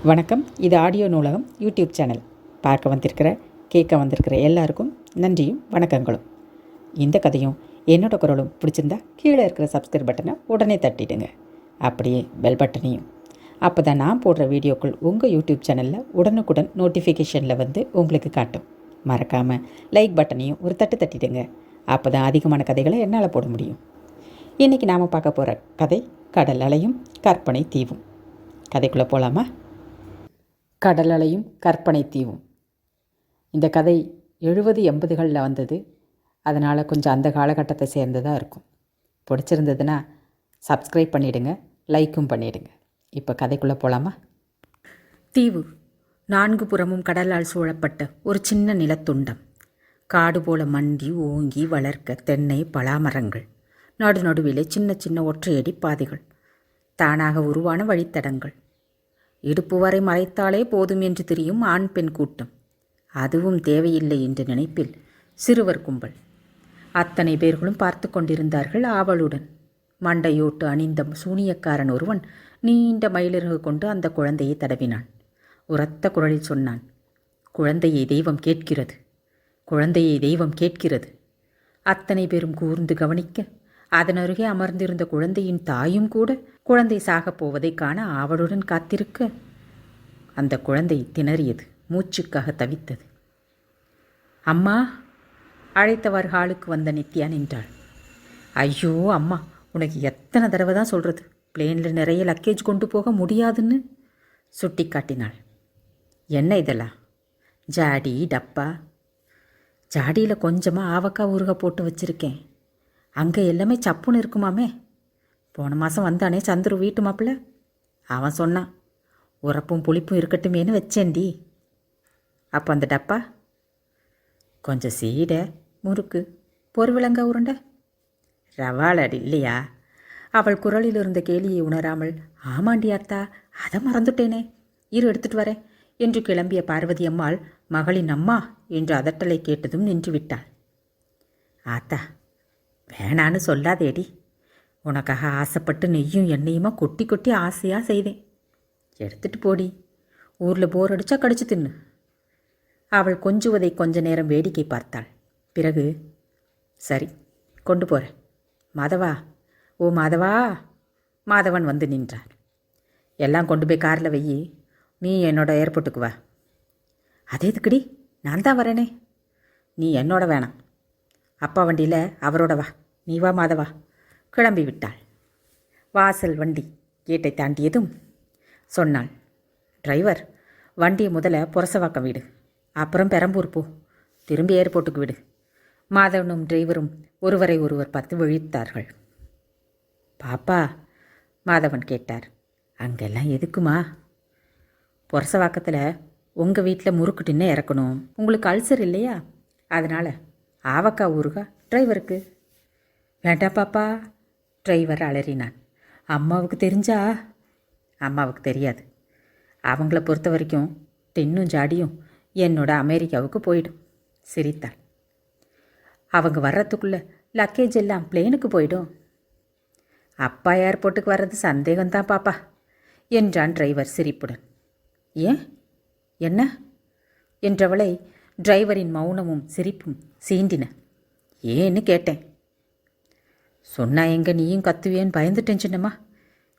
வணக்கம். இது ஆடியோ நூலகம் யூடியூப் சேனல். பார்க்க வந்திருக்கிற கேட்க வந்திருக்கிற எல்லாருக்கும் நன்றியும் வணக்கங்களும். இந்த கதையும் என்னோட குரலும் பிடிச்சிருந்தா கீழே இருக்கிற சப்ஸ்கிரைப் பட்டனை உடனே தட்டிடுங்க. அப்படியே பெல் பட்டனையும். அப்போ தான் நான் போடுற வீடியோக்கள் உங்கள் யூடியூப் சேனலில் உடனுக்குடன் நோட்டிஃபிகேஷனில் வந்து உங்களுக்கு காட்டும். மறக்காமல் லைக் பட்டனையும் ஒரு தட்டு தட்டிடுங்க. அப்போ தான் அதிகமான கதைகளை என்னால் போட முடியும். இன்றைக்கி நாம் பார்க்க போகிற கதை கடல் அலையும் கற்பனை தீவும். கதைக்குள்ளே போகலாமா? கடல் அலையும் கற்பனை தீவும். இந்த கதை 70-80களில் வந்தது. அதனால் கொஞ்சம் அந்த காலகட்டத்தை சேர்ந்ததாக இருக்கும். பிடிச்சிருந்ததுன்னா சப்ஸ்கிரைப் பண்ணிவிடுங்க, லைக்கும் பண்ணிவிடுங்க. இப்போ கதைக்குள்ளே போகலாமா? தீவு 4 புறமும் கடலால் சூழப்பட்ட ஒரு சின்ன நிலத்துண்டம். காடு போல மண்டி ஓங்கி வளர்க்க தென்னை பலாமரங்கள், நடுநடுவிலே சின்ன சின்ன ஒற்றையடி பாதைகள், தானாக உருவான வழித்தடங்கள். இடுப்பு வரை மறைத்தாலே போதும் என்று தெரியும் ஆண் பெண் கூட்டம். அதுவும் தேவையில்லை என்ற நினைப்பில் சிறுவர் கும்பல். அத்தனை பேர்களும் பார்த்து கொண்டிருந்தார்கள் ஆவலுடன். மண்டையோட்டு அணிந்த சூனியக்காரன் ஒருவன் நீண்ட மயிலிறகு கொண்டு அந்த குழந்தையை தடவினான். உரத்த குரலில் சொன்னான், குழந்தையை தெய்வம் கேட்கிறது, குழந்தையை தெய்வம் கேட்கிறது. அத்தனை பேரும் கூர்ந்து கவனிக்க, அதன் அருகே அமர்ந்திருந்த குழந்தையின் தாயும் கூட குழந்தை சாகப் போவதை காண ஆவலுடன் காத்திருக்க, அந்த குழந்தை திணறியது, மூச்சுக்காக தவித்தது. அம்மா அழைத்தவர் ஹாலுக்கு வந்த நித்யா நின்றாள். ஐயோ அம்மா, உனக்கு எத்தனை தடவை தான் சொல்கிறது, பிளேனில் நிறைய லக்கேஜ் கொண்டு போக முடியாதுன்னு சுட்டி காட்டினாள். என்ன இதெல்லாம்? ஜாடி டப்பா. ஜாடியில் கொஞ்சமாக ஆவக்காய் ஊறுக போட்டு வச்சுருக்கேன். அங்கே எல்லாமே சப்புன்னு இருக்குமாமே. போன மாதம் வந்தானே சந்துரு வீட்டு மாப்பிள்ள, அவன் சொன்னான் உரப்பும் புளிப்பும் இருக்கட்டுமேனு வச்சேன்டி. அப்போ அந்த டப்பா கொஞ்சம் சீடை, முறுக்கு, பொருவிலங்க உருண்டை, ரவாளடி இல்லையா? அவள் குரலில் இருந்த கேலியை உணராமல், ஆமாண்டி அத்தா, அதை மறந்துட்டேனே, இரு எடுத்துட்டு வரேன் என்று கிளம்பிய பார்வதி அம்மாள் மகளின் அம்மா என்று அதட்டலை கேட்டதும் நின்று விட்டாள். ஆத்தா வேணான்னு சொல்லாதேடி, உனக்காக ஆசைப்பட்டு நெய்யும் எண்ணெயுமா கொட்டி கொட்டி ஆசையாக செய்தேன், எடுத்துட்டு போடி, ஊரில் போர் அடித்தா கடிச்சு தின்னு. அவள் கொஞ்சுவதை கொஞ்ச நேரம் வேடிக்கை பார்த்தாள். பிறகு, சரி கொண்டு போகிறேன். மாதவா, ஓ மாதவா. மாதவன் வந்து நின்றார். எல்லாம் கொண்டு போய் காரில் வெயி, நீ என்னோட ஏர்போர்ட்டுக்கு வா. அதே எதுக்குடி, நான் தான் வரேனே. நீ என்னோட வேணாம், அப்பா வண்டியில் அவரோட வா. நீ வா மாதவா. கிளம்பி விட்டாள். வாசல் வண்டி கேட்டை தாண்டியதும் சொன்னாள், டிரைவர், வண்டியை முதல்ல புரசவாக்கம் விடு, அப்புறம் பெரம்பூர் போ, திரும்பி ஏர்போர்ட்டுக்கு விடு. மாதவனும் டிரைவரும் ஒருவரை ஒருவர் பார்த்து விழித்தார்கள். பாப்பா, மாதவன் கேட்டார், அங்கெல்லாம் எதுக்குமா? புரசவாக்கத்தில் உங்கள் வீட்டில் முறுக்கு டின்ன இறக்கணும், உங்களுக்கு அல்சர் இல்லையா? அதனால் ஆவக்காய் ஊறுகா டிரைவருக்கு. வேண்டாம் பாப்பா, டிரைவர் அலறினான். அம்மாவுக்கு தெரிஞ்சா? அம்மாவுக்கு தெரியாது. அவங்கள பொறுத்த வரைக்கும் டின்னும் ஜாடியும் என்னோட அமெரிக்காவுக்கு போயிடும். சிரித்தாள். அவங்க வர்றதுக்குள்ளே லக்கேஜ் எல்லாம் பிளேனுக்கு போயிடும். அப்பா ஏர்போர்ட்டுக்கு வர்றது சந்தேகம்தான் பாப்பா என்றான் டிரைவர் சிரிப்புடன். ஏன், என்ன என்றவளை டிரைவரின் மௌனமும் சிரிப்பும் சீண்டின. ஏன்னு கேட்டேன். சொன்னா எங்க நீயும் கத்துவேன்னு பயந்துட்டேன் சின்னம்மா,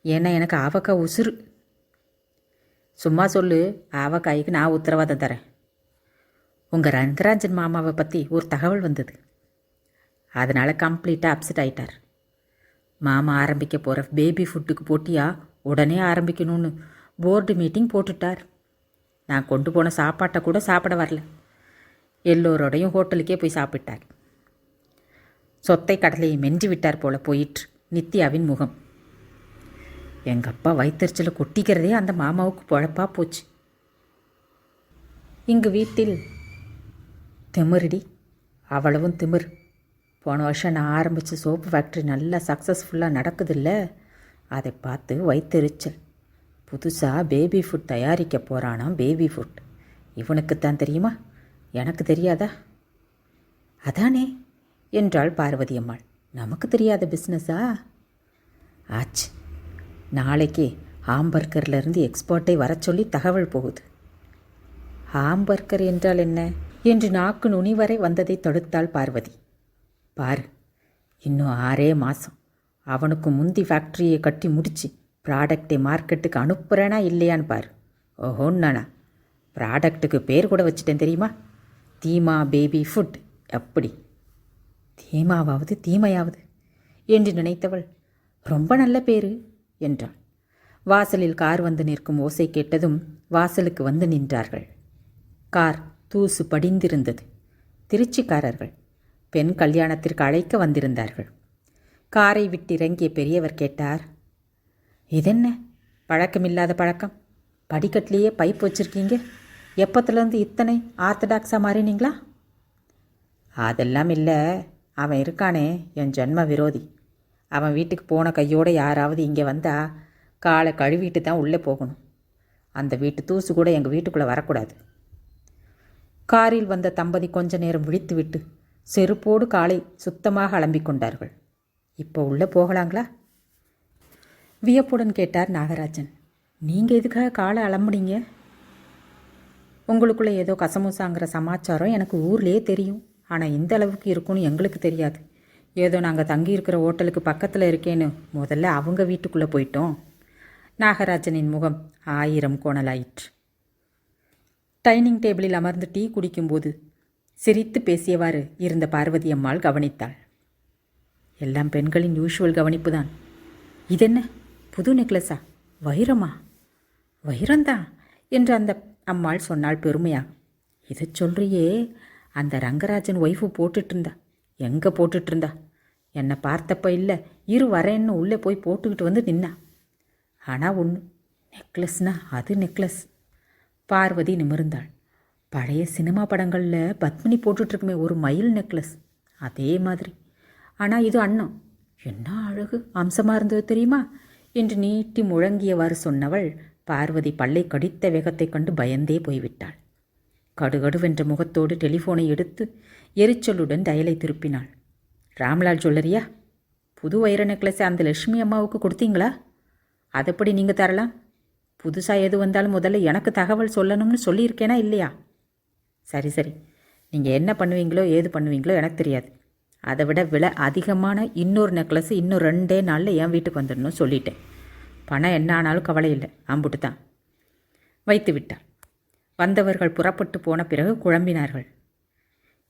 ஏன்னா எனக்கு ஆவக்காய் உசுறு. சும்மா சொல்லு, ஆவக்காய்க்கு நான் உத்தரவாதம் தரேன். உங்கள் ரங்கராஜன் மாமாவை பற்றி ஒரு தகவல் வந்தது, அதனால் கம்ப்ளீட்டாக அப்செட் ஆயிட்டார். மாமா ஆரம்பிக்க போகிற பேபி ஃபுட்டுக்கு போட்டியா உடனே ஆரம்பிக்கணும்னு போர்டு மீட்டிங் போட்டுட்டார். நான் கொண்டு போன சாப்பாட்டை கூட சாப்பிட வரல, எல்லோரோடையும் ஹோட்டலுக்கே போய் சாப்பிட்டார். சொத்தை கடலையை மென்று விட்டார் போல போயிற்று நித்யாவின் முகம். எங்கள் அப்பா வயிற்றுச்சலை கொட்டிக்கிறதே அந்த மாமாவுக்கு பொழப்பா போச்சு. இங்கு வீட்டில் திமிருடி, அவ்வளவும் திமிர். போன வருஷம் நான் ஆரம்பித்த சோப்பு ஃபேக்ட்ரி நல்லா சக்ஸஸ்ஃபுல்லாக நடக்குதில்ல, அதை பார்த்து வயிற்றுச்சல். புதுசாக பேபி ஃபுட் தயாரிக்க போகிறானாம். பேபி ஃபுட் இவனுக்குத்தான் தெரியுமா, எனக்கு தெரியாதா? அதானே என்றாள் பார்வதி அம்மாள். நமக்கு தெரியாத பிஸ்னஸா? ஆச்சு, நாளைக்கே ஹாம்பர்கர்லேருந்து எக்ஸ்பர்ட்டை வர சொல்லி தகவல் போகுது. ஹாம்பர்கர் என்றால் என்ன என்று நாக்கு நுனி வரை வந்ததை தடுத்தாள் பார்வதி. பாரு, இன்னும் 6 மாதம் அவனுக்கு முந்தி ஃபேக்ட்ரியை கட்டி முடிச்சு ப்ராடக்டை மார்க்கெட்டுக்கு அனுப்புகிறேனா இல்லையான்னு பாரு. ஓஹோன்னானா, ப்ராடக்ட்டுக்கு பேர் கூட வச்சுட்டேன் தெரியுமா? தீமா பேபி ஃபுட். அப்படி தீமாவாவது தீமையாவது என்று நினைத்தவள் ரொம்ப நல்ல பேரு என்றாள். வாசலில் கார் வந்து நிற்கும் ஓசை கேட்டதும் வாசலுக்கு வந்து நின்றார்கள். கார் தூசு படிந்திருந்தது. திருச்சிக்காரர்கள் பெண் கல்யாணத்திற்கு அழைக்க வந்திருந்தார்கள். காரை விட்டு இறங்கிய பெரியவர் கேட்டார், இதென்ன பழக்கமில்லாத பழக்கம்? படிக்கட்டிலேயே பைப் வச்சுருக்கீங்க. எப்பத்துலேருந்து இத்தனை ஆர்த்தடாக்ஸாக மாறினீங்களா? அதெல்லாம் இல்லை, அவன் இருக்கானே என் ஜன்ம விரோதி. அவன் வீட்டுக்கு போன கையோடு யாராவது இங்கே வந்தால் காலை கழுவிட்டு தான் உள்ளே போகணும். அந்த வீட்டு தூசு கூட எங்கள் வீட்டுக்குள்ளே வரக்கூடாது. காரில் வந்த தம்பதி கொஞ்ச நேரம் விழித்துவிட்டு செருப்போடு காலை சுத்தமாக அலம்பிக் கொண்டார்கள். இப்போ உள்ளே போகலாங்களா? வியப்புடன் கேட்டார் நாகராஜன். நீங்கள் எதுக்காக காலை அலம்புனீங்க? உங்களுக்குள்ளே ஏதோ கசமுசாங்கிற சமாச்சாரம் எனக்கு ஊர்லேயே தெரியும். ஆனால் இந்த அளவுக்கு இருக்கும்னு எங்களுக்கு தெரியாது. ஏதோ நாங்கள் தங்கியிருக்கிற ஹோட்டலுக்கு பக்கத்தில் இருக்கேன்னு முதல்ல அவங்க வீட்டுக்குள்ளே போயிட்டோம். நாகராஜனின் முகம் 1000 கோணலாயிற்று. டைனிங் டேபிளில் அமர்ந்து டீ குடிக்கும்போது சிரித்து பேசியவாறு இருந்த பார்வதி அம்மாள் கவனித்தாள். எல்லாம் பெண்களின் யூஷுவல் கவனிப்பு தான். இதென்ன புது நெக்லஸா? வைரமா? வைரந்தான் என்று அந்த அம்மாள் சொன்னாள் பெருமையாக. இதை சொல்கிறியே, அந்த ரங்கராஜன் ஒய்ஃபு போட்டுட்டு இருந்தா. எங்கே போட்டுட்டு இருந்தா? என்னை பார்த்தப்ப இல்லை, இரு வரேன்னு உள்ளே போய் போட்டுக்கிட்டு வந்து நின்னா. ஆனால் ஒன்று, நெக்லஸ்னா அது நெக்லஸ். பார்வதி நிமிர்ந்தாள். பழைய சினிமா படங்களில் பத்மினி போட்டுட்ருக்குமே ஒரு மயில் நெக்லஸ், அதே மாதிரி. ஆனால் இது அன்னம். என்ன அழகு, அம்சமாக இருந்தது தெரியுமா என்று நீட்டி முழங்கியவாறு சொன்னவள் பார்வதி பல்லை கடித்த வேகத்தை கண்டு பயந்தே போய்விட்டாள். கடுகடுவென்ற முகத்தோடு டெலிஃபோனை எடுத்து எரிச்சலுடன் டயலை திருப்பினாள். ராம்லால் சொல்லறியா? புது வைர நெக்லஸை அந்த லட்சுமி அம்மாவுக்கு கொடுத்தீங்களா? அதைப்படி நீங்கள் தரலாம்? புதுசாக எது வந்தாலும் முதல்ல எனக்கு தகவல் சொல்லணும்னு சொல்லியிருக்கேனா இல்லையா? சரி சரி, நீங்கள் என்ன பண்ணுவீங்களோ ஏது பண்ணுவீங்களோ எனக்கு தெரியாது. அதை விட விலை அதிகமான இன்னொரு நெக்லஸ் இன்னும் 2 நாளில் என் வீட்டுக்கு வந்துடணும் சொல்லிட்டேன். பணம் என்ன ஆனாலும் கவலை இல்லை, அம்புட்டு தான். வைத்து விட்டாள். வந்தவர்கள் புறப்பட்டு போன பிறகு குழம்பினார்கள்.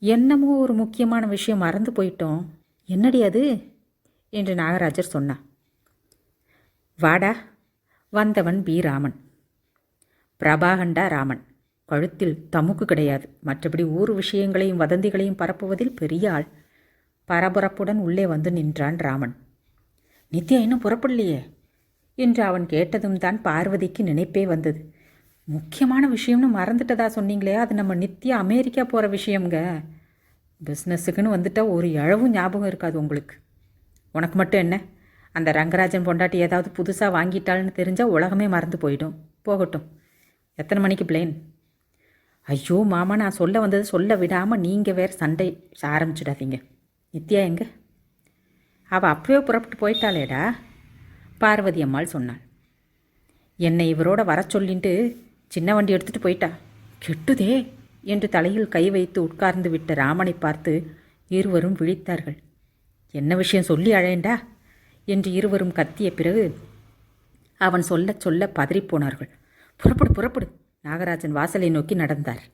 என்னமோ ஒரு முக்கியமான விஷயம் மறந்து போயிட்டோம். என்னடி அது என்று நாகராஜர் சொன்னான். வாடா. வந்தவன் பி. ராமன். பிரபாகண்டா ராமன். கழுத்தில் தமுக்கு கிடையாது. மற்றபடி ஊர் விஷயங்களையும் வதந்திகளையும் பரப்புவதில் பெரிய ஆள். பரபரப்புடன் உள்ளே வந்து நின்றான் ராமன். நித்யா இன்னும் புறப்படலையே என்று அவன் கேட்டதும் தான் பார்வதிக்கு நினைப்பே வந்தது. முக்கியமான விஷயம்னு மறந்துட்டதா சொன்னீங்களே, அது நம்ம நித்யா அமெரிக்கா போகிற விஷயம்ங்க. பிஸ்னஸுக்குன்னு வந்துட்டால் ஒரு இழவும் ஞாபகம் இருக்காது உங்களுக்கு. உனக்கு மட்டும் என்ன, அந்த ரங்கராஜன் பொண்டாட்டி ஏதாவது புதுசாக வாங்கிட்டாள்னு தெரிஞ்சால் உலகமே மறந்து போயிடும். போகட்டும். எத்தனை மணிக்கு பிளேன்? ஐயோ மாமா, நான் சொல்ல வந்தது சொல்ல விடாமல் நீங்கள் வேறு சண்டை ஆரம்பிச்சிடாதீங்க. நித்யா எங்க? அவள் அப்பவே புறப்பட்டு போயிட்டாளேடா, பார்வதி அம்மாள் சொன்னாள். என்னை இவரோட வர சொல்லிட்டு சின்ன வண்டி எடுத்துகிட்டு போயிட்டா. கெட்டுதே என்று தலையில் கை வைத்து உட்கார்ந்து விட்ட ராமனை பார்த்து இருவரும் விழித்தார்கள். என்ன விஷயம் சொல்லி அழையண்டா என்று இருவரும் கத்திய பிறகு அவன் சொல்ல சொல்ல பதறிப்போனார்கள். புறப்படு புறப்படு. நாகராஜன் வாசலை நோக்கி நடந்தார்.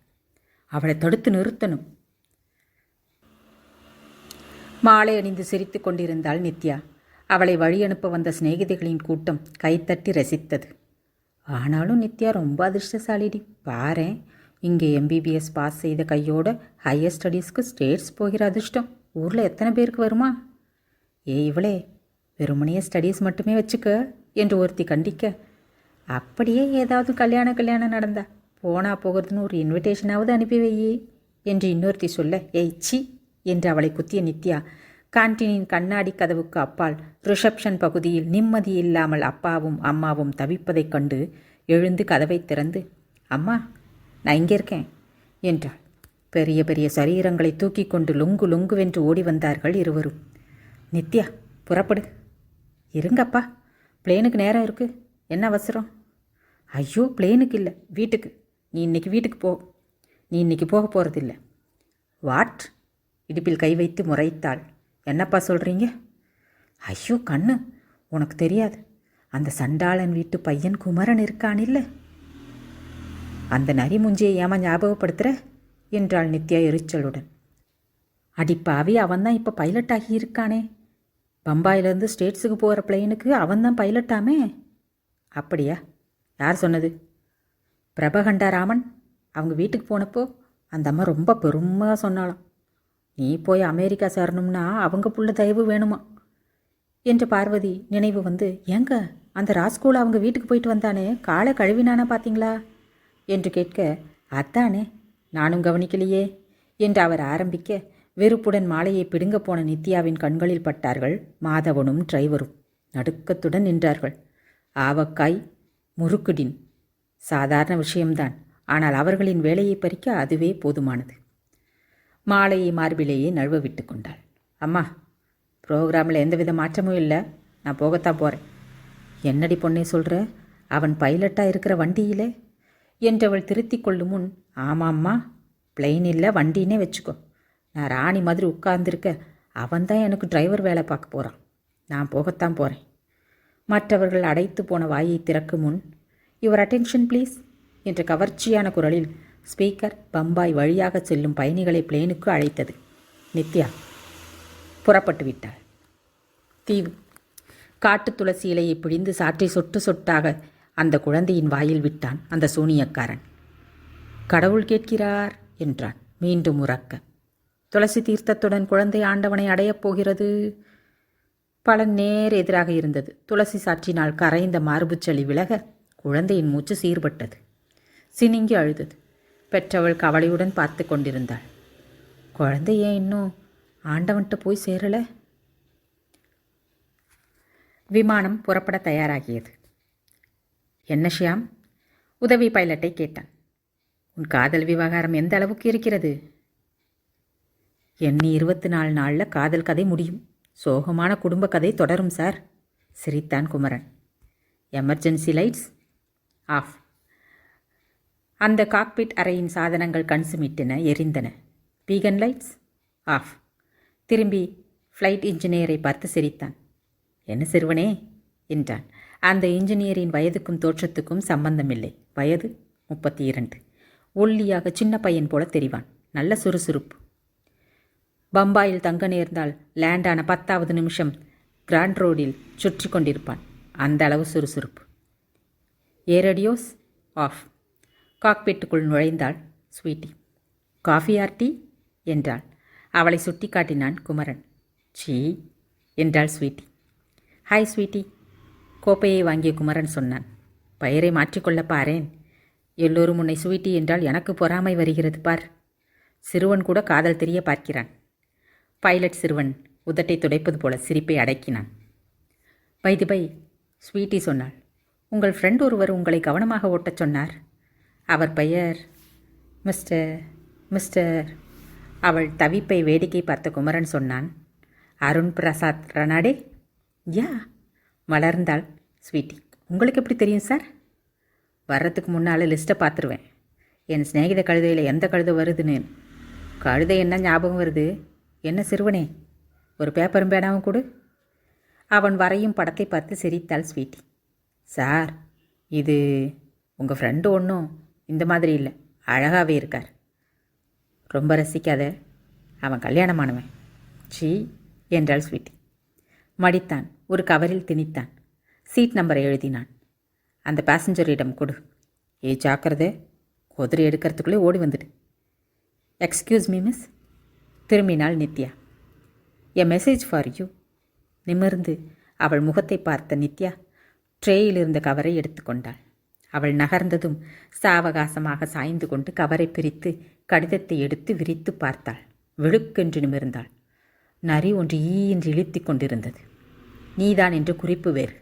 அவளை தடுத்து நிறுத்தணும். மாலை அணிந்து சிரித்து கொண்டிருந்தாள் நித்யா. அவளை வழியனுப்ப வந்த சிநேகிதிகளின் கூட்டம் கைத்தட்டி ரசித்தது. ஆனாலும் நித்யா ரொம்ப அதிர்ஷ்டசாலிடி. பாரேன், இங்கே MBBS பாஸ் செய்த கையோட ஹையர் ஸ்டடீஸ்க்கு ஸ்டேட்ஸ் போகிற அதிர்ஷ்டம் ஊரில் எத்தனை பேருக்கு வருமா? இவளே வெறுமனையே ஸ்டடீஸ் மட்டுமே வச்சுக்க என்று ஒருத்தி கண்டிக்க, அப்படியே ஏதாவது கல்யாணம் நடந்தா போனா போகிறதுன்னு ஒரு இன்விடேஷனாவது அனுப்பி வையே என்று இன்னொருத்தி சொல்ல, சி என்று அவளை குத்திய நித்யா கான்டீனின் கண்ணாடி கதவுக்கு அப்பால் ரிசப்ஷன் பகுதியில் நிம்மதி இல்லாமல் அப்பாவும் அம்மாவும் தவிப்பதைக் கண்டு எழுந்து கதவை திறந்து, அம்மா நான் இங்கே இருக்கேன் என்றாள். பெரிய பெரிய சரீரங்களை தூக்கி கொண்டு லொங்கு லொங்குவென்று ஓடி வந்தார்கள் இருவரும். நித்யா புறப்படு. இருங்கப்பா, பிளேனுக்கு நேரம் இருக்குது. என்ன அவசரம்? ஐயோ, பிளேனுக்கு இல்லை, வீட்டுக்கு. நீ இன்னைக்கு வீட்டுக்கு போ. நீ இன்னைக்கு போக போகிறதில்ல. வாட்? இடுப்பில் கை வைத்து முறைத்தாள். என்னப்பா சொல்கிறீங்க? ஐயோ கண்ணு, உனக்கு தெரியாது, அந்த சண்டாளன் வீட்டு பையன் குமரன் இருக்கானில்ல, அந்த நரி முஞ்சியை ஏமா ஞாபகப்படுத்துகிற என்றாள் நித்யா எரிச்சலுடன். அடிப்பாவி, அவன்தான் இப்போ பைலட் ஆகி இருக்கானே. பம்பாயிலேருந்து ஸ்டேட்ஸுக்கு போகிற பிளெயினுக்கு அவன்தான் பைலட்டாமே. அப்படியா? யார் சொன்னது? பிரபகண்டாராமன். அவங்க வீட்டுக்கு போனப்போ அந்த அம்மா ரொம்ப பெருமையாக சொன்னாலாம். நீ போய் அமெரிக்கா சேரணும்னா அவங்க புள்ள தயவு வேணுமா என்ற பார்வதி நினைவு வந்து, ஏங்க அந்த ராஸ்கூல் அவங்க வீட்டுக்கு போயிட்டு வந்தானே, காலை கழுவினானா பார்த்தீங்களா என்று கேட்க, அத்தானே, நானும் கவனிக்கலையே என்று அவர் ஆரம்பிக்க, வெறுப்புடன் மாலையை பிடுங்க போன நித்யாவின் கண்களில் பட்டார்கள் மாதவனும் டிரைவரும். நடுக்கத்துடன் நின்றார்கள். ஆவக்காய் முறுக்குடின் சாதாரண விஷயம்தான், ஆனால் அவர்களின் வேலையை பறிக்க அதுவே போதுமானது. மாலையை மார்பிலேயே நழுவ விட்டு கொண்டாள். அம்மா, ப்ரோக்ராமில் எந்தவித மாற்றமும் இல்லை, நான் போகத்தான் போகிறேன். என்னடி பொண்ணே சொல்கிற? அவன் பைலட்டாக இருக்கிற வண்டியிலே என்றவள் திருத்தி கொள்ளும் முன், ஆமாம்மா, பிளெயின் இல்லை வண்டின்னே வச்சுக்கோ. நான் ராணி மாதிரி உட்கார்ந்துருக்க, அவன்தான் எனக்கு டிரைவர் வேலை பார்க்க போகிறான். நான் போகத்தான் போகிறேன். மற்றவர்கள் அடைத்து போன வாயை திறக்கும் முன், யுவர் அட்டென்ஷன் ப்ளீஸ் என்ற கவர்ச்சியான குரலில் ஸ்பீக்கர் பம்பாய் வழியாக செல்லும் பயணிகளை பிளேனுக்கு அழைத்தது. நித்யா புறப்பட்டு விட்டாள். தீவு. காட்டு துளசி இலையை பிழிந்து சாற்றை சொட்டு சொட்டாக அந்த குழந்தையின் வாயில் விட்டான் அந்த சூனியக்காரன். கடவுள் கேட்கிறார் என்றான் மீண்டும் உறக்க. துளசி தீர்த்தத்துடன் குழந்தை ஆண்டவனை அடையப் போகிறது. பலன் நேர் எதிராக இருந்தது. துளசி சாற்றினால் கரைந்த மார்புச்சளி விலக குழந்தையின் மூச்சு சீர்பட்டது. சினிங்கி அழுதது. பெற்றவள் கவலையுடன் பார்த்து கொண்டிருந்தாள். குழந்தை ஏன் இன்னும் ஆண்டவன்கிட்ட போய் சேரலை? விமானம் புறப்பட தயாராகியது. என்ன ஷியாம்? உதவி பைலட்டை கேட்டான். உன் காதல் விவகாரம் எந்த அளவுக்கு இருக்கிறது? எண்ணி 24 நாளில் காதல் கதை முடியும். சோகமான குடும்ப கதை தொடரும் சார், சிரித்தான் குமரன். Emergency lights off. அந்த காக்பிட் அறையின் சாதனங்கள் கண்சுமிட்டன, எரிந்தன. Beacon lights off. திரும்பி ஃப்ளைட் இன்ஜினியரை பார்த்து சிரித்தான். என்ன சிறுவனே என்றான். அந்த இன்ஜினியரின் வயதுக்கும் தோற்றத்துக்கும் சம்பந்தமில்லை. வயது 32. ஒல்லியாக சின்ன பையன் போல தெரிவான். நல்ல சுறுசுறுப்பு. பம்பாயில் தங்க நேர்ந்தால் லேண்டான 10வது நிமிஷம் கிராண்ட் ரோடில் சுற்றி கொண்டிருப்பான். அந்த அளவு சுறுசுறுப்பு. ஏரடியோஸ் ஆஃப். காக்பெட்டுக்குள் நுழைந்தாள் ஸ்வீட்டி. காஃபி ஆர் டீ என்றாள். அவளை சுட்டி காட்டினான் குமரன். சீ என்றாள் ஸ்வீட்டி. Hi sweetie. கோப்பையை வாங்கிய குமரன் சொன்னான். பெயரை மாற்றிக்கொள்ள பாரேன். எல்லோரும் உன்னை ஸ்வீட்டி என்றால் எனக்கு பொறாமை வருகிறது பார். சிறுவன் கூட காதல் தெரிய பார்க்கிறான். பைலட் சிறுவன் உதட்டை துடைப்பது போல சிரிப்பை அடக்கினான். பை ஸ்வீட்டி சொன்னாள். உங்கள் ஃப்ரெண்ட் ஒருவர் உங்களை கவனமாக ஓட்டச் சொன்னார். அவர் பெயர் மிஸ்டர். அவள் தவிப்பை வேடிக்கை பார்த்த குமரன் சொன்னான். அருண் பிரசாத் ரனாடே. யா மலர்ந்தாள் ஸ்வீட்டி. உங்களுக்கு எப்படி தெரியும் சார்? வர்றதுக்கு முன்னால் லிஸ்ட்டை பார்த்துருவேன். என் சிநேகித கழுதையில் எந்த கழுதை வருதுன்னு. கழுதை என்ன ஞாபகம் வருது? என்ன சிறுவனே, ஒரு பேப்பரும் பேனாவும் கொடு. அவன் வரையும் படத்தை பார்த்து சிரித்தாள் ஸ்வீட்டி. சார், இது உங்கள் ஃப்ரெண்டு ஒன்றும் இந்த மாதிரி இல்லை, அழகாகவே இருக்கார். ரொம்ப ரசிக்காத, அவன் கல்யாணமானவன். சீ என்றாள் ஸ்வீட்டி. மடித்தான். ஒரு கவரில் திணித்தான். சீட் நம்பரை எழுதினான். அந்த பேசஞ்சரிடம் கொடு. ஜாக்கிரதை, குதிரை எடுக்கிறதுக்குள்ளே ஓடி வந்துடு. Excuse me miss. திரும்பினாள் Nithya. A message for you. நிமிர்ந்து அவள் முகத்தை பார்த்த நித்யா ட்ரேயில் இருந்த கவரை எடுத்துக்கொண்டாள். அவள் நகர்ந்ததும் சாவகாசமாக சாய்ந்து கொண்டு கவரை பிரித்து கடிதத்தை எடுத்து விரித்து பார்த்தாள். வெளுக்கென்று நிமிர்ந்தாள். நரி ஒன்று ஈயின்றி இழுத்தி கொண்டிருந்தது. நீதான் என்று குறிப்பு வேறு.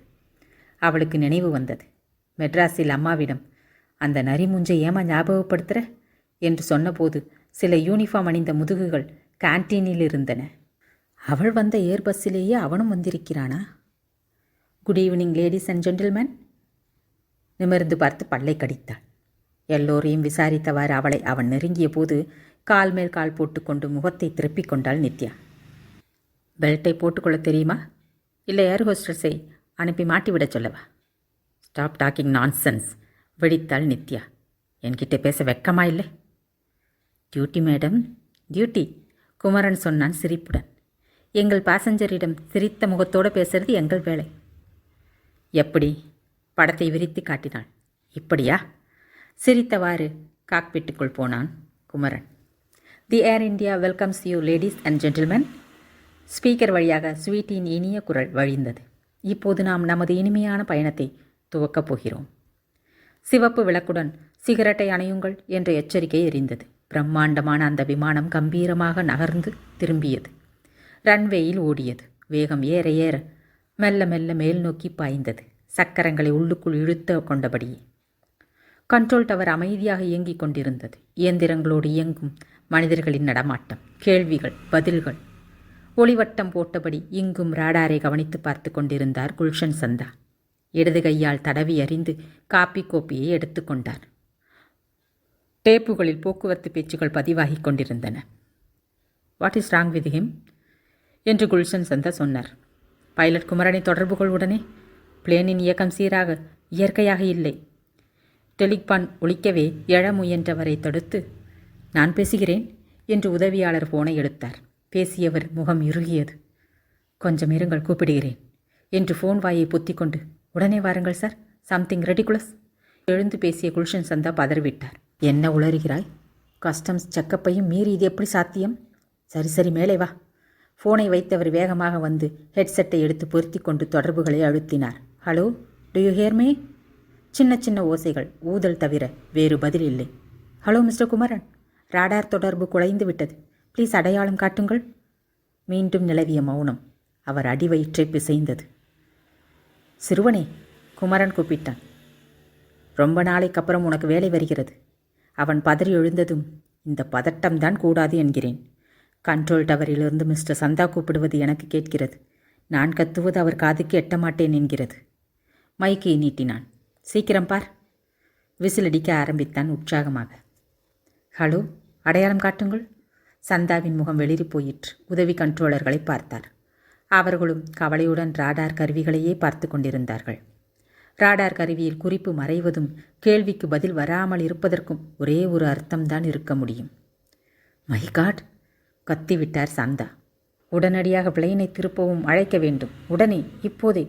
அவளுக்கு நினைவு வந்தது. மெட்ராஸில் அம்மாவிடம் அந்த நரி மூஞ்சை ஏமா ஞாபகப்படுத்துகிற என்று சொன்னபோது சில யூனிஃபார்ம் அணிந்த முதுகுகள் கேன்டீனில் இருந்தன. அவள் வந்த ஏர் பஸ்ஸிலேயே அவனும் வந்திருக்கிறானா? Good evening ladies and gentleman. நிமிர்ந்து பார்த்து பல்லை கடித்தாள். எல்லோரையும் விசாரித்தவாறு அவளை அவன் நெருங்கிய போது கால் மேல் கால் போட்டுக்கொண்டு முகத்தை திருப்பிக் கொண்டாள் நித்யா. பெல்ட்டை போட்டுக்கொள்ள தெரியுமா? இல்லை ஏர் ஹோஸ்டஸை அனுப்பி மாட்டிவிடச் சொல்லவா? ஸ்டாப் டாக்கிங் நான்சென்ஸ், வெடித்தாள் நித்யா. என்கிட்ட பேச வெக்கமா இல்லை? டியூட்டி மேடம், டியூட்டி, குமரன் சொன்னான் சிரிப்புடன். எங்கள் பாசஞ்சரிடம் சிரித்த முகத்தோடு பேசுறது எங்கள் வேலை. எப்படி? படத்தை விரித்து காட்டினாள். இப்படியா? சிரித்தவாறு காக்பிட்டுக்குள் போனான் Kumaran. The Air India welcomes you ladies and gentlemen. Speaker வழியாக ஸ்வீட்டியின் இனிய குரல் வழிந்தது. இப்போது நாம் நமது இனிமையான பயணத்தை துவக்கப் போகிறோம். சிவப்பு விளக்குடன் சிகரெட்டை அணையுங்கள் என்ற எச்சரிக்கை எரிந்தது. பிரம்மாண்டமான அந்த விமானம் கம்பீரமாக நகர்ந்து திரும்பியது. ரன்வேயில் ஓடியது. வேகம் ஏற ஏற மெல்ல மெல்ல மேல் நோக்கி பாய்ந்தது. சக்கரங்களை உள்ளுக்குள் இழுத்த கொண்டபடியே. கண்ட்ரோல் டவர் அமைதியாக இயங்கிக் கொண்டிருந்தது. இயந்திரங்களோடு இயங்கும் மனிதர்களின் நடமாட்டம், கேள்விகள், பதில்கள். ஒளிவட்டம் போட்டபடி இங்கும் ராடாரை கவனித்து பார்த்து கொண்டிருந்தார் குல்ஷன் சந்தா. இடது கையால் தடவி அறிந்து காப்பி கோப்பியை எடுத்துக்கொண்டார். டேப்புகளில் போக்குவரத்து பேச்சுகள் பதிவாகி கொண்டிருந்தன. What is wrong with him என்று குல்ஷன் சந்தா சொன்னார். பைலட் குமரனை தொடர்பு கொள்வுடனே. பிளேனின் இயக்கம் சீராக, இயற்கையாக இல்லை. டெலிக்பான் ஒழிக்கவே எழ முயன்றவரை தடுத்து, நான் பேசுகிறேன் என்று உதவியாளர் போனை எடுத்தார். பேசியவர் முகம் இறுகியது. கொஞ்சம் இருங்கள், கூப்பிடுகிறேன் என்று ஃபோன் வாயை பொத்திக்கொண்டு, உடனே வாருங்கள் சார், சம்திங் ரெடிகுலஸ். எழுந்து பேசிய குல்ஷன் சந்தா பதறிவிட்டார். என்ன உளறுகிறாய்? கஸ்டம்ஸ் செக்கப்பையும் மீறி இது எப்படி சாத்தியம்? சரி சரி, மேலே வா. ஃபோனை வைத்தவர் வேகமாக வந்து ஹெட்செட்டை எடுத்து பொருத்தி கொண்டு தொடர்புகளை அழுத்தினார். Hello, do you hear me? சின்ன சின்ன ஓசைகள், ஊதல் தவிர வேறு பதில் இல்லை. ஹலோ மிஸ்டர் குமரன், ராடார் தொடர்பு குலைந்து விட்டது. ப்ளீஸ் அடையாளம் காட்டுங்கள். மீண்டும் நிலவிய மௌனம். அவர் அடிவயிற்றை பிசைந்தது. சிறுவனே, குமரன் கூப்பிட்டான். ரொம்ப நாளைக்கு அப்புறம் உனக்கு வேலை வருகிறது. அவன் பதறி எழுந்ததும், இந்த பதட்டம்தான் கூடாது என்கிறேன். கண்ட்ரோல் டவரிலிருந்து மிஸ்டர் சந்தா கூப்பிடுவது எனக்கு கேட்கிறது. நான் கத்துவது அவர் காதுக்கு எட்ட மாட்டேன் என்கிறது. மைக்கை நீட்டினான். சீக்கிரம் பார். விசிலடிக்க ஆரம்பித்தான் உற்சாகமாக. ஹலோ, அடையாளம் காட்டுங்கள். சந்தாவின் முகம் வெளிரி போயிற்று. உதவி கண்ட்ரோலர்களை பார்த்தார். அவர்களும் கவலையுடன் ராடார் கருவிகளையே பார்த்து கொண்டிருந்தார்கள். ராடார் கருவியில் குறிப்பு மறைவதும் கேள்விக்கு பதில் வராமல் இருப்பதற்கும் ஒரே ஒரு அர்த்தம்தான் இருக்க முடியும். மை காட், கத்திவிட்டார் சந்தா. உடனடியாக பிளேனை திருப்பவும் அழைக்க வேண்டும். உடனே, இப்போதே.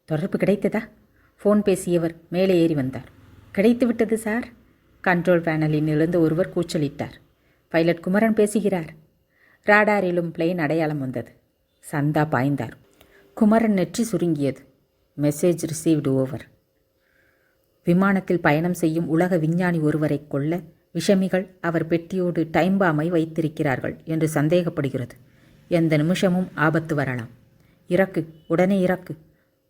தொடர்பு கிடைத்ததா? ஃபோன் பேசியவர் மேலே ஏறி வந்தார். கிடைத்துவிட்டது சார். கண்ட்ரோல் பேனலில் இருந்து ஒருவர் கூச்சலிட்டார். பைலட் குமரன் பேசுகிறார். ராடாரிலும் பிளேன் அடையாளம் வந்தது. சந்தா பாய்ந்தார். குமரன் நெற்றி சுருங்கியது. Message received over. விமானத்தில் பயணம் செய்யும் உலக விஞ்ஞானி ஒருவரை கொல்ல விஷமிகள் அவர் பெட்டியோடு டைம் பாமை வைத்திருக்கிறார்கள் என்று சந்தேகப்படுகிறது. எந்த நிமிஷமும் ஆபத்து வரலாம். இறக்கு, உடனே இறக்கு.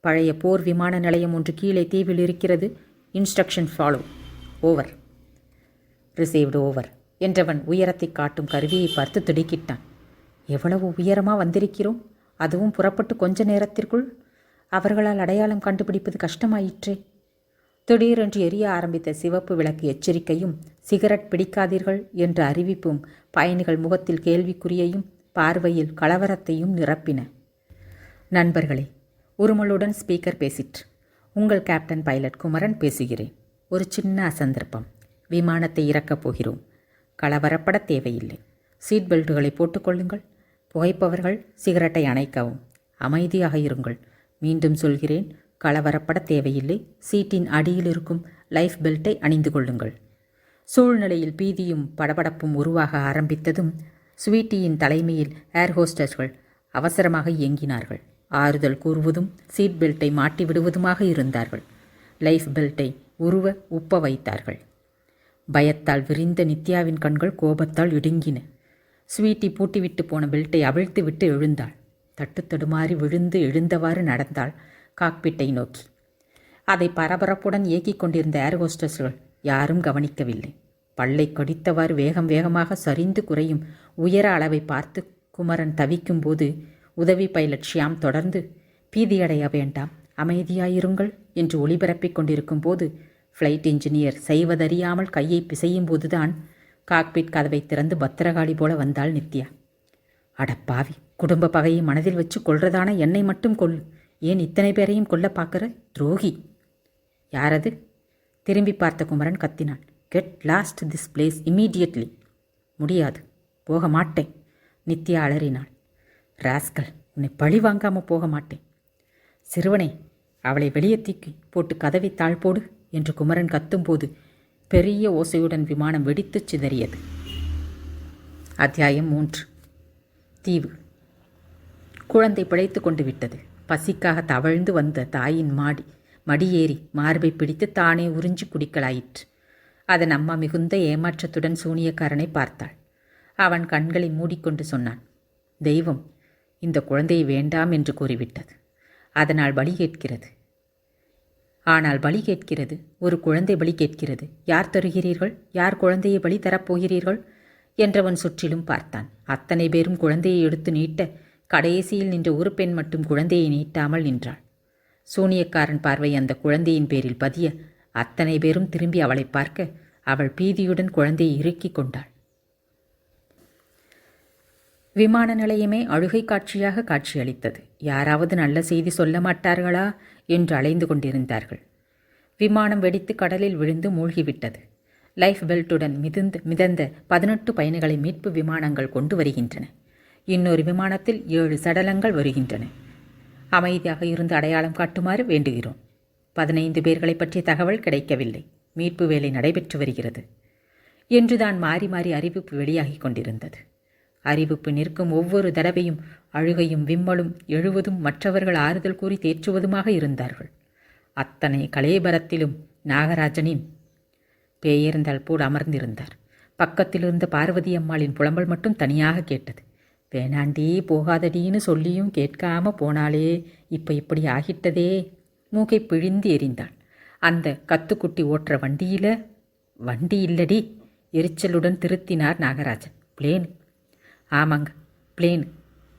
பழைய போர் விமான நிலையம் ஒன்று கீழே தீவில் இருக்கிறது. Instruction follow. Over. Received over என்றவன் உயரத்தை காட்டும் கருவியை பார்த்து திடுக்கிட்டான். எவ்வளவு உயரமாக வந்திருக்கிறோம், அதுவும் புறப்பட்டு கொஞ்ச நேரத்திற்குள். அவர்களால் அடையாளம் கண்டுபிடிப்பது கஷ்டமாயிற்றே. திடீரென்று எரிய ஆரம்பித்த சிவப்பு விளக்கு எச்சரிக்கையும் சிகரெட் பிடிக்காதீர்கள் என்ற அறிவிப்பும் பயணிகள் முகத்தில் கேள்விக்குறியையும் பார்வையில் கலவரத்தையும் நிரப்பின. நண்பர்களே, உருமலுடன் ஸ்பீக்கர் பேசிற்று. உங்கள் கேப்டன் பைலட் குமரன் பேசுகிறேன். ஒரு சின்ன அசந்தர்ப்பம். விமானத்தை இறக்கப் போகிறோம். கலவரப்பட தேவையில்லை. சீட் பெல்ட்டுகளை போட்டுக்கொள்ளுங்கள். புகைப்பவர்கள் சிகரெட்டை அணைக்கவும். அமைதியாக இருங்கள். மீண்டும் சொல்கிறேன், கலவரப்பட தேவையில்லை. சீட்டின் அடியில் இருக்கும் லைஃப் பெல்ட்டை அணிந்து கொள்ளுங்கள். சூழ்நிலையில் பீதியும் படபடப்பும் உருவாக ஆரம்பித்ததும் ஸ்வீட்டியின் தலைமையில் ஏர் ஹோஸ்டர்ஸ்கள் அவசரமாக இயங்கினார்கள். ஆறுதல் கூறுவதும் சீட் பெல்ட்டை மாட்டி விடுவதுமாக இருந்தார்கள். லைஃப் பெல்ட்டை உருவ உப்ப வைத்தார்கள். பயத்தால் விரிந்த நித்யாவின் கண்கள் கோபத்தால் இடுங்கின. ஸ்வீட்டி பூட்டிவிட்டு போன பெல்ட்டை அவிழ்த்து விட்டு எழுந்தாள். தட்டு தடுமாறி விழுந்து எழுந்தவாறு நடந்தாள் காக்பிட்டை நோக்கி. அதை பரபரப்புடன் இயக்கிக் கொண்டிருந்த ஏர் ஹோஸ்டர்ஸ்கள் யாரும் கவனிக்கவில்லை. பல்லை கடித்தவாறு வேகமாக சரிந்து குறையும் உயர அளவை பார்த்து குமரன் தவிக்கும்போது உதவி பைலட் ஷியாம் தொடர்ந்து, பீதியடைய வேண்டாம், அமைதியாயிருங்கள் என்று ஒளிபரப்பிக் கொண்டிருக்கும் போது ஃப்ளைட் இன்ஜினியர் செய்வதறியாமல் கையை பிசையும் போதுதான் காக்பிட் கதவை திறந்து பத்திரகாளி போல வந்தாள் நித்யா. அடப்பாவி, குடும்ப பகையை மனதில் வச்சு கொள்றதான என்னை மட்டும் கொல்லு, ஏன் இத்தனை பேரையும் கொல்ல பார்க்குற துரோகி? யாரது? திரும்பி பார்த்த குமரன் கத்தினான். Get lost this place immediately. முடியாது, போக மாட்டேன். நித்யா அலறினாள். ராஸ்கல், உன்னை பழி வாங்காமல் போக மாட்டேன். சிறுவனே, அவளை வெளியே தூக்கி போட்டு கதவை தாழ்போடு என்று குமரன் கத்தும்போது பெரிய ஓசையுடன் விமானம் வெடித்துச் சிதறியது. அத்தியாயம் 3. தீவு. குழந்தை பிழைத்து கொண்டு விட்டது. பசிக்காக தவழ்ந்து வந்த தாயின் மடியேறி மார்பை பிடித்து தானே உறிஞ்சி குடிக்கலாயிற்று. அதன் அம்மா மிகுந்த ஏமாற்றத்துடன் சூனியக்காரனை பார்த்தாள். அவன் கண்களை மூடிக்கொண்டு சொன்னான், தெய்வம் இந்த குழந்தையை வேண்டாம் என்று கூறிவிட்டது. அதனால் பலி கேட்கிறது. ஆனால் பலி கேட்கிறது, ஒரு குழந்தை பலி கேட்கிறது. யார் தருகிறீர்கள்? யார் குழந்தையை பலி தரப்போகிறீர்கள் என்றவன் சுற்றிலும் பார்த்தான். அத்தனை பேரும் குழந்தையை எடுத்து நீட்ட கடைசியில் நின்ற ஒரு பெண் மட்டும் குழந்தையை நீட்டாமல் நின்றாள். சூனியக்காரன் பார்வை அந்த குழந்தையின் பேரில் பதிய அத்தனை பேரும் திரும்பி அவளை பார்க்க அவள் பீதியுடன் குழந்தையை இறுக்கிக் கொண்டாள். விமான நிலையமே அழுகை காட்சியாக காட்சியளித்தது. யாராவது நல்ல செய்தி சொல்ல மாட்டார்களா என்று அலைந்து கொண்டிருந்தார்கள். விமானம் வெடித்து கடலில் விழுந்து மூழ்கிவிட்டது. லைஃப் பெல்ட்டுடன் மிதந்த 18 பயணிகளை மீட்பு விமானங்கள் கொண்டு வருகின்றன. இன்னொரு விமானத்தில் 7 சடலங்கள் வருகின்றன. அமைதியாக இருந்து அடையாளம் காட்டுமாறு வேண்டுகிறோம். 15 பேர்களை பற்றிய தகவல் கிடைக்கவில்லை. மீட்பு வேலை நடைபெற்று வருகிறது என்றுதான் மாறி மாறி அறிவிப்பு வெளியாகி கொண்டிருந்தது. அறிவிப்பு நிற்கும் ஒவ்வொரு தடவையும் அழுகையும் விம்மலும் எழுவதும் மற்றவர்கள் ஆறுதல் கூறி தேற்றுவதுமாக இருந்தார்கள். அத்தனை கலேபரத்திலும் நாகராஜனின் பேயர்ந்தால் போல் அமர்ந்திருந்தார். பக்கத்திலிருந்த பார்வதி அம்மாளின் புலம்பல் மட்டும் தனியாக கேட்டது. வேணாண்டி போகாதடின்னு சொல்லியும் கேட்காம போனாலே இப்போ இப்படி ஆகிட்டதே. மூக்கை பிழிந்து எறிந்தாள். அந்த கத்துக்குட்டி ஓட்டுற வண்டி இல்லடி. எரிச்சலுடன் திருத்தினார் நாகராஜன். பிளேன். ஆமாங்க, பிளேன்.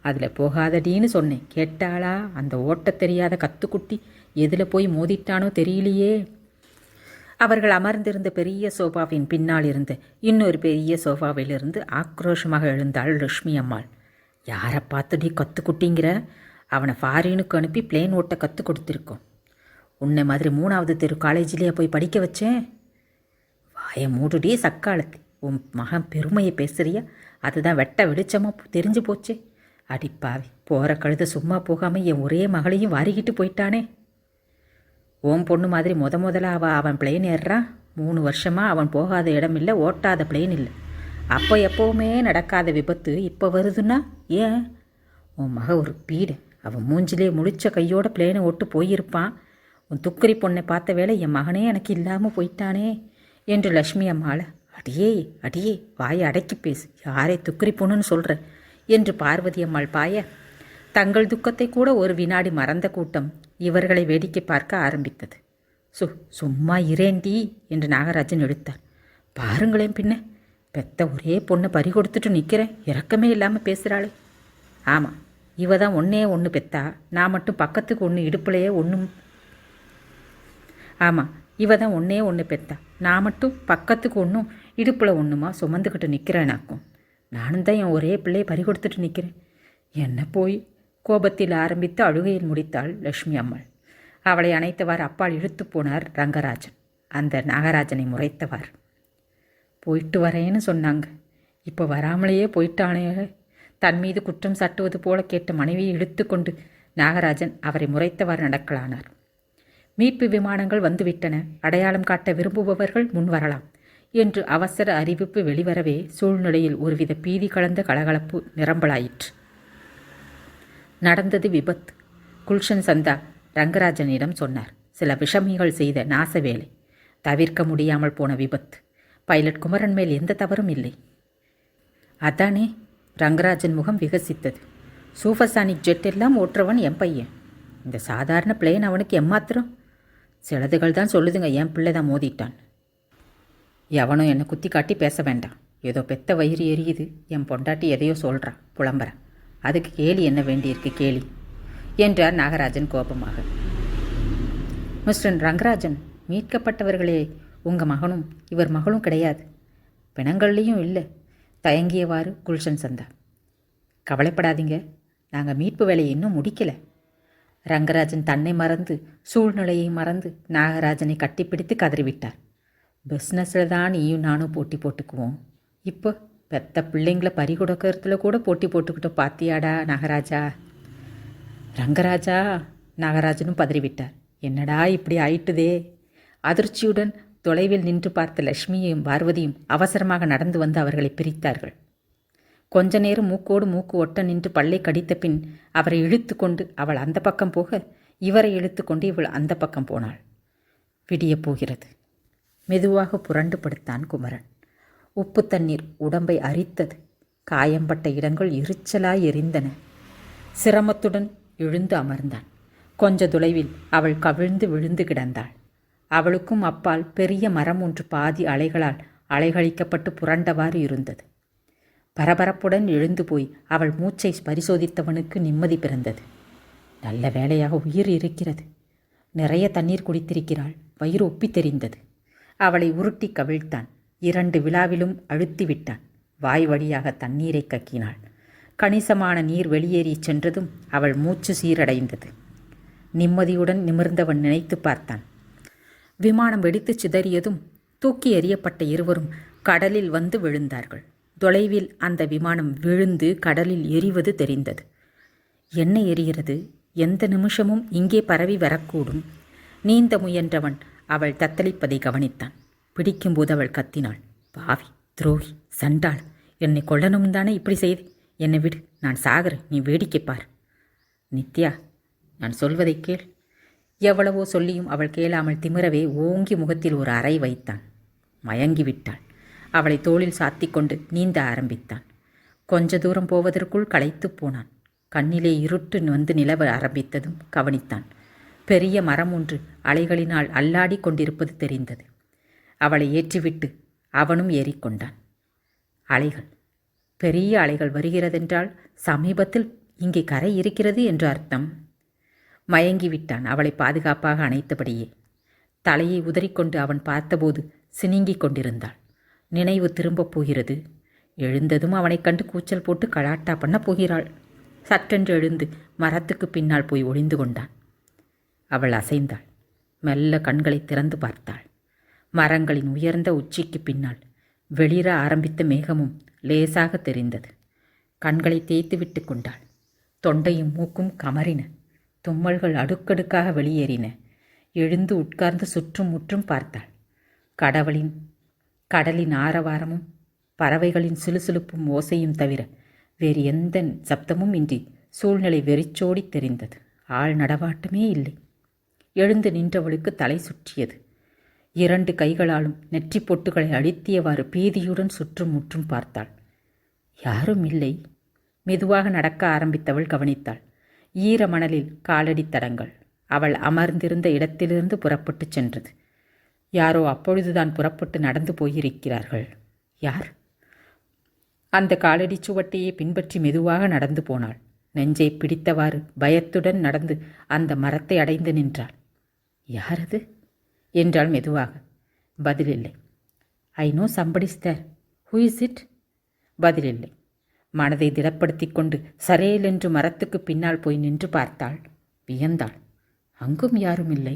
அதில் போகாதடின்னு சொன்னேன், கேட்டாளா? அந்த ஓட்ட தெரியாத கத்துக்குட்டி எதில் போய் மோதிட்டானோ தெரியலையே. அவர்கள் அமர்ந்திருந்த பெரிய சோஃபாவின் பின்னால் இருந்த இன்னொரு பெரிய சோஃபாவிலிருந்து ஆக்ரோஷமாக எழுந்தாள் லட்சுமி அம்மாள். யாரை பார்த்துடி கத்துக்குட்டிங்கிற? அவனை ஃபாரினுக்கு அனுப்பி பிளேன் ஓட்ட கற்றுக் கொடுத்துருக்கோம். உன்னை மாதிரி 3வது தெரு காலேஜிலேயே போய் படிக்க வச்சேன். வாயை மூடுடி சக்காலத்தி. உன் மகன் பெருமையை பேசுறியா? அதுதான் வெட்ட வெளிச்சமாக தெரிஞ்சு போச்சே. அடிப்பாவி, போகிற கழுத சும்மா போகாமல் என் ஒரே மகளையும் வாரிக்கிட்டு போயிட்டானே. ஓம் பொண்ணு மாதிரி முதல்ல அவன் பிளேன் ஏறுறான். 3 வருஷமாக அவன் போகாத இடம் இல்லை, ஓட்டாத பிளேன் இல்லை. அப்போ எப்போவுமே நடக்காத விபத்து இப்போ வருதுன்னா ஏன்? உன் மக ஒரு பீடு. அவன் மூஞ்சிலே முழிச்ச கையோட பிளேனை ஓட்டு போயிருப்பான். உன் துக்கரி பொண்ணை பார்த்த வேளை என் மகனே எனக்கு இல்லாமல் போயிட்டானே என்று லட்சுமி அம்மாளை, அடியே வாயை அடக்கி பேசு, யாரை துக்கரி பொண்ணுன்னு சொல்கிற என்று பார்வதி அம்மாள் பாய, தங்கள் துக்கத்தை கூட ஒரு வினாடி மறந்த கூட்டம் இவர்களை வேடிக்கை பார்க்க ஆரம்பித்தது. சும்மா இரேண்டி என்று நாகராஜன் எடுத்தார். பாருங்களேன், பின்ன பெத்த ஒரே பொண்ணை பறி கொடுத்துட்டு நிற்கிறேன், இறக்கமே இல்லாமல் பேசுகிறாளே. ஆமாம், இவ தான் ஒன்று பெத்தா, நான் மட்டும் பக்கத்துக்கு ஒன்று இடுப்புலையே ஒன்றும். ஆமாம், இவ தான் ஒன்று பெத்தா, நான் மட்டும் பக்கத்துக்கு ஒன்றும் இடுப்பில் ஒன்றுமா சுமந்துக்கிட்டு நிற்கிறேனாக்கும். நானும் தான் என் ஒரே பிள்ளையை பறி கொடுத்துட்டு நிற்கிறேன். என்ன போய் கோபத்தில் ஆரம்பித்து அழுகையில் முடித்தாள் லட்சுமி அம்மாள். அவளை அணைத்தவாறு அப்பால் இழுத்து போனார் ரங்கராஜன். அந்த நாகராஜனை முறைத்தவார். போயிட்டு வரேன்னு சொன்னாங்க, இப்போ வராமலேயே போயிட்டானே. தன் மீது குற்றம் சாட்டுவது போல கேட்ட மனைவியை இழுத்து கொண்டு நாகராஜன் அவரை முறைத்தவாறு நடக்கலானார். மீட்பு விமானங்கள் வந்துவிட்டன, அடையாளம் காட்ட விரும்புபவர்கள் முன்வரலாம் என்று அவசர அறிவிப்பு வெளிவரவே சூழ்நிலையில் ஒருவித பீதி கலந்த கலகலப்பு நிரம்பலாயிற்று. நடந்தது விபத்து. குல்ஷன் சந்தா ரங்கராஜனிடம் சொன்னார். சில விஷமிகள் செய்த நாச வேலை, தவிர்க்க முடியாமல் போன விபத்து. பைலட் குமரன் மேல் எந்த தவறும் இல்லை. அதானே? ரங்கராஜன் முகம் விகசித்தது. சூப்பர்சானிக் ஜெட் எல்லாம் ஓட்டுறவன் என் பையன். இந்த சாதாரண பிளேன் அவனுக்கு எம்மாத்திரம்? சிலதுகள் தான் சொல்லுதுங்க என் பிள்ளை தான் மோதிட்டான். எவனும் என்னை குத்தி காட்டி பேச வேண்டாம். ஏதோ பெத்த வயிறு எரியுது, என் பொண்டாட்டி எதையோ சொல்கிறான், புலம்புறான். அதுக்கு கேலி என்ன வேண்டியிருக்கு கேலி என்றார் நாகராஜன் கோபமாக. மிஸ்டர் ரங்கராஜன், மீட்கப்பட்டவர்களே உங்கள் மகனும் இவர் மகளும் கிடையாது. பிணங்கள்லேயும் இல்லை. தயங்கியவாறு குல்ஷன் சந்தா. கவலைப்படாதீங்க, நாங்கள் மீட்பு வேலையை இன்னும் முடிக்கலை. ரங்கராஜன் தன்னை மறந்து சூழ்நிலையை மறந்து நாகராஜனை கட்டிப்பிடித்து கதறிவிட்டார். பிஸ்னஸில் தான் நீயும் நானும் போட்டி போட்டுக்குவோம். இப்போ பெத்த பிள்ளைங்களை பறி கொடுக்கறதுல கூட போட்டி போட்டுக்கிட்டோம் பாத்தியாடா நாகராஜா. ரங்கராஜா, நாகராஜனும் பதறிவிட்டார். என்னடா இப்படி ஆயிட்டுதே. அதிர்ச்சியுடன் தொலைவில் நின்று பார்த்த லக்ஷ்மியையும் பார்வதியும் அவசரமாக நடந்து வந்து அவர்களை பிரித்தார்கள். கொஞ்ச நேரம் மூக்கோடு மூக்கு ஒட்ட நின்று பல்லை கடித்த பின் அவரை இழுத்து கொண்டு அவள் அந்த பக்கம் போக, இவரை இழுத்து கொண்டு இவள் அந்த பக்கம் போனாள். விடியப் போகிறது. மெதுவாக புரண்டு படுத்தான் குமரன். உப்பு தண்ணீர் உடம்பை அரித்தது. காயம்பட்ட இடங்கள் எரிச்சலாய் எரிந்தன. சிரமத்துடன் எழுந்து அமர்ந்தான். கொஞ்ச தொலைவில் அவள் கவிழ்ந்து விழுந்து கிடந்தாள். அவளுக்கும் அப்பால் பெரிய மரம் ஒன்று பாதி அலைகளால் அலைகழிக்கப்பட்டு புரண்டவாறு இருந்தது. பரபரப்புடன் எழுந்து போய் அவள் மூச்சை பரிசோதித்தவனுக்கு நிம்மதி பிறந்தது. நல்ல வேளையாக உயிர் இருக்கிறது. நிறைய தண்ணீர் குடித்திருக்கிறாள். வயிறு ஒப்பி தெரிந்தது. அவளை உருட்டி கவிழ்த்தான். 2 விழாவிலும் அழுத்தி விட்டான். வாய் வழியாக தண்ணீரை கக்கினாள். கணிசமான நீர் வெளியேறி சென்றதும் அவள் மூச்சு சீரடைந்தது. நிம்மதியுடன் நிமிர்ந்தவன் நினைத்து பார்த்தான். விமானம் வெடித்து சிதறியதும் தூக்கி எறியப்பட்ட இருவரும் கடலில் வந்து விழுந்தார்கள். தொலைவில் அந்த விமானம் விழுந்து கடலில் எரிவது தெரிந்தது. என்ன எரிகிறது? எந்த நிமிஷமும் இங்கே பரவி வரக்கூடும். நீந்த முயன்றவன் அவள் தத்தளிப்பதை கவனித்தான். பிடிக்கும்போது அவள் கத்தினாள். பாவி, துரோகி, சண்டாள், என்னை கொல்லணும் தானே இப்படி செய்து? என்னை விடு, நான் சாகிறேன், நீ வேடிக்கை பார். நித்யா, நான் சொல்வதை கேள். எவ்வளவோ சொல்லியும் அவள் கேளாமல் திமிரவே ஓங்கி முகத்தில் ஒரு அறை வைத்தான். மயங்கிவிட்டாள். அவளை தோளில் சாத்தி கொண்டு நீந்த ஆரம்பித்தான். கொஞ்ச தூரம் போவதற்குள் களைத்து போனான். கண்ணிலே இருட்டு வந்து நிலவ ஆரம்பித்ததும் கவனித்தான். பெரிய மரம் ஒன்று அலைகளினால் அல்லாடி கொண்டிருப்பது தெரிந்தது. அவளை ஏற்றிவிட்டு அவனும் ஏறிக்கொண்டான். அலைகள், பெரிய அலைகள் வருகிறதென்றால் சமீபத்தில் இங்கே கரை இருக்கிறது என்று அர்த்தம். மயங்கிவிட்டான் அவளை பாதுகாப்பாக அணைத்தபடியே. தலையை உதறிக்கொண்டு அவன் பார்த்தபோது சினுங்கிக் கொண்டிருந்தாள். நினைவு திரும்பப் போகிறது. எழுந்ததும் அவனைக் கண்டு கூச்சல் போட்டு கலாட்டா பண்ணப் போகிறாள். சற்றென்று எழுந்து மரத்துக்கு பின்னால் போய் ஒளிந்து கொண்டான். அவள் அசைந்தாள். மெல்ல கண்களை திறந்து பார்த்தாள். மரங்களின் உயர்ந்த உச்சிக்கு பின்னால் வெளிர ஆரம்பித்த மேகமும் லேசாக தெரிந்தது. கண்களை தேய்த்து விட்டு கொண்டாள். தொண்டையும் மூக்கும் கமறின. தும்மல்கள் அடுக்கடுக்காக வெளியேறின. எழுந்து உட்கார்ந்து சுற்றும் முற்றும் பார்த்தாள். கடலின் ஆரவாரமும் பறவைகளின் சிலுசிலுப்பும் ஓசையும் தவிர வேறு எந்த சப்தமும் இன்றி சூழ்நிலை வெறிச்சோடி தெரிந்தது. ஆள் நடவாட்டமே இல்லை. எழுந்து நின்றவளுக்கு தலை சுற்றியது. 2 கைகளாலும் நெற்றி பொட்டுகளை அழுத்தியவாறு பீதியுடன் சுற்றும் முற்றும் பார்த்தாள். யாரும் இல்லை. மெதுவாக நடக்க ஆரம்பித்தவள் கவனித்தாள். ஈர மணலில் காலடி தடங்கள் அவள் அமர்ந்திருந்த இடத்திலிருந்து புறப்பட்டு சென்றது. யாரோ அப்பொழுதுதான் புறப்பட்டு நடந்து போயிருக்கிறார்கள். யார்? அந்த காலடி சுவட்டையே பின்பற்றி மெதுவாக நடந்து போனாள். நெஞ்சை பிடித்தவாறு பயத்துடன் நடந்து அந்த மரத்தை அடைந்து நின்றாள். யார் அது என்றாள் மெதுவாக. பதிலில்லை. I know somebody's there. Who is it? பதிலில்லை. மனதை திடப்படுத்தி கொண்டு சரேலென்று மரத்துக்கு பின்னால் போய் நின்று பார்த்தாள். வியந்தாள். அங்கும் யாரும் இல்லை.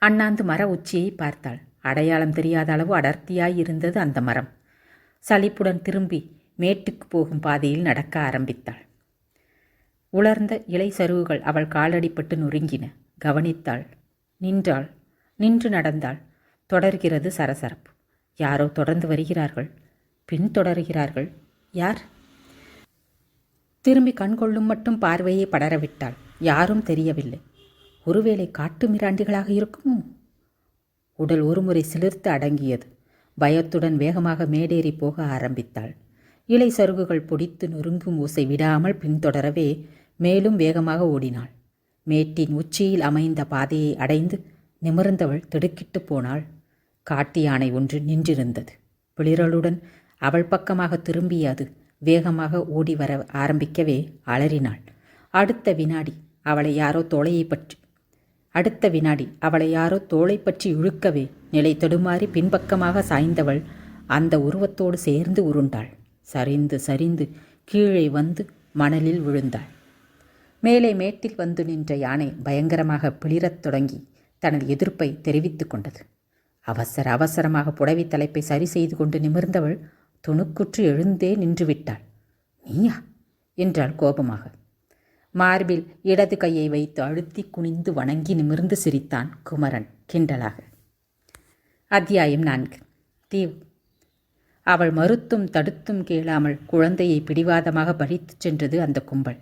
அண்ணாந்து மர உச்சியை பார்த்தாள். அடையாளம் தெரியாத அளவு அடர்த்தியாய் இருந்தது அந்த மரம். சலிப்புடன் திரும்பி மேட்டுக்கு போகும் பாதையில் நடக்க ஆரம்பித்தாள். உலர்ந்த இலை சருகுகள் அவள் காலடிப்பட்டு நொறுங்கின. கவனித்தாள். நின்றாள். நின்று நடந்தாள். தொடர்கிறது சரசரப்பு. யாரோ தொடர்ந்து வருகிறார்கள். பின்தொடர்கிறார்கள். யார்? திரும்பி கண்கொள்ளும் மட்டும் பார்வையை படரவிட்டாள். யாரும் தெரியவில்லை. ஒருவேளை காட்டு மிராண்டிகளாக இருக்குமோ? உடல் ஒருமுறை சிலிர்த்து அடங்கியது. பயத்துடன் வேகமாக மேடேறி போக ஆரம்பித்தாள். இலை சருகுகள் பொடித்து நொறுங்கும் ஓசை விடாமல் பின்தொடரவே மேலும் வேகமாக ஓடினாள். மேட்டின் உச்சியில் அமைந்த பாதையை அடைந்து நிமிர்ந்தவள் திடுக்கிட்டு போனாள். காட்டு யானை ஒன்று நின்றிருந்தது. பிளிரலுடன் அவள் பக்கமாக திரும்பிய அது வேகமாக ஓடி வர ஆரம்பிக்கவே அலறினாள். அடுத்த வினாடி அவளை யாரோ தோளையை பற்றி அடுத்த வினாடி அவளை யாரோ தோளை பற்றி இழுக்கவே நிலை தடுமாறி பின்பக்கமாக சாய்ந்தவள் அந்த உருவத்தோடு சேர்ந்து உருண்டாள். சரிந்து சரிந்து கீழே வந்து மணலில் விழுந்தாள். மேலே மேட்டில் வந்து நின்ற யானை பயங்கரமாக பிளிரத் தொடங்கி தனது எதிர்ப்பை தெரிவித்து கொண்டது. அவசரமாக புடவை தலைப்பை சரி செய்து கொண்டு நிமிர்ந்தவள் துணுக்குற்று எழுந்தே நின்றுவிட்டாள். நீயா என்றாள் கோபமாக. மார்பில் இடது கையை வைத்து அழுத்தி குனிந்து வணங்கி நிமிர்ந்து சிரித்தான் குமரன் கிண்டலாக. அத்தியாயம் 4. தீவு. அவள் மறுத்தும் தடுத்தும் கேளாமல் குழந்தையை பிடிவாதமாக பறித்துச் சென்றது அந்த கும்பல்.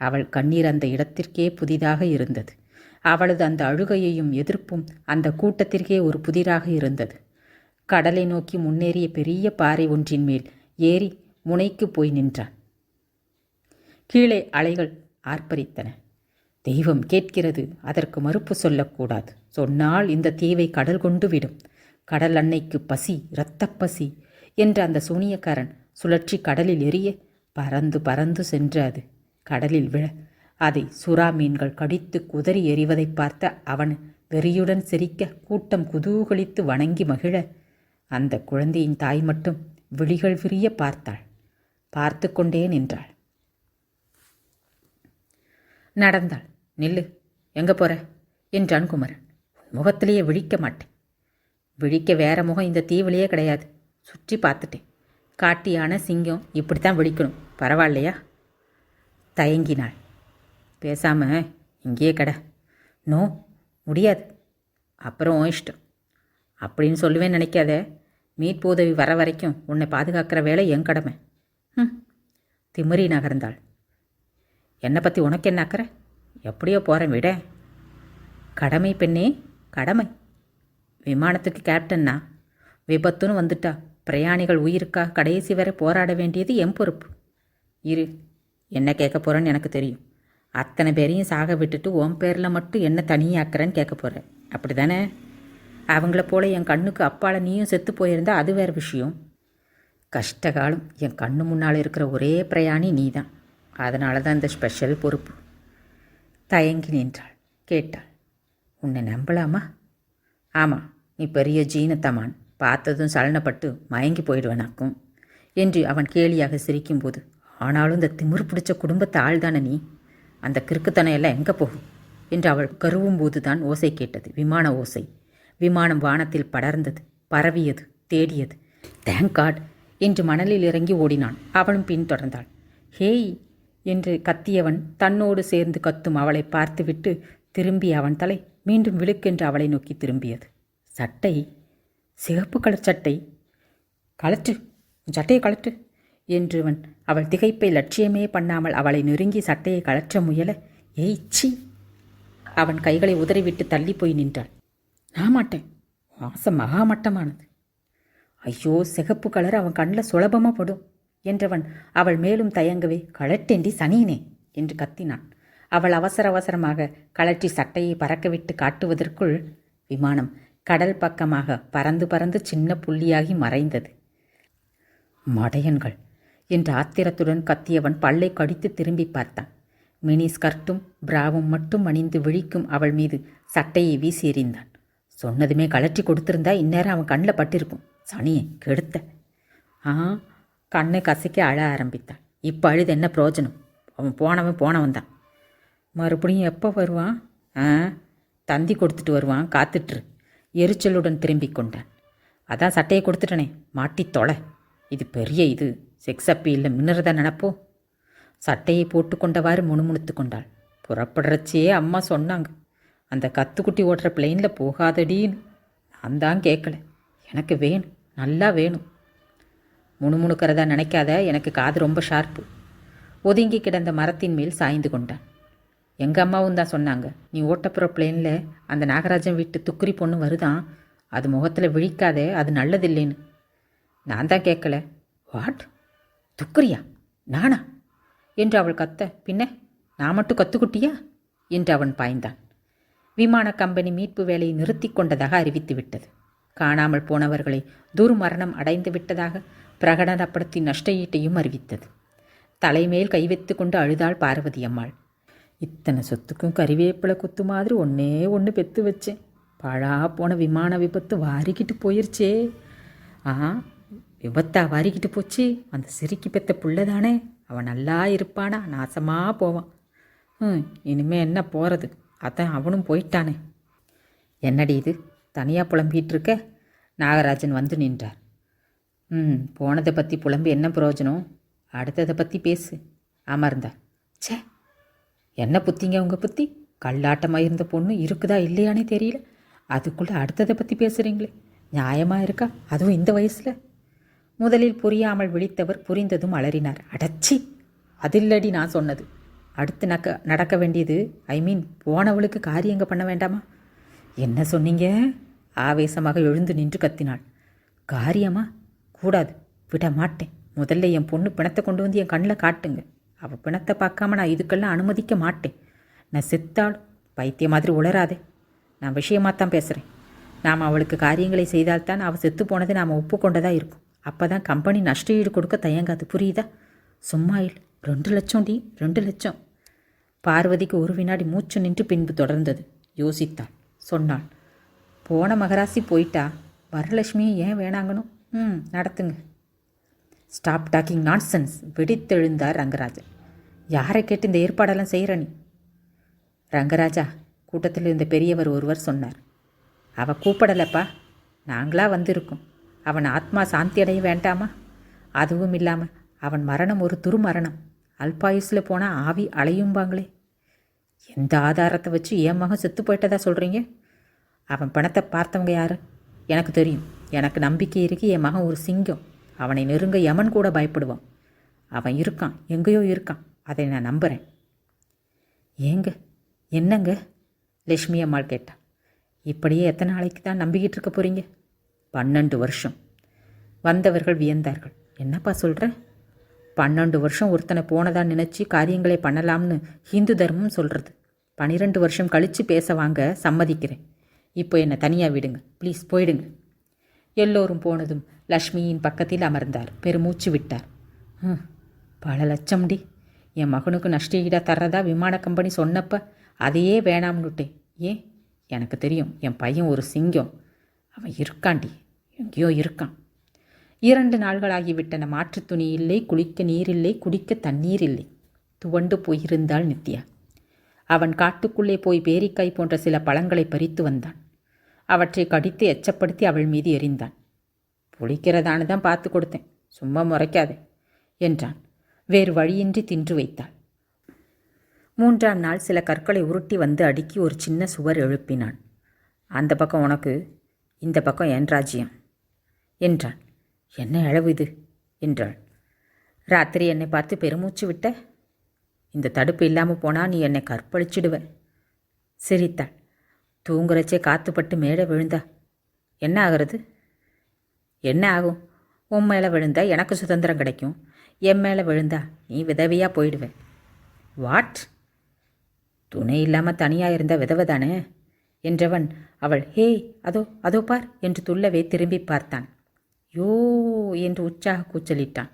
அவள் கண்ணீர் அந்த இடத்திற்கே புதிதாக இருந்தது. அவளது அந்த அழுகையையும் எதிர்ப்பும் அந்த கூட்டத்திற்கே ஒரு புதிராக இருந்தது. கடலை நோக்கி முன்னேறிய பெரிய பாறை ஒன்றின் மேல் ஏறி முனைக்கு போய் நின்றான். கீழே அலைகள் ஆர்ப்பரித்தன. தெய்வம் கேட்கிறது, அதற்கு மறுப்பு சொல்லக்கூடாது. சொன்னால் இந்த தீவை கடல் கொண்டு விடும். கடல் அன்னைக்கு பசி, இரத்தப்பசி என்ற அந்த சூனியக்காரன் சுழற்சி கடலில் எரிய பறந்து பறந்து சென்று அது கடலில் விழ அதை சுறா மீன்கள் கடித்து குதறி எறிவதை பார்த்த அவன் வெறியுடன் சிரிக்க கூட்டம் குதூகலித்து வணங்கி மகிழ அந்த குழந்தையின் தாய் மட்டும் விழிகள் விரிய பார்த்தாள். பார்த்து கொண்டே நின்றாள். நடந்தாள். நில்லு, எங்கே போற என்றான் குமரன். முகத்திலேயே விழிக்க மாட்டேன். விழிக்க வேற முகம் இந்த தீவிலேயே கிடையாது. சுற்றி பார்த்துட்டேன். காட்டு யானை, சிங்கம் இப்படித்தான் விழிக்கணும். பரவாயில்லையா? தயங்கினாள். பேசாம இங்கேயே கடை. நோ, முடியாது. அப்புறம் இஷ்டம் அப்படின்னு சொல்லுவேன்னு நினைக்காத. மீட்பு உதவி வர வரைக்கும் உன்னை பாதுகாக்கிற வேலை என் கடமை. திமிரி நகர்ந்தாள். என்னை பற்றி உனக்கு என்ன அக்கறை? எப்படியோ போகிறேன், விட. கடமை பெண்ணே, கடமை. விமானத்துக்கு கேப்டன்னா விபத்துன்னு வந்துட்டா பிரயாணிகள் உயிருக்காக கடைசி வரை போராட வேண்டியது என் பொறுப்பு. இரு, என்ன கேட்க போகிறேன்னு எனக்கு தெரியும். அத்தனை பேரையும் சாக விட்டுட்டு உன் பேரில் மட்டும் என்ன தனியாக்குறேன்னு கேட்க போகிறேன், அப்படி தானே? அவங்கள போல என் கண்ணுக்கு அப்பால் நீயும் செத்து போயிருந்தா அது வேறு விஷயம். கஷ்டகாலம் என் கண்ணு முன்னால் இருக்கிற ஒரே பிரயாணி நீ தான். அதனால தான் இந்த ஸ்பெஷல் பொறுப்பு. தயங்கி நின்றாள். கேட்டாள், உன்னை நம்பலாமா? ஆமாம், நீ பெரிய ஜீனத்தமான். பார்த்ததும் சலனப்பட்டு மயங்கி போயிடுவேனாக்கும் என்று அவன் கேலியாக சிரிக்கும்போது, ஆனாலும் இந்த திமிரு பிடிச்ச குடும்பத்தை ஆள்தானே நீ. அந்த கிறுக்குத்தனம் எல்லாம் எங்கே போகும் என்று அவள் கருவும் போதுதான் ஓசை கேட்டது. விமான ஓசை. விமானம் வானத்தில் படர்ந்தது, பரவியது, தேடியது. தேங்க் காட் என்று மணலில் இறங்கி ஓடினான். அவளும் பின்தொடர்ந்தாள். ஹேய் என்று கத்தியவன் தன்னோடு சேர்ந்து கத்தும் அவளை பார்த்துவிட்டு திரும்பிய அவன் தலை மீண்டும் விழுக்கென்று அவளை நோக்கி திரும்பியது. சட்டை, சிகப்பு கலர் சட்டை. கலற்று, சட்டையை கலற்று என்றுவன் அவள் திகைப்பை லட்சியமே பண்ணாமல் அவளை நெருங்கி சட்டையை கலற்ற முயல, ஏய்ச்சி! அவன் கைகளை உதறிவிட்டு தள்ளி போய் நின்றாள். நான் மாட்டேன், வாசம் மகாமட்டமானது. ஐயோ, சிகப்பு கலர் அவன் கண்ணில் சுலபமாக படும் என்றவன் அவள் மேலும் தயங்கவே, கலட்டேண்டி சனியனே என்று கத்தினான். அவள் அவசரமாக கலற்றி சட்டையை பறக்கவிட்டு காட்டுவதற்குள் விமானம் கடல் பக்கமாக பறந்து பறந்து சின்ன புள்ளியாகி மறைந்தது. மடையன்கள் என்று ஆத்திரத்துடன் கத்தியவன் பல்லை கடித்து திரும்பி பார்த்தான். மினி ஸ்கர்ட்டும் பிராவும் மட்டும் அணிந்து விழிக்கும் அவள் மீது சட்டையை வீசி எறிந்தான். சொன்னதுமே கலற்றி கொடுத்திருந்தா இந்நேரம் அவன் கண்ணில் பட்டிருக்கும். சனியை கெடுத்த. கண்ணை கசக்கி அழ ஆரம்பித்தான். இப்போ அழுது என்ன பிரயோஜனம்? அவன் போனவன் தான். மறுபடியும் எப்போ வருவான்? தந்தி கொடுத்துட்டு வருவான், காத்துட்ரு. எரிச்சலுடன் திரும்பிக் கொண்டான். அதான் சட்டையை கொடுத்துட்டனே, மாட்டி தொலை. இது பெரிய இது செக்ஸ் அப்பீல்ல மின்னறத நினப்போ. சட்டையை போட்டுக்கொண்டவாறு முணுமுணுத்து கொண்டாள். புறப்படுறச்சே அம்மா சொன்னாங்க, அந்த கத்துக்குட்டி ஓட்டுற பிளெயினில் போகாதடின்னு. நான் தான் கேட்கல. எனக்கு வேணும், நல்லா வேணும். முணுமுணுக்கிறதா நினைக்காத, எனக்கு காது ரொம்ப ஷார்ப்பு. ஒதுங்கி கிடந்த மரத்தின் மேல் சாய்ந்து கொண்டான். எங்கள் அம்மாவும் தான் சொன்னாங்க, நீ ஓட்டப்புற பிளேனில் அந்த நாகராஜன் வீட்டு துக்குரி பொண்ணு வருதான், அது முகத்தில் விழிக்காதே, அது நல்லதில்லைன்னு. நான் தான் கேட்கல. வாட்? துக்குரியா? நானா என்று அவள் கத்த, பின்ன நான் மட்டும் கத்துக்குட்டியா என்று அவன் பாய்ந்தான். விமான கம்பெனி மீட்பு வேலையை நிறுத்தி கொண்டதாக அறிவித்து விட்டது. காணாமல் போனவர்களை துர்மரணம் அடைந்து விட்டதாக பிரகடனப்படுத்தி நஷ்ட ஈட்டையும் அறிவித்தது. தலைமேல் கை வைத்து கொண்டு அழுதாள் பார்வதி அம்மாள். இத்தனை சொத்துக்கும் கறிவேப்பிலை குத்து மாதிரி ஒன்றே ஒன்று பெற்று வச்சேன். பழா போன விமான விபத்து வாரிக்கிட்டு போயிருச்சே. விபத்தா வாரிக்கிட்டு போச்சு. அந்த சிரிக்கி பெற்ற புள்ள தானே, அவன் நல்லா இருப்பானா, நாசமாக போவான். இனிமே என்ன போகிறது, அதான் அவனும் போயிட்டானே. என்னடி இது தனியாக புலம்பிகிட்டு இருக்க? நாகராஜன் வந்து நின்றார். போனதை பற்றி புலம்பி என்ன பிரயோஜனம், அடுத்ததை பற்றி பேசு அமர்ந்தார். சே, என்ன புத்திங்க உங்கள் புத்தி? கல்லாட்டமாக இருந்த பொண்ணு இருக்குதா இல்லையானே தெரியல, அதுக்குள்ளே அடுத்ததை பற்றி பேசுகிறீங்களே, நியாயமாக இருக்கா? அதுவும் இந்த வயசில்? முதலில் புரியாமல் விழித்தவர் புரிந்ததும் அலறினார். அடச்சி, அதில்லடி நான் சொன்னது. அடுத்து நடக்க வேண்டியது, போனவளுக்கு காரியங்க பண்ண வேண்டாமா? என்ன சொன்னீங்க? ஆவேசமாக எழுந்து நின்று கத்தினாள். காரியமா? கூடாது, விட மாட்டேன். முதல்ல என் பொண்ணு பிணத்தை கொண்டு வந்து என் கண்ணில் காட்டுங்க. அவள் பிணத்தை பார்க்காம நான் இதுக்கெல்லாம் அனுமதிக்க மாட்டேன். நான் செத்தாள், பைத்திய மாதிரி உளராதே. நான் விஷயமாக தான் பேசுகிறேன். நாம் அவளுக்கு காரியங்களை செய்தால்தான் அவள் செத்து போனதை நாம் ஒப்புக்கொண்டதாக இருக்கும். அப்போ தான் கம்பெனி நஷ்ட ஈடு கொடுக்க தயங்காது, புரியுதா? சும்மா இல்லை, 2 லட்சம் டி, 2 லட்சம். பார்வதிக்கு ஒரு வினாடி மூச்சு நின்று பின்பு தொடர்ந்தது. யோசித்தாள், சொன்னாள். போன மகராசி போயிட்டா, வரலட்சுமியை ஏன் வேணாங்கணும்? நடத்துங்க. ஸ்டாப் டாக்கிங் நான்சென்ஸ், வெடித்தெழுந்தார் ரங்கராஜன். யாரை கேட்டு இந்த ஏற்பாடெல்லாம் செய்கிற நீ? ரங்கராஜா, கூட்டத்தில் இருந்த பெரியவர் ஒருவர் சொன்னார். அவள் கூப்பிடலப்பா, நாங்களா வந்திருக்கோம். அவன் ஆத்மா சாந்தி அடைய வேண்டாமா? அதுவும் இல்லாமல் அவன் மரணம் ஒரு துருமரணம். அல்பாயுஸில் போனால் ஆவி அலையும்பாங்களே. எந்த ஆதாரத்தை வச்சு என் மகன் செத்து போயிட்டதா சொல்கிறீங்க? அவன் பணத்தை பார்த்தவங்க யார்? எனக்கு தெரியும். எனக்கு நம்பிக்கை இருக்கு. என் மகன் ஒரு சிங்கம். அவனை நெருங்க யமன் கூட பயப்படுவான். அவன் இருக்கான், எங்கேயோ இருக்கான். அதை நான் நம்புகிறேன். ஏங்க, என்னங்க? லட்சுமி அம்மாள் கேட்டான். இப்படியே எத்தனை நாளைக்கு தான் நம்பிக்கிட்டு இருக்க போகிறீங்க? 12 வருஷம். வந்தவர்கள் வியந்தார்கள். என்னப்பா சொல்கிற? 12 வருஷம் ஒருத்தனை போனதா நினச்சி காரியங்களை பண்ணலாம்னு ஹிந்து தர்மம் சொல்கிறது. 12 வருஷம் கழித்து பேச வாங்க, சம்மதிக்கிறேன். இப்போ என்னை தனியாக விடுங்க ப்ளீஸ், போயிடுங்க. எல்லோரும் போனதும் லக்ஷ்மியின் பக்கத்தில் அமர்ந்தார். பெருமூச்சு விட்டார். பல லட்சம்டி. என் மகனுக்கு நஷ்ட ஈடாக தர்றதா விமான கம்பெனி சொன்னப்ப அதையே வேணாம்னுட்டேன். ஏன்? எனக்கு தெரியும், என் பையன் ஒரு சிங்கம். அவன் இருக்காண்டி, எங்கேயோ இருக்கான். 2 நாள்களாகிவிட்டன. மாற்றுத் துணி இல்லை, குளிக்க நீர் இல்லை, குடிக்க தண்ணீர் இல்லை. துவண்டு போயிருந்தாள் நித்யா. அவன் காட்டுக்குள்ளே போய் பேரிக்காய் போன்ற சில பழங்களை பறித்து வந்தான். அவற்றை கடித்து எச்சப்படுத்தி அவள் மீது எறிந்தான். புளிக்கிறதானு தான் பார்த்து கொடுத்தேன், சும்மா முறைக்காதே என்றான். வேறு வழியின்றி தின்று வைத்தாள். 3ஆம் நாள் சில கற்களை உருட்டி வந்து அடுக்கி ஒரு சின்ன சுவர் எழுப்பினான். அந்த பக்கம் உனக்கு, இந்த பக்கம் என் ராஜ்யம் என்றான். என்ன அளவு இது என்றாள். ராத்திரி என்னை பார்த்து பெருமூச்சு விட்ட. இந்த தடுப்பு இல்லாமல் போனால் நீ என்னை கற்பழிச்சிடுவ. சிரித்தாள். தூங்குறச்சே காத்துப்பட்டு மேலே விழுந்தா என்ன ஆகிறது? என்ன ஆகும்? உன் மேலே விழுந்தா எனக்கு சுதந்திரம் கிடைக்கும். என் மேலே விழுந்தா நீ விதவையாக போயிடுவேன். வாட்? துணை இல்லாமல் தனியாக இருந்த விதவை தானே என்றவன் அவள் ஹே அதோ அதோ பார் என்று துள்ளவே திரும்பி பார்த்தான். யோ என்று உற்சாக கூச்சலிட்டான்.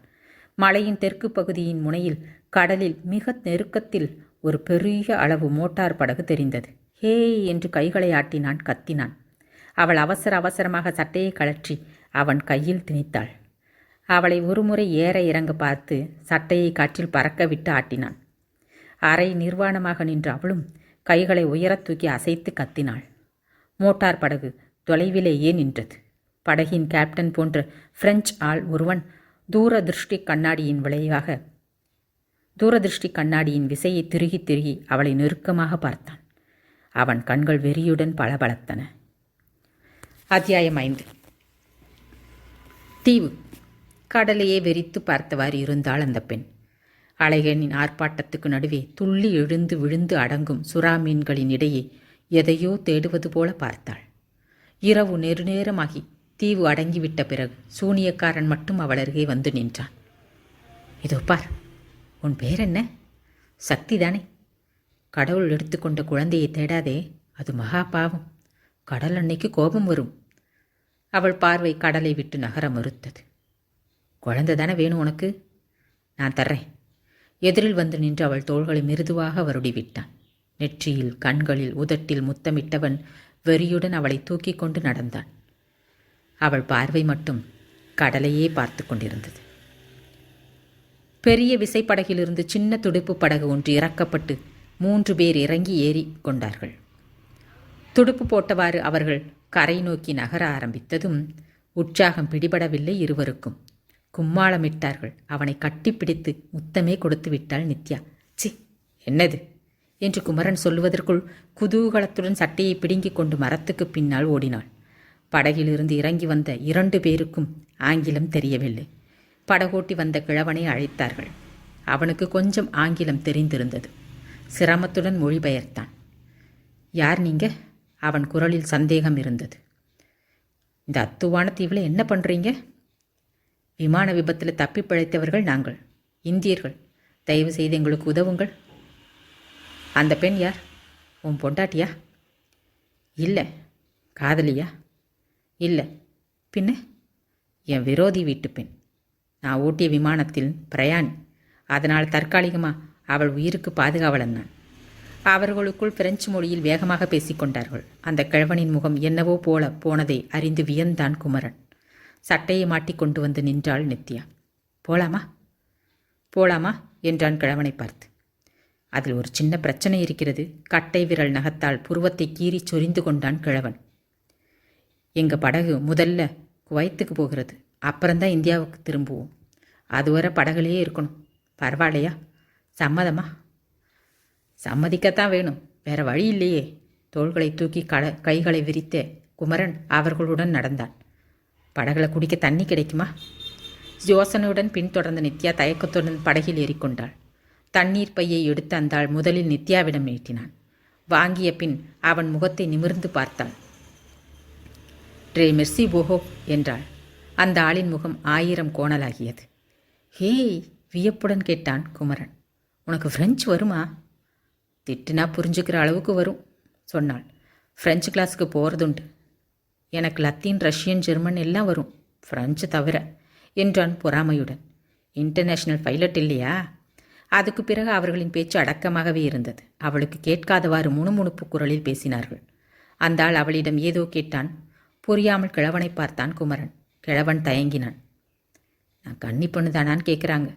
மலையின் தெற்கு பகுதியின் முனையில் கடலில் மிக நெருக்கத்தில் ஒரு பெரிய அளவு மோட்டார் படகு தெரிந்தது. ஹே என்று கைகளை ஆட்டினான், கத்தினான். அவள் அவசர அவசரமாக சட்டையை கழற்றி அவன் கையில் திணித்தாள். அவளை ஒருமுறை ஏற இறங்க பார்த்து சட்டையை காற்றில் பறக்க விட்டு ஆட்டினான். அரை நிர்வாணமாக நின்ற அவளும் கைகளை உயரத் தூக்கி அசைத்து கத்தினாள். மோட்டார் படகு தொலைவிலேயே நின்றது. படகின் கேப்டன் போன்ற பிரெஞ்சு ஆள் ஒருவன் தூரதிருஷ்டி கண்ணாடியின் விசையை திருகி திருகி அவளை நெருக்கமாக பார்த்தான். அவன் கண்கள் வெறியுடன் பளபளத்தன. அத்தியாயம் 5. தீவு. கடலையே வெறித்து பார்த்தவாறு இருந்தாள் அந்த பெண். அலைகளின் ஆர்ப்பாட்டத்துக்கு நடுவே துள்ளி எழுந்து விழுந்து அடங்கும் சுறா மீன்களின் இடையே எதையோ தேடுவது போல பார்த்தாள். இரவு நெருநேரமாகி தீவு அடங்கிவிட்ட பிறகு சூனியக்காரன் மட்டும் அவள் அருகே வந்து நின்றான். இதோ பார், உன் பேர் என்ன? சக்தி தானே? கடவுள் எடுத்துக்கொண்ட குழந்தையை தேடாதே, அது மகா பாவம். கடல் அன்னைக்கு கோபம் வரும். அவள் பார்வை கடலை விட்டு நகர மறுத்தது. குழந்தை தானே வேணும் உனக்கு? நான் தர்றேன். எதிரில் வந்து நின்று அவள் தோள்களை மிருதுவாக வருடி விட்டான். நெற்றியில், கண்களில், உதட்டில் முத்தமிட்டவன் வெறியுடன் அவளை தூக்கி கொண்டு நடந்தான். அவள் பார்வை மட்டும் கடலையே பார்த்து கொண்டிருந்தது. பெரிய விசைப்படகிலிருந்து சின்ன துடுப்பு படகு ஒன்று இறக்கப்பட்டு 3 பேர் இறங்கி ஏறி கொண்டார்கள். துடுப்பு போட்டவாறு அவர்கள் கரை நோக்கி நகர ஆரம்பித்ததும் உற்சாகம் பிடிபடவில்லை இருவருக்கும். கும்மாளமிட்டார்கள். அவனை கட்டிப்பிடித்து முத்தமே கொடுத்து விட்டாள் நித்யா. சி, என்னது என்று குமரன் சொல்லுவதற்குள் குதூகலத்துடன் சட்டையை பிடுங்கிக் கொண்டு மரத்துக்கு பின்னால் ஓடினாள். படகிலிருந்து இறங்கி வந்த 2 பேருக்கும் ஆங்கிலம் தெரியவில்லை. படகோட்டி வந்த கிழவனை அழைத்தார்கள். அவனுக்கு கொஞ்சம் ஆங்கிலம் தெரிந்திருந்தது. சிரமத்துடன் மொழிபெயர்த்தான். யார் நீங்க? அவன் குரலில் சந்தேகம் இருந்தது. இந்த அத்துவான தீவில் என்ன பண்ணுறீங்க? விமான விபத்தில் தப்பி பிழைத்தவர்கள் நாங்கள், இந்தியர்கள். தயவு செய்து எங்களுக்கு உதவுங்கள். அந்த பெண் யார்? உன் பொண்டாட்டியா? இல்லை. காதலியா? இல்லை. பின்ன? என் விரோதி வீட்டு பெண். நான் ஓட்டிய விமானத்தில் பிரயாணி. அதனால் தற்காலிகமாக அவள் உயிருக்கு பாதுகாவலன் நான். அவர்களுக்குள் பிரெஞ்சு மொழியில் வேகமாக பேசிக்கொண்டார்கள். அந்த கிழவனின் முகம் என்னவோ போல போனதை அறிந்து வியந்தான் குமரன். சட்டையை மாட்டி கொண்டு வந்து நின்றாள் நித்யா. போலாமா? போலாமா என்றான் கிழவனை பார்த்து. அதில் ஒரு சின்ன பிரச்சனை இருக்கிறது. கட்டை விரல் நகத்தால் புருவத்தை கீறி சொரிந்து கொண்டான் கிழவன். எங்கள் படகு முதல்ல குவைத்துக்கு போகிறது, அப்புறம்தான் இந்தியாவுக்கு திரும்புவோம். அதுவரை படகுலையே இருக்கணும். பரவாயில்லையா? சம்மதமா? சம்மதிக்கத்தான் வேணும், வேற வழி இல்லையே. தோள்களை தூக்கி கைகளை விரித்த குமரன் அவர்களுடன் நடந்தான். படகுல குடிக்க தண்ணி கிடைக்குமா? யோசனையுடன் பின்தொடர்ந்த நித்யா தயக்கத்துடன் படகில் ஏறிக்கொண்டாள். தண்ணீர் பையை எடுத்து அந்தாள் முதலில் நித்யாவிடம் நீட்டினான். வாங்கிய பின் அவன் முகத்தை நிமிர்ந்து பார்த்தாள். ட்ரே மெர்சி போஹோ என்றாள். அந்த ஆளின் முகம் 1000 கோணலாகியது. ஹேய், வியப்புடன் கேட்டான் குமரன். உனக்கு ஃப்ரெஞ்சு வருமா? திட்டுனா புரிஞ்சுக்கிற அளவுக்கு வரும் சொன்னாள். ஃப்ரெஞ்சு கிளாஸுக்கு போகிறதுண்டு. எனக்கு லத்தீன், ரஷ்யன், ஜெர்மன் எல்லாம் வரும், ஃப்ரெஞ்சு தவிர என்றான் பொறாமையுடன். இன்டர்நேஷ்னல் பைலட் இல்லையா? அதுக்கு பிறகு அவர்களின் பேச்சு அடக்கமாகவே இருந்தது. அவளுக்கு கேட்காதவாறு முணுமுணுப்பு குரலில் பேசினார்கள். அந்த ஆள் அவளிடம் ஏதோ கேட்டான். புரியாமல் கிழவனை பார்த்தான் குமரன். கிழவன் தயங்கினான். நான் கன்னி பொண்ணு தானான்னு கேட்குறாங்க,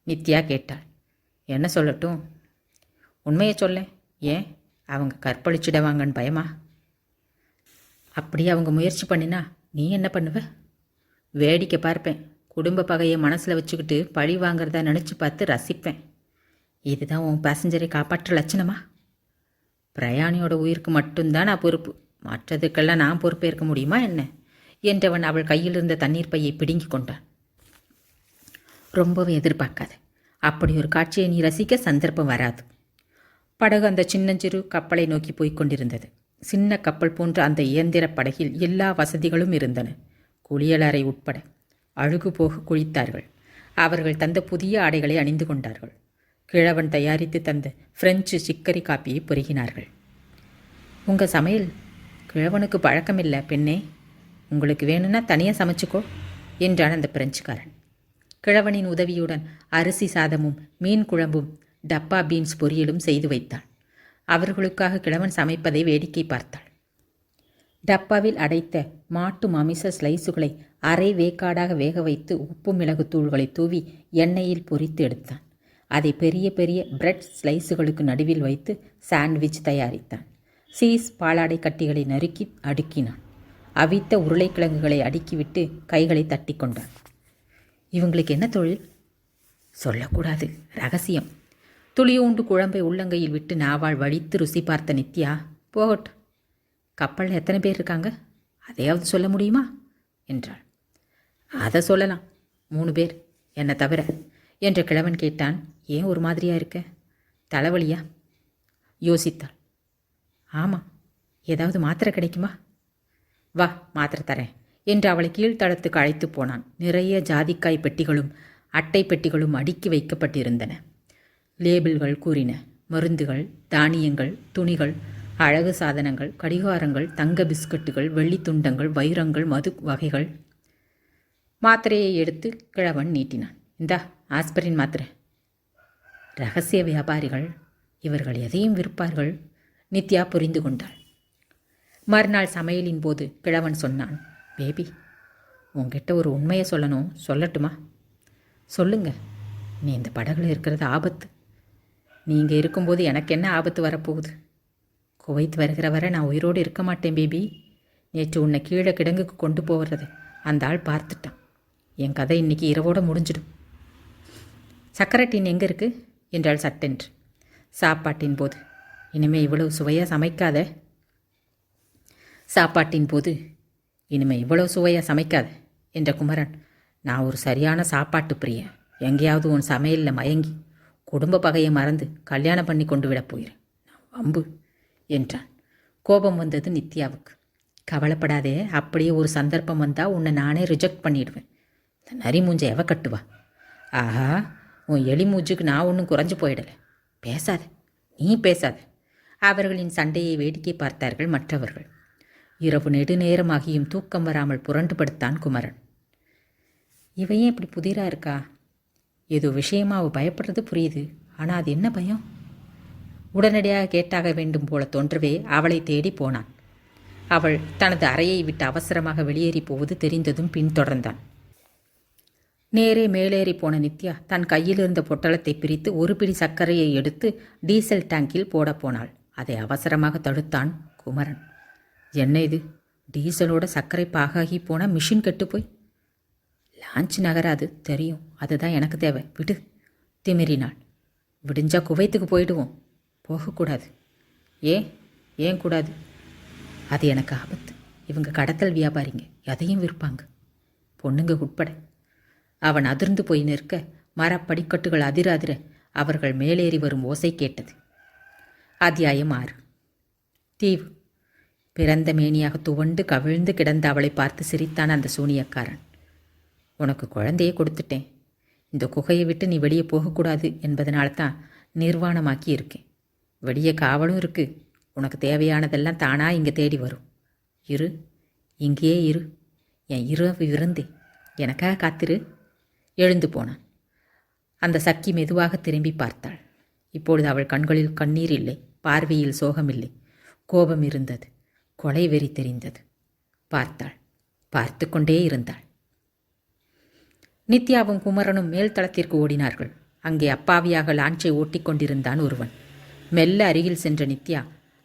நித்யா கேட்டாள். என்ன சொல்லட்டும்? உண்மையை சொல்ல. ஏன், அவங்க கற்பழிச்சிடவாங்கன்னு பயமா? அப்படியே அவங்க முயற்சி பண்ணினா நீ என்ன பண்ணுவ? வேடிக்கை பார்ப்பேன். குடும்ப பகையை மனசில் வச்சுக்கிட்டு பழி வாங்கிறதா நினச்சி பார்த்து ரசிப்பேன். இதுதான் உன் பேசஞ்சரை காப்பாற்ற லட்சணமா? பிரயாணியோட உயிருக்கு மட்டும்தான் நான் பொறுப்பு, மற்றதுக்கெல்லாம் நான் பொறுப்பேற்க முடியுமா என்ன என்றவன் அவள் கையில் இருந்த தண்ணீர் பையை பிடுங்கி கொண்டான். ரொம்பவே எதிர்பார்க்காத. அப்படி ஒரு காட்சியை நீ ரசிக்க சந்தர்ப்பம் வராது. படகு அந்த சின்னஞ்சிறு கப்பலை நோக்கி போய்க் கொண்டிருந்தது. சின்ன கப்பல் போன்ற அந்த இயந்திர படகில் எல்லா வசதிகளும் இருந்தன, குளியலறை உட்பட. அழுகு போக குளித்தார்கள். அவர்கள் தந்த புதிய ஆடைகளை அணிந்து கொண்டார்கள். கிழவன் தயாரித்து தந்த பிரெஞ்சு சிக்கரி காப்பியை பொருகினார்கள். உங்கள் சமையல் கிழவனுக்கு பழக்கமில்லை பெண்ணே, உங்களுக்கு வேணும்னா தனியாக சமைச்சுக்கோ என்றான் அந்த பிரெஞ்சுக்காரன். கிழவனின் உதவியுடன் அரிசி சாதமும் மீன் குழம்பும் டப்பா பீன்ஸ் பொரியலும் செய்து வைத்தாள். அவர்களுக்காக கிழவன் சமைப்பதை வேடிக்கை பார்த்தாள். டப்பாவில் அடைத்த மாட்டு மாமிச ஸ்லைஸுகளை அரை வேக்காடாக வேக வைத்து உப்பு மிளகு தூள்களை தூவி எண்ணெயில் பொரித்து எடுத்தான். அதை பெரிய பெரிய பிரெட் ஸ்லைஸுகளுக்கு நடுவில் வைத்து சாண்ட்விச் தயாரித்தான். சீஸ் பாலாடை கட்டிகளை நறுக்கி அடுக்கினான். அவித்த உருளைக்கிழங்குகளை அடுக்கிவிட்டு கைகளை தட்டி கொண்டான். இவங்களுக்கு என்ன தொழில்? சொல்லக்கூடாது, ரகசியம். துளியூண்டு குழம்பை உள்ளங்கையில் விட்டு நாவால் வடித்து ருசி பார்த்த நித்யா, போகட்டும். கப்பலில் எத்தனை பேர் இருக்காங்க, அதையாவது சொல்ல முடியுமா என்றாள். அதை சொல்லலாம், 3 பேர், என்னை தவிர என்ற கிழவன் கேட்டான். ஏன் ஒரு மாதிரியா இருக்க? தலைவலியா? யோசித்தாள். ஆமாம், ஏதாவது மாத்திரை கிடைக்குமா? வா, மாத்திரை தரேன் என்று அவளை கீழ்த்தளத்துக்கு அழைத்து போனான். நிறைய ஜாதிக்காய் பெட்டிகளும் அட்டை பெட்டிகளும் அடுக்கி வைக்கப்பட்டிருந்தன. லேபிள்கள் கூறின. மருந்துகள், தானியங்கள், துணிகள், அழகு சாதனங்கள், கடிகாரங்கள், தங்க பிஸ்கட்டுகள், வெள்ளி துண்டங்கள், வைரங்கள், மது வகைகள். மாத்திரையை எடுத்து கிழவன் நீட்டினான். இந்தா ஆஸ்பிரின் மாத்திரை. ரகசிய வியாபாரிகள். இவர்கள் எதையும் விற்பார்கள். நித்யா புரிந்து கொண்டாள். மறுநாள் சமையலின் போது கிழவன் சொன்னான், பேபி, உன்கிட்ட ஒரு உண்மையை சொல்லணும், சொல்லட்டுமா? சொல்லுங்க. நீ இந்த படகுல இருக்கிறது ஆபத்து. நீங்கள் இருக்கும்போது எனக்கு என்ன ஆபத்து வரப்போகுது? குவைத் வருகிற வரை நான் உயிரோடு இருக்க மாட்டேன் பேபி. நேற்று உன்னை கீழே கிடங்குக்கு கொண்டு போகிறத அந்த ஆள் பார்த்துட்டான். என் கதை இன்னைக்கு இரவோடு முடிஞ்சிடும். சக்கரை டீன் எங்கே இருக்குது என்றாள் சட்டென்று. சாப்பாட்டின் போது, இனிமே இவ்வளவு சுவையாக சமைக்காத. சாப்பாட்டின் போது, இனிமே இவ்வளவு சுவையாக சமைக்காத என்ற குமரன், நான் ஒரு சரியான சாப்பாட்டு பிரியன். எங்கேயாவது உன் சமையலில் மயங்கி குடும்ப பகையை மறந்து கல்யாணம் பண்ணி கொண்டு விடப் போகிறேன். நான் வம்பு என்றான். கோபம் வந்தது நித்யாவுக்கு. கவலைப்படாதே, அப்படியே ஒரு சந்தர்ப்பம் வந்தால் உன்னை நானே ரிஜெக்ட் பண்ணிடுவேன். இந்த நரி மூஞ்சை எவ கட்டுவா? ஆஹா, உன் எலி மூஞ்சுக்கு நான் ஒன்றும் குறைஞ்சு போயிடலை. பேசாத, நீ பேசாத. அவர்களின் சண்டையை வேடிக்கை பார்த்தார்கள் மற்றவர்கள். இரவு நெடுநேரமாகியும் தூக்கம் வராமல் புரண்டு படுத்தான் குமரன். இவையே இப்படி புதிராக இருக்கா? ஏதோ விஷயமா அவள் பயப்படுறது புரியுது. ஆனால் அது என்ன பயம்? உடனடியாக கேட்டாக வேண்டும் போல தோன்றவே அவளை தேடி போனான். அவள் தனது அறையை விட்டு அவசரமாக வெளியேறி போவது தெரிந்ததும் பின்தொடர்ந்தான். நேரே மேலேறி போன நித்யா தன் கையில் இருந்த பொட்டலத்தை பிரித்து ஒரு பிடி சர்க்கரையை எடுத்து டீசல் டேங்கில் போட போனாள். அதை அவசரமாக தடுத்தான் குமரன். என்ன இது? டீசலோட சர்க்கரை பாகாகி போனால் மிஷின் கெட்டுப்போய் லான்ச் நகராது, தெரியும். அதுதான் எனக்கு தேவை, விடு. திமிரினாள். விடிஞ்சா குவைத்துக்கு போயிடுவோம். போகக்கூடாது. ஏன் கூடாது? அது எனக்கு ஆபத்து. இவங்க கடத்தல் வியாபாரிங்க, எதையும் விற்பாங்க, பொண்ணுங்க உட்பட. அவன் அதிர்ந்து போய் நிற்க மரப்படிக்கட்டுகள் அதிர அதிர அவர்கள் மேலேறி வரும் ஓசை கேட்டது. அத்தியாயம் 6. தீவு. பிறந்த மேனியாக துவண்டு கவிழ்ந்து கிடந்த அவளை பார்த்து சிரித்தான் அந்த சூனியக்காரன். உனக்கு குழந்தையே கொடுத்துட்டேன். இந்த குகையை விட்டு நீ வெளியே போகக்கூடாது என்பதனால தான் நிர்வாணமாக்கி இருக்கேன். வெளியே காவலும் இருக்கு. உனக்கு தேவையானதெல்லாம் தானா இங்கே தேடி வரும். இரு, இங்கேயே இரு. என் இரவு விருந்தே, எனக்காக காத்திரு. எழுந்து போனான். அந்த சக்கி மெதுவாக திரும்பி பார்த்தாள். இப்பொழுது அவள் கண்களில் கண்ணீர் இல்லை, பார்வையில் சோகமில்லை, கோபம் இருந்தது, கொலை வெறி தெரிந்தது. பார்த்தாள், பார்த்து கொண்டே இருந்தாள். நித்யாவும் குமரனும் மேல்தளத்திற்கு ஓடினார்கள். அங்கே அப்பாவியாக லான்ச்சை ஓட்டிக்கொண்டிருந்தான் ஒருவன். மெல்ல அருகில் சென்ற நித்யா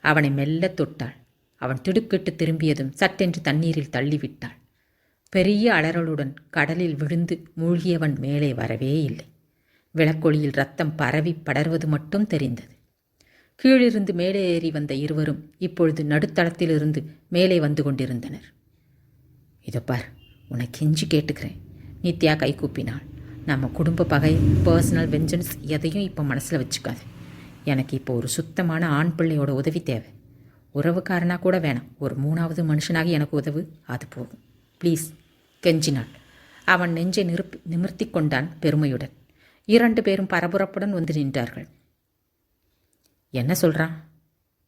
அவனை மெல்ல தொட்டாள். அவன் திடுக்கிட்டு திரும்பியதும் சட்டென்று தண்ணீரில் தள்ளிவிட்டாள். பெரிய அலறலுடன் கடலில் விழுந்து மூழ்கியவன் மேலே வரவே இல்லை. விளக்கொளியில் ரத்தம் பரவி படர்வது மட்டும் தெரிந்தது. கீழிருந்து மேலே ஏறி வந்த இருவரும் இப்பொழுது நடுத்தளத்திலிருந்து மேலே வந்து கொண்டிருந்தனர். இதோ பார், உன்னை கெஞ்சி கேட்டுக்கிறேன். நித்யா கை கூப்பினாள். நம்ம குடும்ப பகை, பர்சனல் வெஞ்சன்ஸ் எதையும் இப்போ மனசில் வச்சுக்காது. எனக்கு இப்போ ஒரு சுத்தமான ஆண் பிள்ளையோட உதவி தேவை. உறவுக்காரனா கூட வேணாம், ஒரு 3வது மனுஷனாக எனக்கு உதவு, அது போதும் ப்ளீஸ், கெஞ்சினாள். அவன் நெஞ்சை நிமிர்த்தி கொண்டான் பெருமையுடன். 2 பேரும் பரபரப்புடன் வந்து நின்றார்கள். என்ன சொல்கிறான்?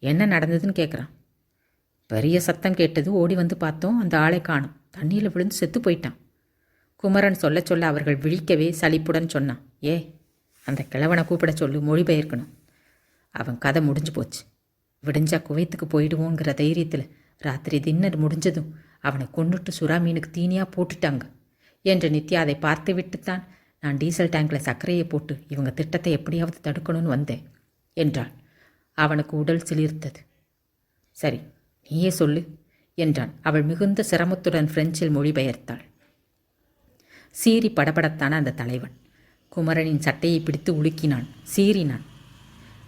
என்ன நடந்ததுன்னு கேட்குறான். பெரிய சத்தம் கேட்டது, ஓடி வந்து பார்த்தோம், அந்த ஆளை காணோம், தண்ணியில் விழுந்து செத்து போயிட்டான். குமரன் சொல்ல சொல்ல அவர்கள் விழிக்கவே சலிப்புடன் சொன்னான். அந்த கிழவனை கூப்பிட சொல்லு, மொழிபெயர்க்கணும். அவன் கதை முடிஞ்சு போச்சு. விடிஞ்சா குவைத்துக்கு போயிடுவோங்கிற தைரியத்தில் ராத்திரி டின்னர் முடிஞ்சதும் அவனை கொண்டுட்டு சுறா மீனுக்கு தீனியாக போட்டுட்டாங்க என்று நித்யா அதை பார்த்து விட்டுத்தான் நான் டீசல் டேங்கில் சர்க்கரையை போட்டு இவங்க திட்டத்தை எப்படியாவது தடுக்கணும்னு வந்தேன் என்றான். அவனுக்கு உடல் சிலிர்த்தது. சரி, நீயே சொல்லு என்றான். அவள் மிகுந்த சிரமத்துடன் பிரெஞ்சில் மொழிபெயர்த்தாள். சீறி படபடத்தான அந்த தலைவன் குமரனின் சட்டையை பிடித்து உலுக்கினான், சீறினான்.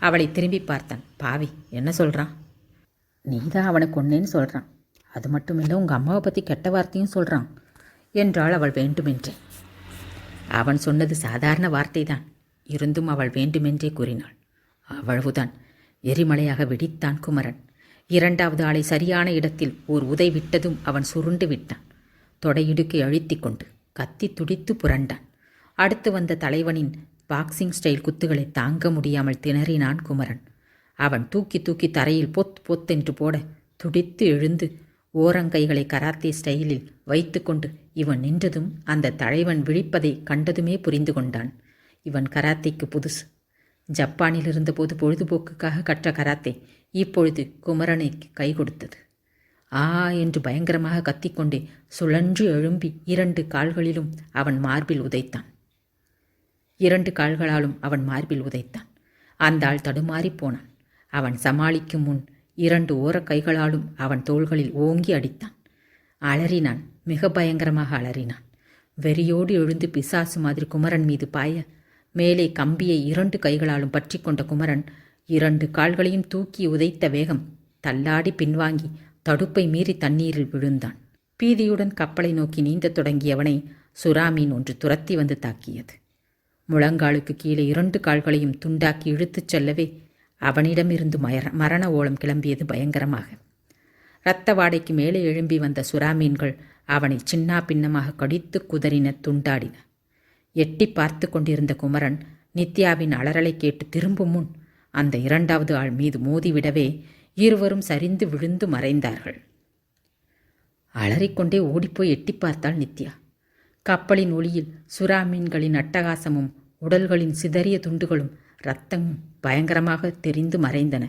அவளை திரும்பி பார்த்தான். பாவி, என்ன சொல்கிறான்? நீ தான் அவனை கொன்னேன்னு சொல்கிறான். அது மட்டும் இல்லை, உங்கள் அம்மாவை பற்றி கெட்ட வார்த்தையும் சொல்கிறான் என்றாள் அவள் வேண்டுமென்றே. அவன் சொன்னது சாதாரண வார்த்தை தான். இருந்தும் அவள் வேண்டுமென்றே கூறினாள். அவ்வளவுதான். எரிமலையாக வெடித்தான் குமரன். 2வது ஆளை சரியான இடத்தில் ஓர் உதை விட்டதும் அவன் சுருண்டு விட்டான். தொடையிடுக்கை அழுத்தி கொண்டு கத்தி துடித்து புரண்டான். அடுத்து வந்த தலைவனின் பாக்ஸிங் ஸ்டைல் குத்துகளை தாங்க முடியாமல் திணறினான் குமரன். அவன் தூக்கி தூக்கி தரையில் பொத் பொத்தென்று போட துடித்து எழுந்து ஓரங்கைகளை கராத்தே ஸ்டைலில் வைத்து கொண்டு இவன் நின்றதும் அந்த தலைவன் விழிப்பதை கண்டதுமே புரிந்து கொண்டான். இவன் கராத்தேக்கு புதுசு. ஜப்பானில் இருந்தபோது பொழுதுபோக்குக்காக கற்ற கராத்தே இப்பொழுது குமரனை கை கொடுத்தது. ஆ என்று பயங்கரமாக கத்திக்கொண்டே சுழன்று எழும்பி 2 கால்களிலும் அவன் மார்பில் உதைத்தான். 2 கால்களாலும் அவன் மார்பில் உதைத்தான். அந்த ஆள் தடுமாறிப் போனான். அவன் சமாளிக்கும் முன் 2 ஓரக் கைகளாலும் அவன் தோள்களில் ஓங்கி அடித்தான். அலறினான், மிக பயங்கரமாக அலறினான். வெறியோடு எழுந்து பிசாசு மாதிரி குமரன் மீது பாய, மேலே கம்பியை 2 கைகளாலும் பற்றி கொண்ட குமரன் 2 கால்களையும் தூக்கி உதைத்த வேகம் தள்ளாடி பின்வாங்கி தடுப்பை மீறி தண்ணீரில் விழுந்தான். பீதியுடன் கப்பலை நோக்கி நீந்தத் தொடங்கியவனை சுறாமீன் ஒன்று துரத்தி வந்து தாக்கியது. முழங்காலுக்கு கீழே 2 கால்களையும் துண்டாக்கி இழுத்துச் செல்லவே அவனிடமிருந்து மரண ஓலம் கிளம்பியது பயங்கரமாக. இரத்த வாடைக்கு மேலே எழும்பி வந்த சுறாமீன்கள் அவனை சின்னா பின்னமாக கடித்து குதறின, துண்டாடின. எட்டி பார்த்து கொண்டிருந்த குமரன் நித்யாவின் அலறலை கேட்டு திரும்பும் முன் அந்த 2வது ஆள் மீது மோதிவிடவே இருவரும் சரிந்து விழுந்து மறைந்தார்கள். அலறிக்கொண்டே ஓடிப்போய் எட்டி பார்த்தாள் நித்யா. கப்பலின் ஒளியில் சுறாமீன்களின் அட்டகாசமும் உடல்களின் சிதறிய துண்டுகளும் இரத்தமும் பயங்கரமாக தெரிந்து மறைந்தன.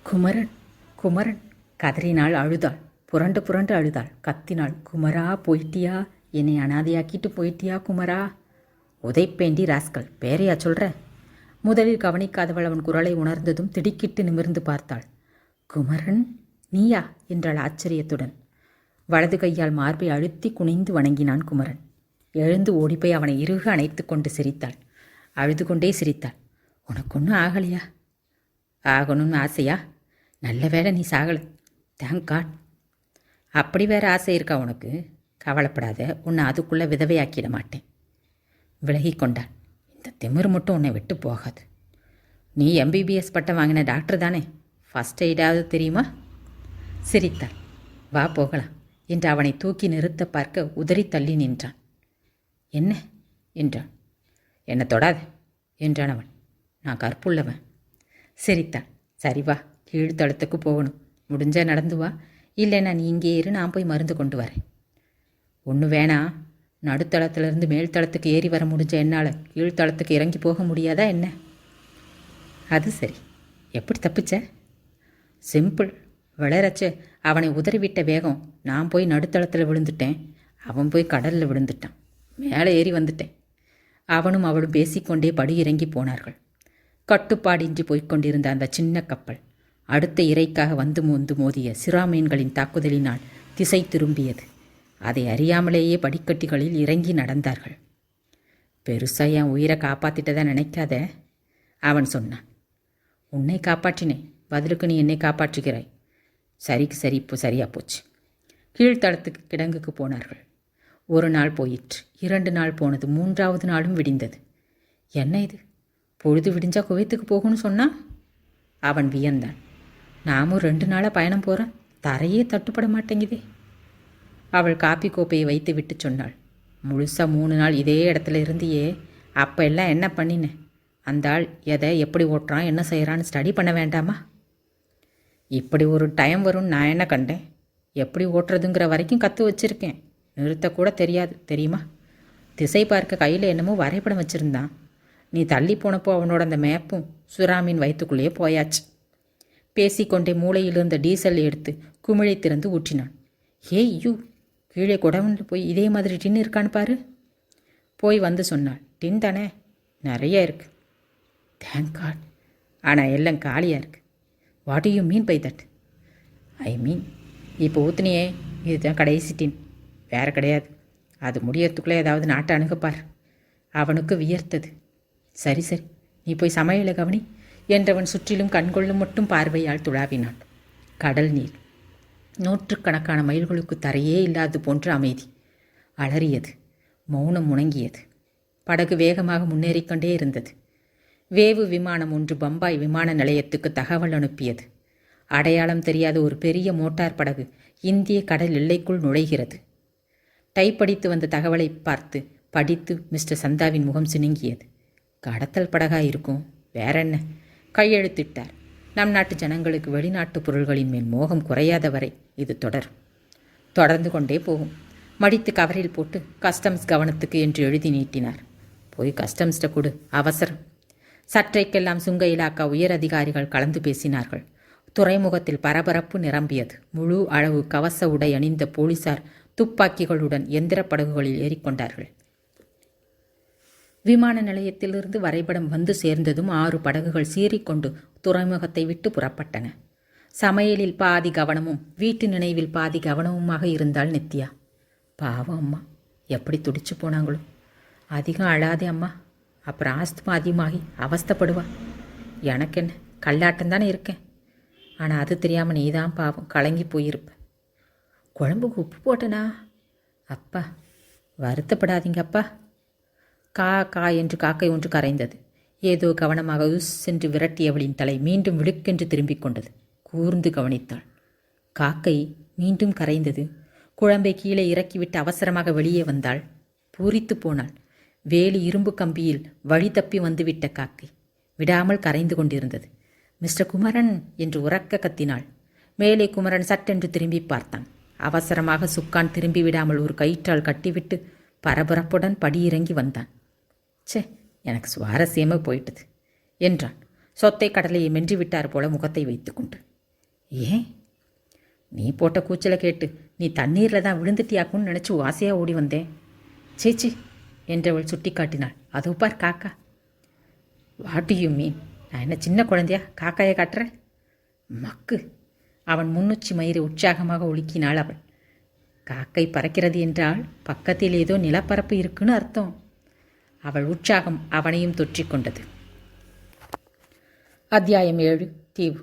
குமரன் குமரன் கதறினாள், அழுதாள், புரண்டு புரண்டு அழுதாள், கத்தினாள். குமரா, போயிட்டியா? என்னை அனாதையாக்கிட்டு போயிட்டியா குமரா? உதைப்பேண்டி ராஸ்கல், பேரையா சொல்ற? முதலில் கவனிக்காதவள் அவன் குரலை உணர்ந்ததும் திடுக்கிட்டு நிமிர்ந்து பார்த்தாள். குமரன், நீயா என்றாள் ஆச்சரியத்துடன். வலது கையால் மார்பை அழுத்தி குனிந்து வணங்கினான் குமரன். எழுந்து ஓடிப்போய் அவனை இறுக அணைத்து கொண்டு சிரித்தாள். அழுது கொண்டே சிரித்தாள். உனக்கு ஒன்றும் ஆகலையா? ஆகணும்னு ஆசையா? நல்ல வேளை நீ சாகலை, தேங்க் காட். அப்படி வேற ஆசை இருக்கா உனக்கு? கவலைப்படாத, உன்னை அதுக்குள்ளே விதவையாக்கிட மாட்டேன். விலகி கொண்டாள். இந்த திமிரு மட்டும் உன்னை விட்டு போகாது. நீ MBBS பட்டம் வாங்கின டாக்டர் தானே? ஃபஸ்ட் எய்டாவது தெரியுமா? சிரித்தாள். வா போகலாம் என்று அவனை தூக்கி நிறுத்த பார்க்க உதறி தள்ளி நின்றான். என்ன என்றான். என்னை தொடாத என்றான் அவன். நான் கற்புள்ளவன். சிரித்தான். சரி வா, கீழ்த்தளத்துக்கு போகணும். முடிஞ்சா நடந்து வா, இல்லைன்னா நீ இங்கே இரு, நான் போய் மருந்து கொண்டு வரேன். ஒன்று வேணாம், நடுத்தளத்திலிருந்து மேல்தளத்துக்கு ஏறி வர முடிஞ்ச என்னால் கீழ்த்தளத்துக்கு இறங்கி போக முடியாதா என்ன? அது சரி, எப்படி தப்பிச்ச? சிம்பிள். விளரச்சு அவனை உதறிவிட்ட வேகம், நான் போய் நடுத்தளத்தில் விழுந்துட்டேன், அவன் போய் கடலில் விழுந்துட்டான். மேலே ஏறி வந்துட்டேன். அவனும் அவளும் பேசிக்கொண்டே படி இறங்கி போனார்கள். கட்டுப்பாடின்றி போய்கொண்டிருந்த அந்த சின்ன கப்பல் அடுத்த இறைக்காக வந்து மோதிய சிறாமீன்களின் தாக்குதலினால் திசை திரும்பியது. அதை அறியாமலேயே படிக்கட்டுகளில் இறங்கி நடந்தார்கள். பெருசாக என் உயிரை காப்பாற்றிட்டதான் நினைக்காத, அவன் சொன்னான். உன்னை காப்பாற்றினேன், பதிலுக்கு நீ என்னை காப்பாற்றுகிறாய். சரிக்கு சரி, இப்போ சரியாக போச்சு. கீழ்த்தளத்துக்கு கிடங்குக்கு போனார்கள். 1 நாள் போயிற்று, 2 நாள் போனது, 3வது நாளும் விடிந்தது. என்ன இது, பொழுது விடிஞ்சா குவைத்துக்கு போகணும்னு சொன்னா? அவன் வியந்தான். நாமும் 2 நாளாக பயணம் போகிறேன், தரையே தட்டுப்பட மாட்டேங்குதே. அவள் காப்பி கோப்பையை வைத்து விட்டு சொன்னாள். முழுசாக 3 நாள் இதே இடத்துல இருந்தியே, அப்போ எல்லாம் என்ன பண்ணினேன்? அந்த ஆள் எதை எப்படி ஓட்டுறான், என்ன செய்கிறான்னு ஸ்டடி பண்ண வேண்டாமா? இப்படி ஒரு டைம் வரும்னு நான் என்ன கண்டேன்? எப்படி ஓட்டுறதுங்கிற வரைக்கும் கற்று வச்சுருக்கேன், நிறுத்தக்கூட தெரியாது தெரியுமா? திசை பார்க்க கையில் என்னமோ வரைபடம் வச்சுருந்தான். நீ தள்ளி போனப்போ அவனோட அந்த மேப்பும் சுறாமீன் வயிற்றுக்குள்ளேயே போயாச்சு. பேசிக்கொண்டே மூளையில் இருந்த டீசல் எடுத்து குமிழை திறந்து ஊற்றினான். ஏய் யூ, கீழே குடவனில் போய் இதே மாதிரி டின் இருக்கான்னு பாரு. போய் வந்து சொன்னாள். டின் தானே, நிறைய இருக்குது. Thank God. ஆனால் எல்லாம் காலியாக இருக்குது. What you mean by that? I mean, இப்போ ஊற்றுனியே, இதுதான் கடைசி டின், வேறு கிடையாது. அது முடியறதுக்குள்ளே ஏதாவது நாட்டை அணுகப்பார். அவனுக்கு வியர்த்தது. சரி சரி, நீ போய் சமையலை கவனி என்றவன் சுற்றிலும் கண்கொள்ளும் மட்டும் பார்வையால் துளாவினான். கடல் நீர், நூற்றுக்கணக்கான மைல்களுக்கு தரையே இல்லாது போன்ற அமைதி. அலறியது, மௌனம் முணங்கியது. படகு வேகமாக முன்னேறிக்கொண்டே இருந்தது. வேவு விமானம் ஒன்று பம்பாய் விமான நிலையத்துக்கு தகவல் அனுப்பியது. அடையாளம் தெரியாத ஒரு பெரிய மோட்டார் படகு இந்திய கடல் எல்லைக்குள் நுழைகிறது. டைப் அடித்து வந்த தகவலை படித்து மிஸ்டர் சந்தாவின் முகம் சினுங்கியது. கடத்தல் படகா இருக்கும், வேற என்ன? கையெழுத்திட்டார். நம் நாட்டு ஜனங்களுக்கு வெளிநாட்டு பொருள்களின் மேல் மோகம் குறையாத வரை இது தொடர்ந்து கொண்டே போகும். மடித்து கவரில் போட்டு கஸ்டம்ஸ் கவனத்துக்கு என்று எழுதி நீட்டினார். போய் கஸ்டம்ஸ்ட கொடு, அவசரம். சற்றைக்கெல்லாம் சுங்க இலாக்கா உயர் அதிகாரிகள் கலந்து பேசினார்கள். துறைமுகத்தில் பரபரப்பு நிரம்பியது. முழு அளவு கவச உடை அணிந்த போலீசார் துப்பாக்கிகளுடன் எந்திர படகுகளில் ஏறிக்கொண்டார்கள். விமான நிலையத்திலிருந்து வரைபடம் வந்து சேர்ந்ததும் 6 படகுகள் சீறிக்கொண்டு துறைமுகத்தை விட்டு புறப்பட்டன. சமையலில் பாதி கவனமும் வீட்டு நினைவில் பாதி கவனமுமாக இருந்தாள் நித்யா. பாவம் அம்மா, எப்படி துடிச்சு போனாங்களோ. அதிகம் அழாதே அம்மா, அப்புறம் ஆஸ்துமா அதிகமாகி அவஸ்தப்படுவா. எனக்கு என்ன, கல்லாட்டம் தானே இருக்கேன். ஆனால் அது தெரியாமல் நீதான் பாவம் கலங்கி போயிருப்ப. குழம்புக்கு உப்பு போட்டனா? அப்பா வருத்தப்படாதீங்க அப்பா. கா கா என்று காக்கை ஒன்று கரைந்தது. ஏதோ கவனமாக உஸ் என்று விரட்டியவளின் தலை மீண்டும் விழுக்கென்று திரும்பிக் கொண்டது. கூர்ந்து கவனித்தாள். காக்கை மீண்டும் கரைந்தது. குழம்பை கீழே இறக்கிவிட்டு அவசரமாக வெளியே வந்தாள். பூரித்து போனாள். வேலி இரும்பு கம்பியில் வழி தப்பி வந்துவிட்ட காக்கை விடாமல் கரைந்து கொண்டிருந்தது. மிஸ்டர் குமரன் என்று உரக்க கத்தினாள். மேலே குமரன் சட்டென்று திரும்பி பார்த்தான். அவசரமாக சுக்கான் திரும்பி விடாமல் ஒரு கயிற்றால் கட்டிவிட்டு பரபரப்புடன் படியிறங்கி வந்தான். சே, எனக்கு சுவாரஸ்யமாக போயிட்டது என்றான். சொத்தை கடலையை மென்றிவிட்டார் போல முகத்தை வைத்துக்கொண்டு. ஏன்? நீ போட்ட கூச்சலை கேட்டு நீ தண்ணீரில் தான் விழுந்துட்டியாக்குன்னு நினச்சி வாசையாக ஓடி வந்தேன். சேச்சி என்றவள் சுட்டி காட்டினாள். அதோ பார் காக்கா. வாட் டு யூ மீன்? நான் என்ன சின்ன குழந்தையா காக்காயை காட்டுறேன்? மக்கு. அவன் முன்னுச்சி மயிரை உற்சாகமாக ஒழுக்கினாள் அவள். காக்கை பறக்கிறது என்றால் பக்கத்தில் ஏதோ நிலப்பரப்பு இருக்குன்னு அர்த்தம். அவள் உற்சாகம் அவனையும் தொற்றிக்கொண்டது. அத்தியாயம் 7. தீவு.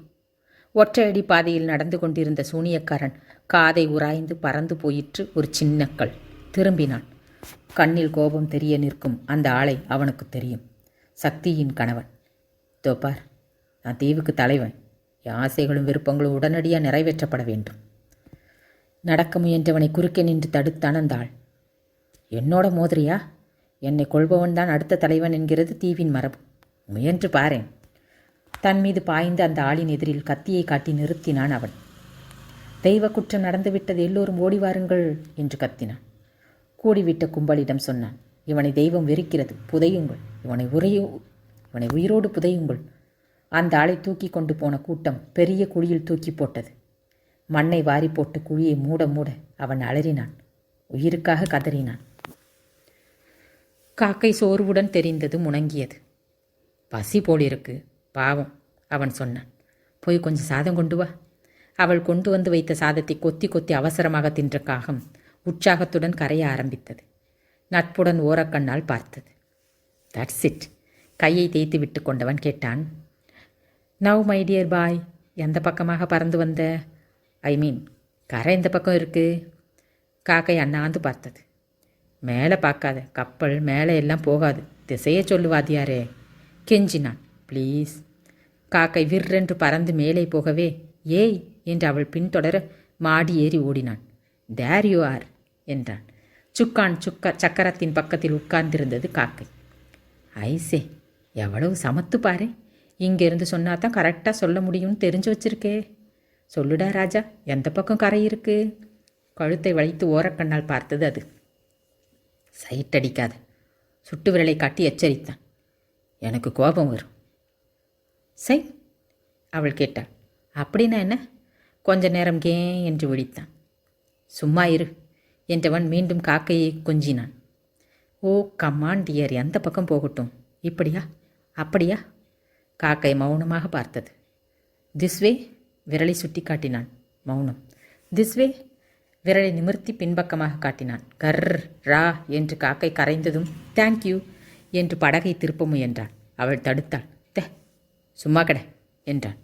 ஒற்றையடி பாதையில் நடந்து கொண்டிருந்த சூனியக்காரன் காதை உராய்ந்து பறந்து போயிற்று ஒரு சின்ன கல். திரும்பினான். கண்ணில் கோபம் தெரிய நிற்கும் அந்த ஆளை அவனுக்கு தெரியும். சக்தியின் கணவன். தோப்பார், நான் தீவுக்கு தலைவன். என் ஆசைகளும் விருப்பங்களும் உடனடியாக நிறைவேற்றப்பட வேண்டும். நடக்க முயன்றவனை குறுக்கே நின்று தடுத்தான் அந்த ஆள். என்னோட மோதிரியா? என்னை கொள்பவன் தான் அடுத்த தலைவன் என்கிறது தீவின் மரபு. முயன்று பாரேன். தன் மீது பாய்ந்த அந்த ஆளின் எதிரில் கத்தியை காட்டி நிறுத்தினான் அவன். தெய்வ குற்றம் நடந்துவிட்டது, எல்லோரும் ஓடி வாருங்கள் என்று கத்தினான். கூடிவிட்ட கும்பலிடம் சொன்னான். இவனை தெய்வம் வெறுக்கிறது, புதையுங்கள். இவனை உயிரோடு புதையுங்கள். அந்த ஆளை தூக்கி கொண்டு போன கூட்டம் பெரிய குழியில் தூக்கி போட்டது. மண்ணை வாரி போட்டு குழியை மூட மூட அவன் அலறினான். உயிருக்காக கதறினான். காக்கை சோர்வுடன் தெரிந்தது முணங்கியது. பசி போலிருக்கு, பாவம் அவன் சொன்னான். போய் கொஞ்சம் சாதம் கொண்டு வா. அவள் கொண்டு வந்து வைத்த சாதத்தை கொத்தி கொத்தி அவசரமாக தின்ற காகம் உற்சாகத்துடன் கரைய ஆரம்பித்தது. நட்புடன் ஓரக்கண்ணால் பார்த்தது. That's it. கையை தேய்த்து விட்டு கொண்டவன் கேட்டான். நவ் மை டியர் பாய், எந்த பக்கமாக பறந்து வந்த? ஐ மீன், கரை எந்த பக்கம் இருக்கு? காக்கை அண்ணாந்து பார்த்தது. மேலே பார்க்காத, கப்பல் மேலே எல்லாம் போகாது, திசையே சொல்லுவாதியாரே கெஞ்சினான். ப்ளீஸ். காக்கை விற்றென்று பறந்து மேலே போகவே ஏய் என்று அவள் பின்தொடர மாடி ஏறி ஓடினான். தேர் யூ ஆர் என்றான். சுக்கான் சக்கரத்தின் பக்கத்தில் உட்கார்ந்திருந்தது காக்கை. ஐசே, எவ்வளவு சமத்து பாரு. இங்கேருந்து சொன்னா தான் கரெக்டாக சொல்ல முடியும்னு தெரிஞ்சு வச்சிருக்கே. சொல்லுடா ராஜா, எந்த பக்கம் கரை இருக்கு? கழுத்தை வளைத்து ஓரக்கண்ணால் பார்த்தது அது. சைட் அடிக்காத, சுட்டு விரலை காட்டி எச்சரித்தான். எனக்கு கோபம் வரும். சை, அவள் கேட்டாள். அப்படின்னா என்ன? கொஞ்ச நேரம் கே என்று விழித்தான். சும்மா இரு என்றவன் மீண்டும் காக்கையை கொஞ்சினான். ஓ கமான் டியர், எந்த பக்கம் போகட்டும்? இப்படியா அப்படியா? காக்கை மௌனமாக பார்த்தது. திஸ் வே, விரலை சுட்டி காட்டினான். மௌனம். திஸ் வே, விரலை நிமிர்த்தி பின்பக்கமாக காட்டினான். கர் ரா என்று காக்கை கரைந்ததும் தேங்க்யூ என்று படகை திருப்ப முயன்றான். அவள் தடுத்தாள். சும்மா கடை என்றான்.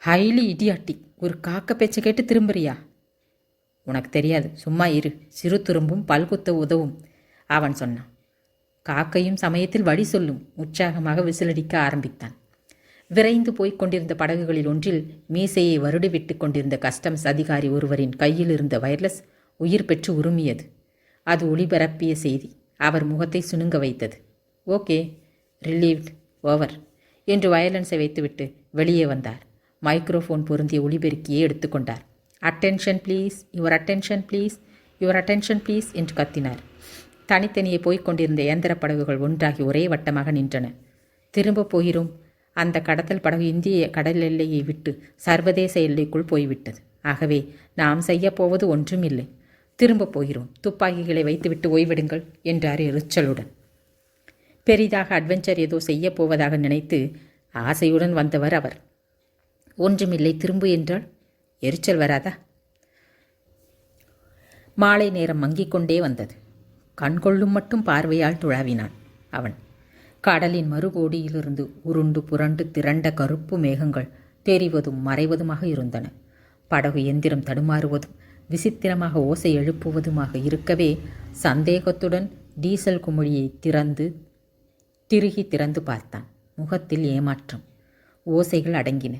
ஹைலி இடியாட்டிக், ஒரு காக்க பேச்சை கேட்டு திரும்புறியா? உனக்கு தெரியாது, சும்மா இரு. சிறு துரும்பும் பல்குத்த உதவும் அவன் சொன்னான். காக்கையும் சமயத்தில் வழி சொல்லும். உற்சாகமாக விசிலடிக்க ஆரம்பித்தான். விரைந்து போய்க் கொண்டிருந்த படகுகளில் ஒன்றில் மீசையை வருடிவிட்டு கொண்டிருந்த கஸ்டம்ஸ் அதிகாரி ஒருவரின் கையில் இருந்த வயர்லெஸ் உயிர் பெற்று உருமியது. அது ஒளிபரப்பிய செய்தி அவர் முகத்தை சுணுங்க வைத்தது. ஓகே, ரிலீவ்ட், ஓவர் என்று வயலன்ஸை வைத்துவிட்டு வெளியே வந்தார். மைக்ரோஃபோன் பொருந்திய ஒளிபெருக்கியை எடுத்துக்கொண்டார். Attention please, your attention please, your attention please என்று கத்தினார். தனித்தனியே போய்க் கொண்டிருந்த இயந்திர படகுகள் ஒன்றாகி ஒரே வட்டமாக நின்றன. திரும்ப போகிறோம். அந்த கடத்தல் படகு இந்திய கடல் எல்லையை விட்டு சர்வதேச எல்லைக்குள் போய்விட்டது. ஆகவே நாம் செய்யப்போவது ஒன்றும் இல்லை. திரும்ப போகிறோம். துப்பாக்கிகளை வைத்துவிட்டு ஓய்விடுங்கள் என்றார் எரிச்சலுடன். பெரிதாக அட்வென்ச்சர் ஏதோ செய்யப் போவதாக நினைத்து ஆசையுடன் வந்தவர் அவர். ஒன்றுமில்லை, திரும்பு என்றால் எரிச்சல் வராதா? மாலை நேரம் மங்கிக் கொண்டே வந்தது. கண்கொள்ளும் மட்டும் பார்வையால் துழாவினான் அவன். கடலின் மறுகோடியிலிருந்து உருண்டு புரண்டு திரண்ட கருப்பு மேகங்கள் தெரிவதும் மறைவதுமாக இருந்தன. படகு எந்திரம் தடுமாறுவதும் விசித்திரமாக ஓசை எழுப்புவதுமாக இருக்கவே சந்தேகத்துடன் டீசல் குமிழியை திறந்து பார்த்தான். முகத்தில் ஏமாற்றம். ஓசைகள் அடங்கின.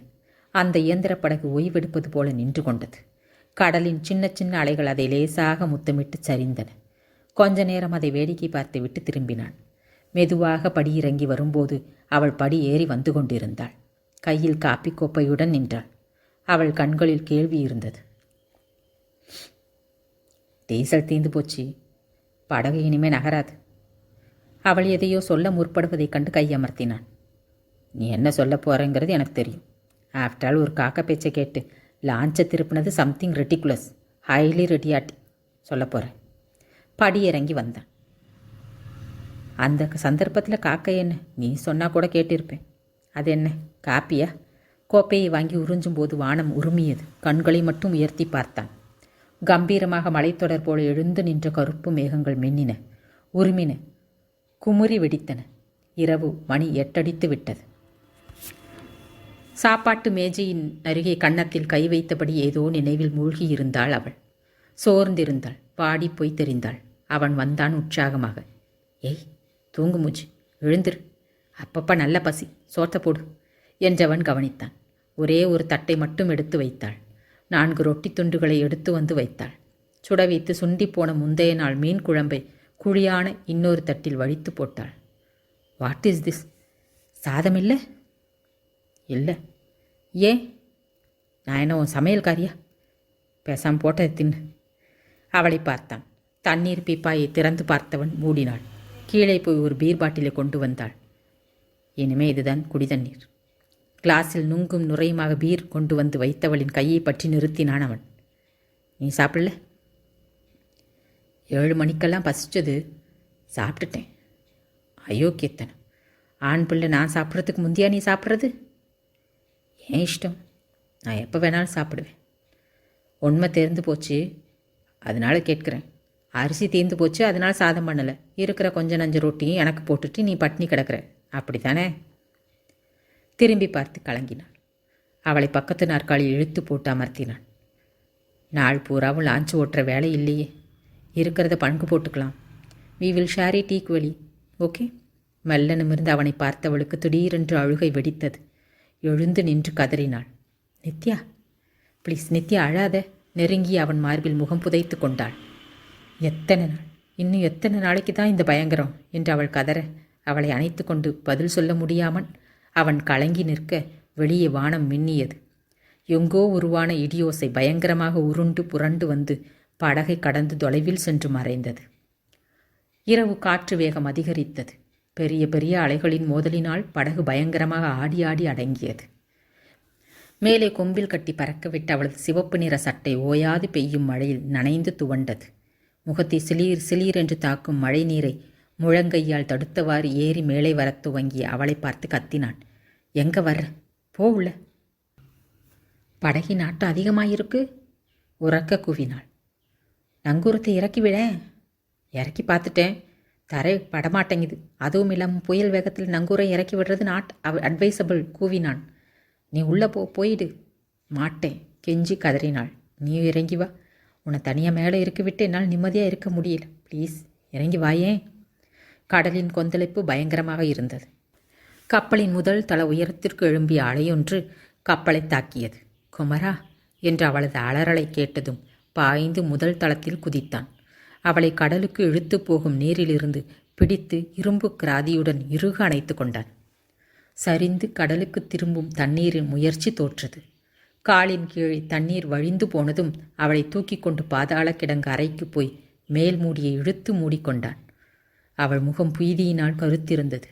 அந்த இயந்திர படகு ஓய்வெடுப்பது போல நின்று கொண்டது. கடலின் சின்ன சின்ன அலைகள் அதை லேசாக முத்தமிட்டு சரிந்தன. கொஞ்ச நேரம் அதை வேடிக்கை பார்த்துவிட்டு திரும்பினான். மெதுவாக படியிறங்கி வரும்போது அவள் படி ஏறி வந்து கொண்டிருந்தாள். கையில் காப்பி கோப்பையுடன் நின்றாள். அவள் கண்களில் கேள்வி இருந்தது. டீசல் தீந்து போச்சு, படகு இனிமே நகராது. அவள் எதையோ சொல்ல முற்படுவதைக் கண்டு கையமர்த்தினான். நீ என்ன சொல்ல போகிறேங்கிறது எனக்கு தெரியும். ஆஃப்டரால் ஒரு காக்கா பேச்சை கேட்டு லான்ச்சை திருப்பினது சம்திங் ரெட்டிகுலஸ், ஹைலி ரெட்டியாட்டி சொல்ல போகிறேன். படி இறங்கி வந்தான். அந்த சந்தர்ப்பத்தில் காக்கை என்ன நீ சொன்னால் கூட கேட்டிருப்பேன். அது என்ன காப்பியா? கோப்பையை வாங்கி உறிஞ்சும் போது வானம் உருமியது. கண்களை மட்டும் உயர்த்தி பார்த்தான். கம்பீரமாக மலைத்தொடர் போல எழுந்து நின்ற கருப்பு மேகங்கள் மின்னின, உருமின, குமுறி வெடித்தன. இரவு மணி 8 அடித்து விட்டது. சாப்பாட்டு மேஜையின் அருகே கன்னத்தில் கை வைத்தபடி ஏதோ நினைவில் மூழ்கியிருந்தாள் அவள். சோர்ந்திருந்தாள், பாடி போய் தெரிந்தாள். அவன் வந்தான் உற்சாகமாக. ஏய் தூங்கு மூச்சு, எழுந்திரு, அப்பப்பா நல்ல பசி, சோத்த போடு என்றவன் கவனித்தான். ஒரே ஒரு தட்டை மட்டும் எடுத்து வைத்தாள். 4 ரொட்டி துண்டுகளை எடுத்து வந்து வைத்தாள். சுட வைத்து சுண்டி போன முந்தைய நாள் மீன் குழம்பை குழியான இன்னொரு தட்டில் வழித்து போட்டாள். What is this? சாதம் இல்லை? இல்லை. ஏன்? நான் என்ன உன் சமையல்காரியா? பேசாமல் போட்டதை தின்னு. அவளை பார்த்தான். தண்ணீர் பீப்பாயை திறந்து பார்த்தவன் மூடினாள். கீழே போய் ஒரு பீர் பாட்டிலை கொண்டு வந்தாள். இனிமே இதுதான் குடி தண்ணீர். கிளாஸில் நுங்கும் நுரையுமாக பீர் கொண்டு வந்து வைத்தவளின் கையை பற்றி நிறுத்தினான் அவன். நீ சாப்பிடல? 7 மணிக்கெல்லாம் பசிச்சது, சாப்பிட்டுட்டேன். அயோக்கியத்தனை. ஆண் பிள்ளை நான் சாப்பிட்றதுக்கு முந்தியா நீ சாப்பிட்றது? ஏன் இஷ்டம், நான் எப்போ வேணாலும் சாப்பிடுவேன். உண்மை தெரிந்து போச்சு, அதனால் கேட்குறேன். அரிசி தீர்ந்து போச்சு, அதனால் சாதம் பண்ணலை. இருக்கிற கொஞ்சம் நஞ்ச ரொட்டியும் எனக்கு போட்டுட்டு நீ பட்னி கிடக்கிற, அப்படி தானே? திரும்பி பார்த்து கலங்கினாள். அவளை பக்கத்து நாற்காலில் இழுத்து போட்டு அமர்த்தினான். நாள் பூராவும் லான்ச் ஓட்டுற வேலை இல்லையே, இருக்கிறத பங்கு போட்டுக்கலாம். We will share it equally, okay? மெல்ல நிமிர்ந்து அவனை பார்த்தவளுக்கு திடீரென்று அழுகை வெடித்தது. எழுந்து நின்று கதறினாள். நித்யா ப்ளீஸ், நித்யா அழாத. நெருங்கி அவன் மார்பில் முகம் புதைத்து கொண்டாள். எத்தனை நாள், இன்னும் எத்தனை நாளைக்கு தான் இந்த பயங்கரம் என்று அவள் கதற அவளை அணைத்து கொண்டு பதில் சொல்ல முடியாமல் அவன் கலங்கி நிற்க வெளியே வானம் மின்னியது. எங்கோ உருவான இடியோசை பயங்கரமாக உருண்டு புரண்டு வந்து படகை கடந்து தொலைவில் சென்று மறைந்தது. இரவு காற்று வேகம் அதிகரித்தது. பெரிய பெரிய அலைகளின் மோதலினால் படகு பயங்கரமாக ஆடி ஆடி அடங்கியது. மேலே கொம்பில் கட்டி பறக்கவிட்டு அவளது சிவப்பு நிற சட்டை ஓயாது பெய்யும் மழையில் நனைந்து துவண்டது. முகத்தை சிலீர் சிலீர் என்று தாக்கும் மழை நீரை முழங்கையால் தடுத்தவாறு ஏறி மேலே வரத் துவங்கிய அவளை பார்த்து கத்தினான். எங்க வர்ற? போவுள்ள. படகின் ஆட்டம் அதிகமாயிருக்கு. உறக்க கூவினாள். நங்கூரத்தை இறக்கிவிட. இறக்கி பார்த்துட்டேன், தரை படமாட்டேங்குது. அதுவும் இல்லாமல் புயல் வேகத்தில் நங்கூரை இறக்கி விடுறது நாட் அட்வைசபிள் கூவினான். நீ உள்ளே போயிடு. மாட்டேன் கெஞ்சி கதறினாள். நீ இறங்கி வா. உன்னை தனியாக மேலே இறக்கிவிட்டு என்னால் நிம்மதியாக இருக்க முடியல. ப்ளீஸ் இறங்கி வாயேன். கடலின் கொந்தளிப்பு பயங்கரமாக இருந்தது. கப்பலின் முதல் தள உயரத்திற்கு எழும்பிய அலையொன்று கப்பலை தாக்கியது. குமரா என்று அவளது அலறலை கேட்டதும் பாய்ந்து முதல் தளத்தில் குதித்தான். அவளை கடலுக்கு இழுத்து போகும் நீரிலிருந்து பிடித்து இரும்பு கிராதியுடன் இறுக அணைத்து கொண்டான். சரிந்து கடலுக்கு திரும்பும் தண்ணீரின் முயற்சி தோற்றது. காலின் கீழே தண்ணீர் வழிந்து போனதும் அவளை தூக்கி கொண்டு பாதாள கிடங்கு அறைக்கு போய் மேல் மூடியை இழுத்து மூடிக்கொண்டான். அவள் முகம் புய்தியினால் கருத்திருந்தது.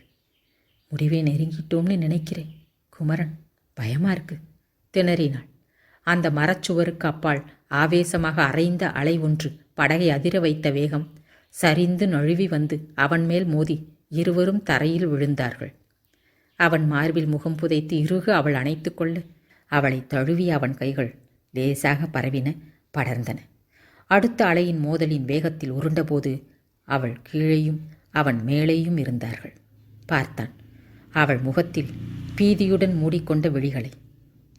முடிவே நெருங்கிட்டோம்னு நினைக்கிறேன் குமரன், பயமாக இருக்கு திணறினாள். அந்த மரச்சுவருக்கு அப்பால் ஆவேசமாக அரைந்த அலை ஒன்று படகை அதிர வைத்த வேகம் சரிந்து நழுவி வந்து அவன் மேல் மோதி இருவரும் தரையில் விழுந்தார்கள். அவன் மார்பில் முகம் புதைத்து இறுக அவள் அணைத்து கொள்ள அவளை தழுவிய அவன் கைகள் லேசாக பரவின, படர்ந்தன. அடுத்த அலையின் மோதலின் வேகத்தில் உருண்டபோது அவள் கீழேயும் அவன் மேலேயும் இருந்தார்கள். பார்த்தான் அவள் முகத்தில் பீதியுடன் மூடிக்கொண்ட விழிகளை,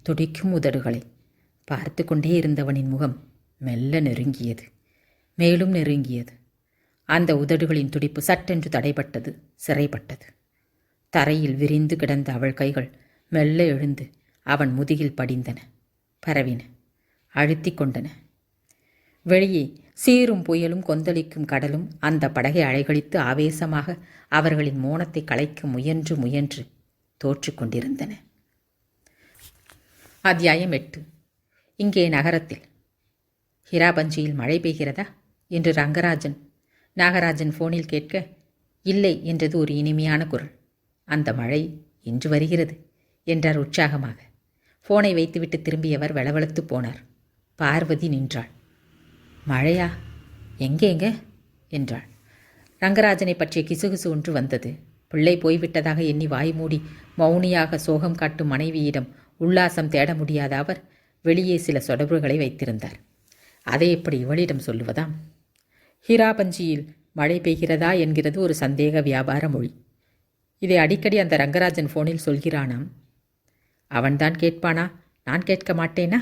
துடிக்கும் உதடுகளை. பார்த்து கொண்டே இருந்தவனின் முகம் மெல்ல நெருங்கியது, மேலும் நெருங்கியது. அந்த உதடுகளின் துடிப்பு சட்டென்று தடைப்பட்டது, சிறைப்பட்டது. தரையில் விரிந்து கிடந்த அவள் கைகள் மெல்ல எழுந்து அவன் முதுகில் படிந்தன, பரவின, அழுத்தி கொண்டன. வெளியே சீரும் புயலும் கொந்தளிக்கும் கடலும் அந்த படகை அலைகழித்து ஆவேசமாக அவர்களின் மோனத்தை கலைக்க முயன்று முயன்று தோற்று கொண்டிருந்தன. அத்தியாயம் 8. இங்கே நகரத்தில் ஹிராபஞ்சியில் மழை பெய்கிறதா என்று நாகராஜன் ஃபோனில் கேட்க, இல்லை என்றது ஒரு இனிமையான குரல். அந்த மழை இன்று வருகிறது என்றார் உற்சாகமாக. ஃபோனை வைத்துவிட்டு திரும்பியவர் வெளவெளத்து போனார். பார்வதி நின்றாள். மழையா? எங்கேங்க என்றாள். ரங்கராஜனை பற்றிய கிசுகிசு ஒன்று வந்தது. பிள்ளை போய்விட்டதாக எண்ணி வாய் மூடி மௌனியாக சோகம் காட்டும் மனைவியிடம் உல்லாசம் தேட முடியாத அவர் வெளியே சில தொடர்புகளை வைத்திருந்தார். அதை எப்படி இவளிடம் சொல்லுவதாம்? ஹிராபஞ்சியில் மழை பெய்கிறதா என்கிறது ஒரு சந்தேக வியாபார மொழி. இதை அடிக்கடி அந்த ரங்கராஜன் ஃபோனில் சொல்கிறானாம். அவன்தான் கேட்பானா? நான் கேட்க மாட்டேனா?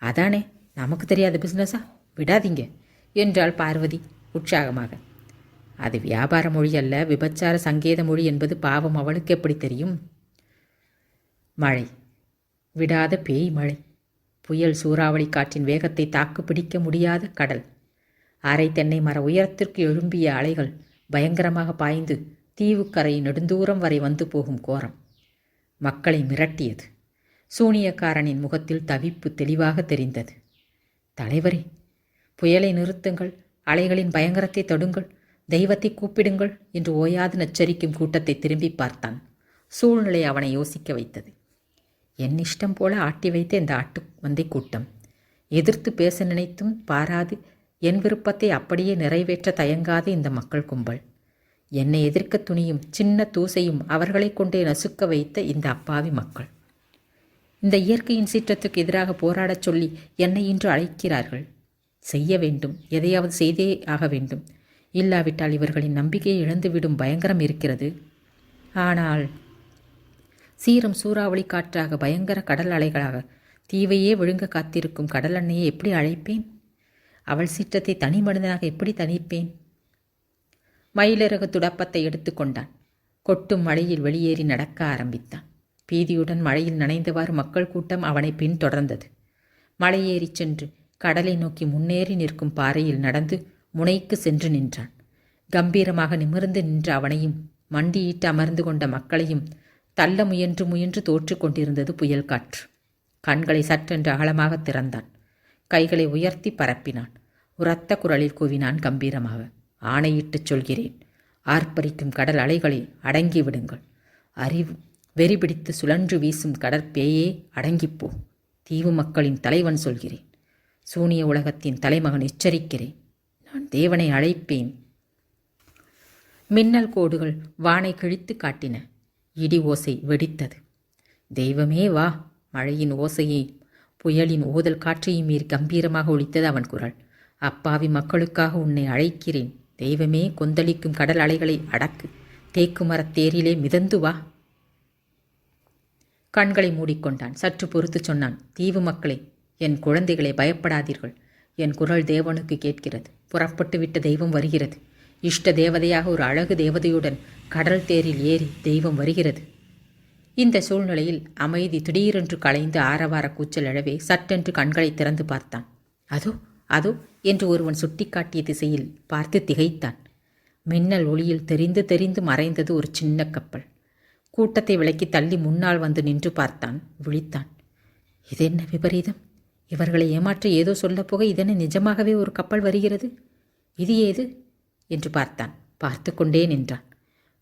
அதானே, நமக்கு தெரியாத பிஸ்னஸா? விடாதீங்க என்றாள் பார்வதி உற்சாகமாக. அது வியாபார மொழி அல்ல, விபச்சார சங்கேத மொழி என்பது பாவம் அவளுக்கு எப்படி தெரியும்? மழை, விடாத பேய் மழை, புயல் சூறாவளி காற்றின் வேகத்தை தாக்கு பிடிக்க முடியாத கடல், அரை தென்னை மர உயரத்திற்கு எழும்பிய அலைகள் பயங்கரமாக பாய்ந்து தீவுக்கரை நெடுந்தூரம் வரை வந்து போகும் கோரம் மக்களை மிரட்டியது. சூனியக்காரனின் முகத்தில் தவிப்பு தெளிவாக தெரிந்தது. தலைவரே, புயலை நிறுத்துங்கள், அலைகளின் பயங்கரத்தை தொடுங்கள், தெய்வத்தை கூப்பிடுங்கள் என்று ஓயாது நச்சரிக்கும் கூட்டத்தை திரும்பி பார்த்தான். சூழ்நிலை அவனை யோசிக்க வைத்தது. என் இஷ்டம் போல ஆட்டி வைத்த இந்த ஆட்டு மந்தை கூட்டம், எதிர்த்து பேச நினைத்தும் பாராது என் விருப்பத்தை அப்படியே நிறைவேற்ற தயங்காத இந்த மக்கள் கும்பல், என்னை எதிர்க்க துணியும் சின்ன தூசையும் அவர்களை கொண்டே நசுக்க வைத்த இந்த அப்பாவி மக்கள், இந்த இயற்கையின் சீற்றத்துக்கு எதிராக போராடச் சொல்லி என்னை இன்று அழைக்கிறார்கள். செய்ய வேண்டும், எதையாவது செய்தே ஆக வேண்டும். இல்லாவிட்டால் இவர்களின் நம்பிக்கையை இழந்துவிடும் பயங்கரம் இருக்கிறது. ஆனால் சீரம் சூறாவளி காற்றாக பயங்கர கடல் அலைகளாக தீவையே விழுங்க காத்திருக்கும் கடல் அன்னையை எப்படி அழைப்பேன்? அவள் சீற்றத்தை தனி மனிதனாக எப்படி தணிப்பேன்? மயிலிறகு துடப்பத்தை எடுத்துக்கொண்டான். கொட்டும் மழையில் வெளியேறி நடக்க ஆரம்பித்தான். பீதியுடன் மழையில் நனைந்தவாறு மக்கள் கூட்டம் அவனை பின்தொடர்ந்தது. மலையேறி சென்று கடலை நோக்கி முன்னேறி நிற்கும் பாறையில் நடந்து முனைக்கு சென்று நின்றான். கம்பீரமாக நிமிர்ந்து நின்ற அவனையும் மண்டியிட்டு அமர்ந்து கொண்ட மக்களையும் தள்ள முயன்று முயன்று தோற்று கொண்டிருந்தது புயல் காற்று. கண்களை சற்றென்று அகலமாக திறந்தான். கைகளை உயர்த்தி பரப்பினான். உரத்த குரலில் கூவினான் கம்பீரமாக, ஆணையிட்டுச் சொல்கிறேன், ஆர்ப்பரிக்கும் கடல் அலைகளை அடங்கி விடுங்கள். வெறி பிடித்து சுழன்று வீசும் கடற்பேயே அடங்கிப்போ. தீவு மக்களின் தலைவன் சொல்கிறேன், சூனிய உலகத்தின் தலைமகன் எச்சரிக்கிறேன், நான் தேவனை அழைப்பேன். மின்னல் கோடுகள் வானை கிழித்து காட்டின. இடி ஓசை வெடித்தது. தெய்வமே வா! மழையின் ஓசையை புயலின் ஓதல் காற்றையும் மீறி கம்பீரமாக ஒலித்தது அவன் குரல். அப்பாவி மக்களுக்காக உன்னை அழைக்கிறேன். தெய்வமே, கொந்தளிக்கும் கடல் அலைகளை அடக்கு. தேக்கு மரத்தேரிலே மிதந்து வா. கண்களை மூடிக்கொண்டான். சற்று பொறுத்து சொன்னான், தீவு மக்களே, என் குழந்தைகளை, பயப்படாதீர்கள். என் குரல் தேவனுக்கு கேட்கிறது. புறப்பட்டு விட்ட தெய்வம் வருகிறது. இஷ்ட தேவதையாக ஒரு அழகு தேவதையுடன் கடல் தேரில் ஏறி தெய்வம் வருகிறது. இந்த சூழ்நிலையில் அமைதி திடீரென்று கலைந்து ஆரவார கூச்சல் எழவே சட்டென்று கண்களை திறந்து பார்த்தான். அதோ அதோ என்று ஒருவன் சுட்டிக்காட்டிய திசையில் பார்த்து திகைத்தான். மின்னல் ஒளியில் தெரிந்து தெரிந்து மறைந்தது ஒரு சின்ன கப்பல். கூட்டத்தை விலக்கி தள்ளி முன்னால் வந்து நின்று பார்த்தான். விழித்தான். இதென்ன விபரீதம்! இவர்களை ஏமாற்ற ஏதோ சொல்லப்போக இதென்ன நிஜமாகவே ஒரு கப்பல் வருகிறது? இது ஏது என்று பார்த்தான். பார்த்து கொண்டே நின்றான்.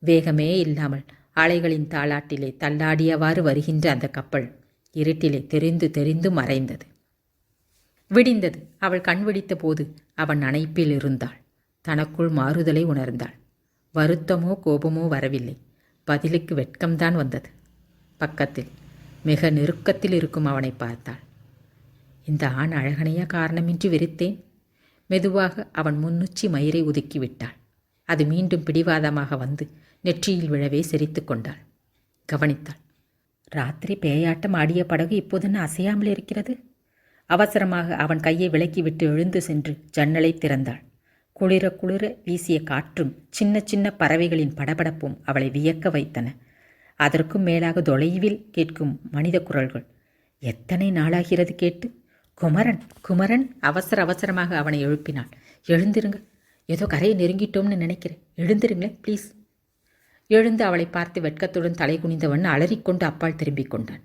வேகமே இல்லாமல் அலைகளின் தாளாட்டிலே தள்ளாடியவாறு வருகின்ற அந்த கப்பல் இருட்டிலே தெரிந்து தெரிந்து மறைந்தது. விடிந்தது. அவள் கண் விழித்த போது அவன் அணைப்பில் இருந்தாள். தனக்குள் மாறுதலை உணர்ந்தாள். வருத்தமோ கோபமோ வரவில்லை. பதிலுக்கு வெட்கம்தான் வந்தது. பக்கத்தில் மிக நெருக்கத்தில் இருக்கும் அவனை பார்த்தாள். இந்த ஆண் அழகனையா காரணமின்றி வெறுத்தேன்? மெதுவாக அவன் முன்னுச்சி மயிரை ஒதுக்கிவிட்டாள். அது மீண்டும் பிடிவாதமாக வந்து நெற்றியில் விழவே சிரித்து கொண்டாள். கவனித்தாள். ராத்திரி பேயாட்டம் ஆடிய படகு இப்போதுன்னு அசையாமல் இருக்கிறது. அவசரமாக அவன் கையை விலக்கிவிட்டு எழுந்து சென்று ஜன்னலை திறந்தாள். குளிர குளிர வீசிய காற்றும் சின்ன சின்ன பறவைகளின் படபடப்பும் அவளை வியக்க வைத்தன. அதற்கும் மேலாக தொலைவில் கேட்கும் மனித குரல்கள். எத்தனை நாளாகிறது கேட்டு? குமரன், குமரன்! அவசர அவசரமாக அவனை எழுப்பினாள். எழுந்திருங்க, ஏதோ கரையை நெருங்கிட்டோம்னு நினைக்கிறேன். எழுந்திருங்களேன் ப்ளீஸ். எழுந்து அவளை பார்த்து வெட்கத்துடன் தலை குனிந்தவன் அலறிக்கொண்டு அப்பால் திரும்பிக் கொண்டான்.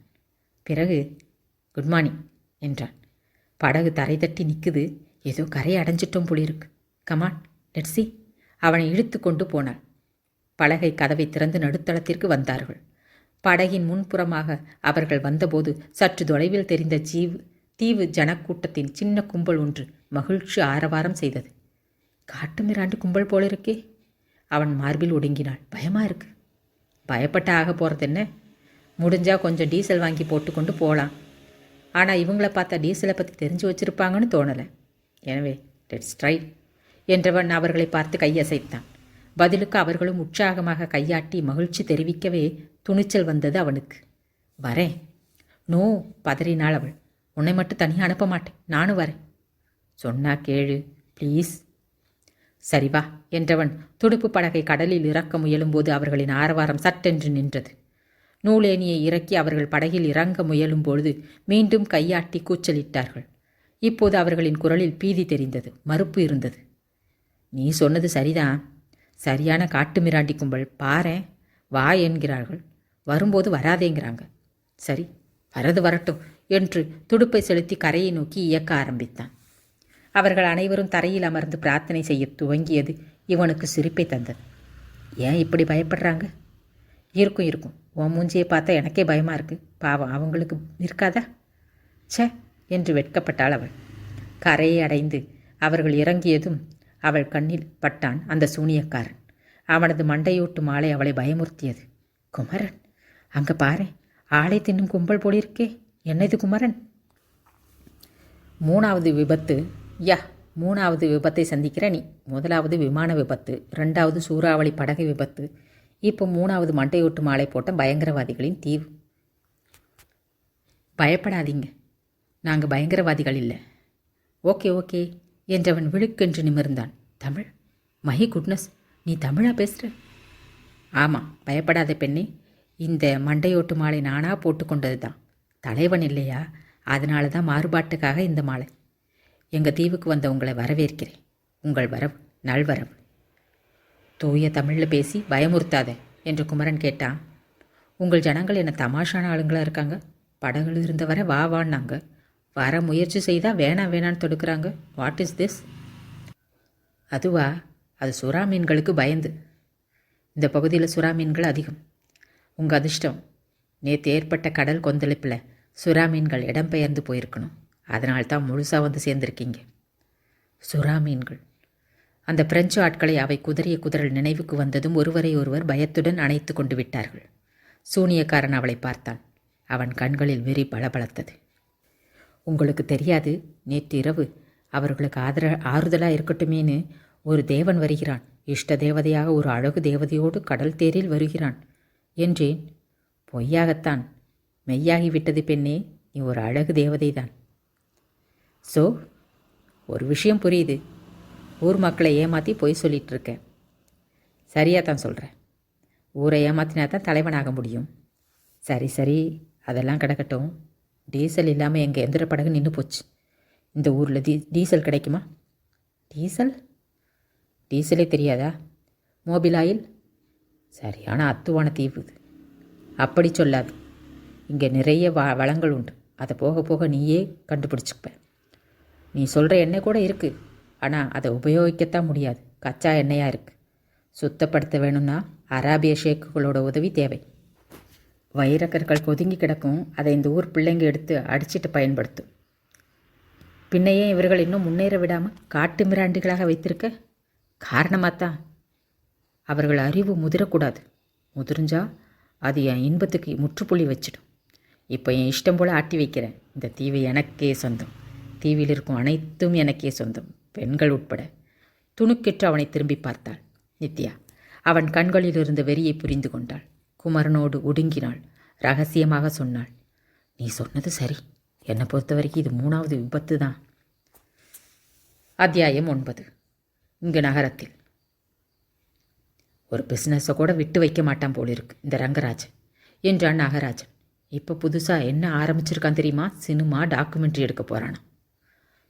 பிறகு குட் மார்னிங் என்றான். படகு தரை தட்டி நிற்குது. ஏதோ கரையை அடைஞ்சிட்டோம் போலிருக்கு. Come on let's see. அவனை இழுத்து கொண்டு போனாள். பலகை கதவை திறந்து நடுத்தளத்திற்கு வந்தார்கள். படகின் முன்புறமாக அவர்கள் வந்தபோது சற்று தொலைவில் தெரிந்த தீவு ஜனக்கூட்டத்தின் சின்ன கும்பல் ஒன்று மகிழ்ச்சி ஆரவாரம் செய்தது. காட்டு மிராண்டு கும்பல் போல இருக்கே. அவன் மார்பில் ஒடுங்கினாள். பயமாக இருக்கு. பயப்பட்ட ஆக போகிறது என்ன? முடிஞ்சால் கொஞ்சம் டீசல் வாங்கி போட்டுக்கொண்டு போகலாம். ஆனால் இவங்கள பார்த்தா டீசலை பற்றி தெரிஞ்சு வச்சுருப்பாங்கன்னு தோணலை. எனவே லெட்ஸ் ட்ரை என்றவன் அவர்களை பார்த்து கையசைத்தான். பதிலுக்கு அவர்களும் உற்சாகமாக கையாட்டி மகிழ்ச்சி தெரிவிக்கவே துணிச்சல் வந்தது அவனுக்கு. வரேன். நோ, பதறினாள் அவள். உன்னை மட்டும் தனியாக அனுப்ப மாட்டேன், நானும் வரேன். சொன்னா கேளு ப்ளீஸ். சரி வா என்றவன் துடுப்பு படகை கடலில் இறக்க முயலும்போது அவர்களின் ஆரவாரம் சட்டென்று நின்றது. நூலேணியை இறக்கி அவர்கள் படகில் இறங்க முயலும் பொழுது மீண்டும் கையாட்டி கூச்சலிட்டார்கள். இப்போது அவர்களின் குரலில் பீதி தெரிந்தது, மறுப்பு இருந்தது. நீ சொன்னது சரிதான். சரியான காட்டு மிராண்டி கும்பல். பாரேன், வா என்கிறார்கள், வரும்போது வராதேங்கிறாங்க. சரி, வரது வரட்டும் என்று துடுப்பை செலுத்தி கரையை நோக்கி இயக்க ஆரம்பித்தான். அவர்கள் அனைவரும் தரையில் அமர்ந்து பிரார்த்தனை செய்ய துவங்கியது இவனுக்கு சிரிப்பை தந்தது. ஏன் இப்படி பயப்படுறாங்க? இருக்கும் இருக்கும். உன் மூஞ்சியை பார்த்தா எனக்கே பயமாக இருக்கு. பாவம், அவங்களுக்கு இருக்காதா? ச்சே என்று வெட்கப்பட்டாள் அவள். கரையை அடைந்து அவர்கள் இறங்கியதும் அவள் கண்ணில் பட்டான் அந்த சூனியக்காரன். அவனது மண்டையோட்டு மாலை அவளை பயமுறுத்தியது. குமரன், அங்கே பாரு, ஆளை தின்னும் கும்பல் போலிருக்கே. என்னது குமரன்? மூணாவது விபத்தை சந்திக்கிற நீ. முதலாவது விமான விபத்து, 2வது சூறாவளி படகு விபத்து, இப்போ 3வது மண்டையோட்டு மாலை போட்ட பயங்கரவாதிகளின் தீவு. பயப்படாதீங்க, நாங்கள் பயங்கரவாதிகள் இல்லை. ஓகே ஓகே என்றவன் விழுக்கென்று நிமிர்ந்தான். தமிழ்? மை குட்னஸ், நீ தமிழா பேசுகிற? ஆமாம், பயப்படாத பெண்ணே. இந்த மண்டையோட்டு மாலை நானாக போட்டுக்கொண்டது தான். தலைவன் இல்லையா, அதனால தான் மாறுபாட்டுக்காக இந்த மாலை. எங்கள் தீவுக்கு வந்த உங்களை வரவேற்கிறேன். உங்கள் வரவு நல்வரவு. தூய தமிழில் பேசி பயமுறுத்தாத என்று குமரன் கேட்டான். உங்கள் ஜனங்கள் என்ன தமாஷான ஆளுங்களாக இருக்காங்க. படகுல இருந்த வர வா வான்னாங்க. வர முயற்சி செய்தால் வேணாம் வேணான்னு தொடுக்கிறாங்க. What is this? அதுவா, அது சுறா மீன்களுக்கு பயந்து. இந்த பகுதியில் சுறா மீன்கள் அதிகம். உங்கள் அதிர்ஷ்டம், நேற்று ஏற்பட்ட கடல் கொந்தளிப்பில் சுறா மீன்கள் இடம்பெயர்ந்து போயிருக்கணும். அதனால்தான் முழுசாக வந்து சேர்ந்துருக்கீங்க. சுறா மீன்கள். அந்த பிரெஞ்சு ஆட்களை அவை குதறிய குதிரல் நினைவுக்கு வந்ததும் ஒருவரை ஒருவர் பயத்துடன் அணைத்து கொண்டு விட்டார்கள். சூனியக்காரன் அவளை பார்த்தான். அவன் கண்களில் வெறி பளபளத்தது. உங்களுக்கு தெரியாது, நேற்று இரவு அவர்களுக்கு ஆறுதலாக இருக்கட்டுமேனு ஒரு தேவன் வருகிறான். இஷ்ட தேவதையாக ஒரு அழகு தேவதையோடு கடல் தேரில் வருகிறான் என்றேன். பொய்யாகத்தான். மெய்யாகிவிட்டது பெண்ணே, நீ ஒரு அழகு தேவதைதான். ஸோ ஒரு விஷயம் புரியுது. ஊர் மக்களை ஏமாற்றி பொய் சொல்லிகிட்டு இருக்கேன். சரியாக தான் சொல்கிறேன். ஊரை ஏமாற்றினா தான் தலைவனாக முடியும். சரி சரி, அதெல்லாம் கிடக்கட்டும். டீசல் இல்லாமல் எங்கள் எந்திர படகு நின்று போச்சு. இந்த ஊரில் டீசல் கிடைக்குமா? டீசலே தெரியாதா? மோபில் ஆயில்? சரியான அத்துவான தீவு இது. அப்படி சொல்லாது. இங்கே நிறைய வளங்கள் உண்டு. அதை போக போக நீயே கண்டுபிடிச்சிப்ப. நீ சொல்கிற எண்ணெய் கூட இருக்குது, ஆனால் அதை உபயோகிக்கத்தான் முடியாது. கச்சா எண்ணெயாக இருக்குது. சுத்தப்படுத்த வேணும்னா அராபிய ஷேக்குகளோட உதவி தேவை. வைரக்கற்கள் கொதுங்கி கிடக்கும். அதை இந்த ஊர் பிள்ளைங்க எடுத்து அடிச்சிட்டு பயன்படுத்தும். பின்னையே இவர்கள் இன்னும் முன்னேற விடாமல் காட்டு மிராண்டிகளாக வைத்திருக்க காரணமாகத்தான். அவர்கள் அறிவு முதிரக்கூடாது. முதிர்ஞ்சா அது என் இன்பத்துக்கு முற்றுப்புள்ளி வச்சிடும். இப்போ என் இஷ்டம் போல் ஆட்டி வைக்கிறேன். இந்த தீவு எனக்கே சொந்தம். தீவில் இருக்கும் அனைத்தும் எனக்கே சொந்தம், பெண்கள் உட்பட. துணுக்கெற்று அவனை திரும்பி பார்த்தாள் நித்யா. அவன் கண்களில் இருந்த வெறியை புரிந்து கொண்டாள். குமரனோடு ஒடுங்கினாள். ரகசியமாக சொன்னாள், நீ சொன்னது சரி. என்னை பொறுத்த வரைக்கும் இது 3வது விபத்து தான். அத்தியாயம் 9. இங்கு நகரத்தில் ஒரு பிஸ்னஸை கூட விட்டு வைக்க மாட்டான் போலிருக்கு இந்த ரங்கராஜன் என்றான் நாகராஜன். இப்போ புதுசாக என்ன ஆரம்பிச்சிருக்கான் தெரியுமா? சினிமா டாக்குமெண்ட்ரி எடுக்க போகிறானா.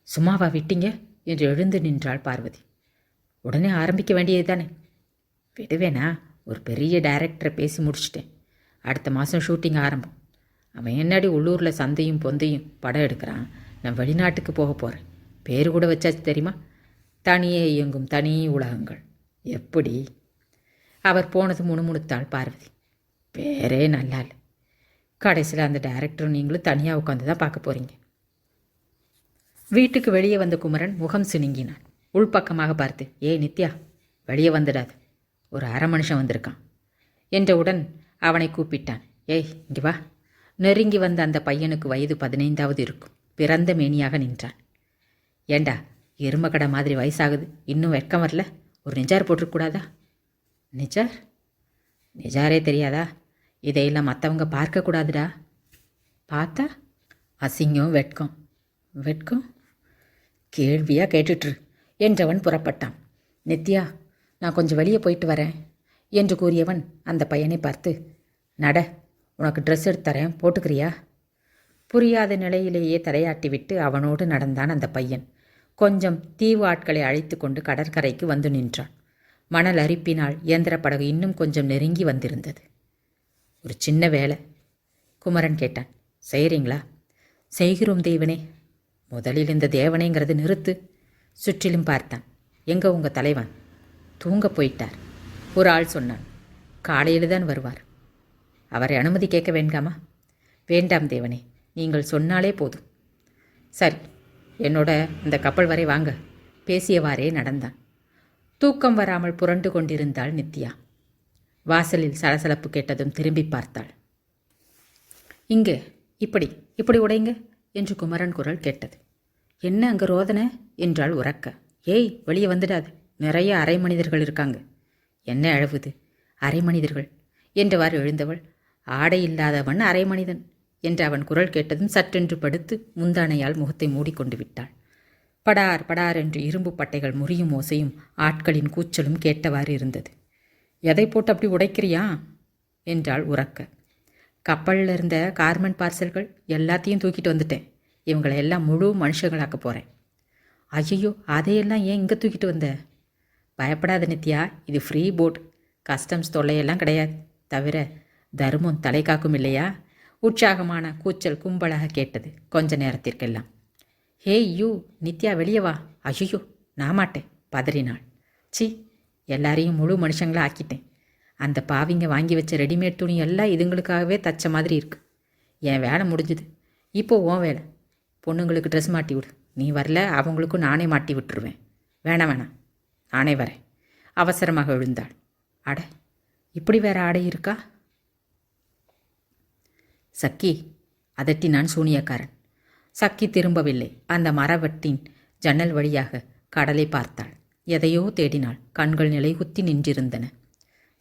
சும்மாவா விட்டீங்க என்று எழுந்து நின்றாள் பார்வதி. உடனே ஆரம்பிக்க வேண்டியது தானே. விடுவேனா? ஒரு பெரிய டைரக்டரை பேசி முடிச்சிட்டேன். அடுத்த மாதம் ஷூட்டிங் ஆரம்பம். அவன் என்னடி உள்ளூரில் சந்தையும் பொந்தையும் படம் எடுக்கிறான். நான் வெளிநாட்டுக்கு போக போகிறேன். பேர் கூட வச்சாச்சு தெரியுமா? தனியே இயங்கும் தனி உலகங்கள். எப்படி? அவர் போனது முணுமுணுத்தாள் பார்வதி. பேரே நல்லா இல்லை. கடைசியில் அந்த டைரக்டரும் நீங்களும் தனியாக உட்காந்து தான் பார்க்க போகிறீங்க. வீட்டுக்கு வெளியே வந்த குமரன் முகம் சினுங்கினான். உள்பக்கமாக பார்த்து, நித்யா, வெளியே வந்துடாது, ஒரு அரை மனுஷன் வந்திருக்கான் என்றவுடன் அவனை கூப்பிட்டான். இங்கே வா. நெருங்கி வந்த அந்த பையனுக்கு வயது 15வது இருக்கும். பிறந்த மேனியாக நின்றான். ஏண்டா, எருமக்கடை மாதிரி வயசாகுது, இன்னும் வெட்கம் வரல? ஒரு நிஜார் போட்டிருக்கூடாதா? நிஜார்? நிஜாரே தெரியாதா? இதையெல்லாம் மற்றவங்க பார்க்கக்கூடாதுடா. பார்த்தா அசிங்கம், வெட்கம். வெட்கம் கேள்வியாக கேட்டுட்ரு என்றவன் புறப்பட்டான். நித்யா, நான் கொஞ்சம் வெளியே போயிட்டு வரேன் என்று கூறியவன் அந்த பையனை பார்த்து, நட, உனக்கு ட்ரெஸ் எடுத்து தரேன், போட்டுக்கிறியா? புரியாத நிலையிலேயே தலையாட்டிவிட்டு அவனோடு நடந்தான் அந்த பையன். கொஞ்சம் தீவு ஆட்களை அழைத்து கொண்டு கடற்கரைக்கு வந்து நின்றான். மணல் அரிப்பினால் இயந்திர படகு இன்னும் கொஞ்சம் நெருங்கி வந்திருந்தது. ஒரு சின்ன வேலை. குமரன் கேட்டான். செய்கிறீங்களா? செய்கிறோம் தேவனே. முதலில் இந்த தேவனேங்கிறது நிறுத்து. சுற்றிலும் பார்த்தான். எங்கே உங்கள் தலைவன்? தூங்க போயிட்டார். ஒரு ஆள் சொன்னான். காலையில் தான் வருவார். அவரை அனுமதி கேட்க வேண்டாமா? வேண்டாம் தேவனே, நீங்கள் சொன்னாலே போதும். சரி, என்னோட அந்த கப்பல் வரை வாங்க. பேசியவாறே நடந்தான். தூக்கம் வராமல் புரண்டு கொண்டிருந்தாள் நித்யா. வாசலில் சலசலப்பு கேட்டதும் திரும்பி பார்த்தாள். இங்கே இப்படி இப்படி உடைங்க என்று குமரன் குரல் கேட்டது. என்ன அங்கே ரோதனை என்றாள் உறக்க. வெளியே வந்துடாது, நிறைய அரை மனிதர்கள் இருக்காங்க. என்ன அழவுது, அரை மனிதர்கள் என்றவாறு எழுந்தவள், ஆடை இல்லாதவன் அரை மனிதன் என்று அவன் குரல் கேட்டதும் சற்றென்று படுத்து முந்தானையால் முகத்தை மூடிக்கொண்டு விட்டாள். படார் படார் என்று இரும்பு பட்டைகள் முறியும் ஓசையும் ஆட்களின் கூச்சலும் கேட்டவாறு இருந்தது. எதை போட்டு அப்படி உடைக்கிறியா என்றாள் உறக்க. கப்பலில் இருந்த கார்மெண்ட் பார்சல்கள் எல்லாத்தையும் தூக்கிட்டு வந்துட்டேன். இவங்களை எல்லாம் முழு மனுஷங்களாக்க போகிறேன். ஐயோ, அதையெல்லாம் ஏன் இங்கே தூக்கிட்டு வந்த? பயப்படாத நித்யா, இது ஃப்ரீ போட். கஸ்டம்ஸ் தொல்லையெல்லாம் கிடையாது. தவிர தர்மம் தலை காக்கும் இல்லையா? உற்சாகமான கூச்சல் கும்பலாக கேட்டது கொஞ்ச நேரத்திற்கெல்லாம். யூ நித்யா, வெளியே வா. ஐயோ, நான் மாட்டேன், பதறினாள். சி, எல்லாரையும் முழு மனுஷங்களா ஆக்கிட்டேன். அந்த பாவிங்க வாங்கி வச்ச ரெடிமேட் துணி எல்லாம் இதுங்களுக்காகவே தச்ச மாதிரி இருக்கு. என் வேலை முடிஞ்சுது. இப்போ உன் வேலை. பொண்ணுங்களுக்கு ட்ரெஸ் மாட்டி விடு. நீ வரல, அவங்களுக்கும் நானே மாட்டி விட்டுருவேன். வேணாம், நானே வரேன். அவசரமாக எழுந்தாள். அட, இப்படி வேற ஆடை இருக்கா? சக்கி, அதட்டினான் சூனியக்காரன். சக்கி திரும்பவில்லை. அந்த மரவட்டின் ஜன்னல் வழியாக கடலை பார்த்தாள். எதையோ தேடினாள். கண்கள் நிலைகுத்தி நின்றிருந்தன.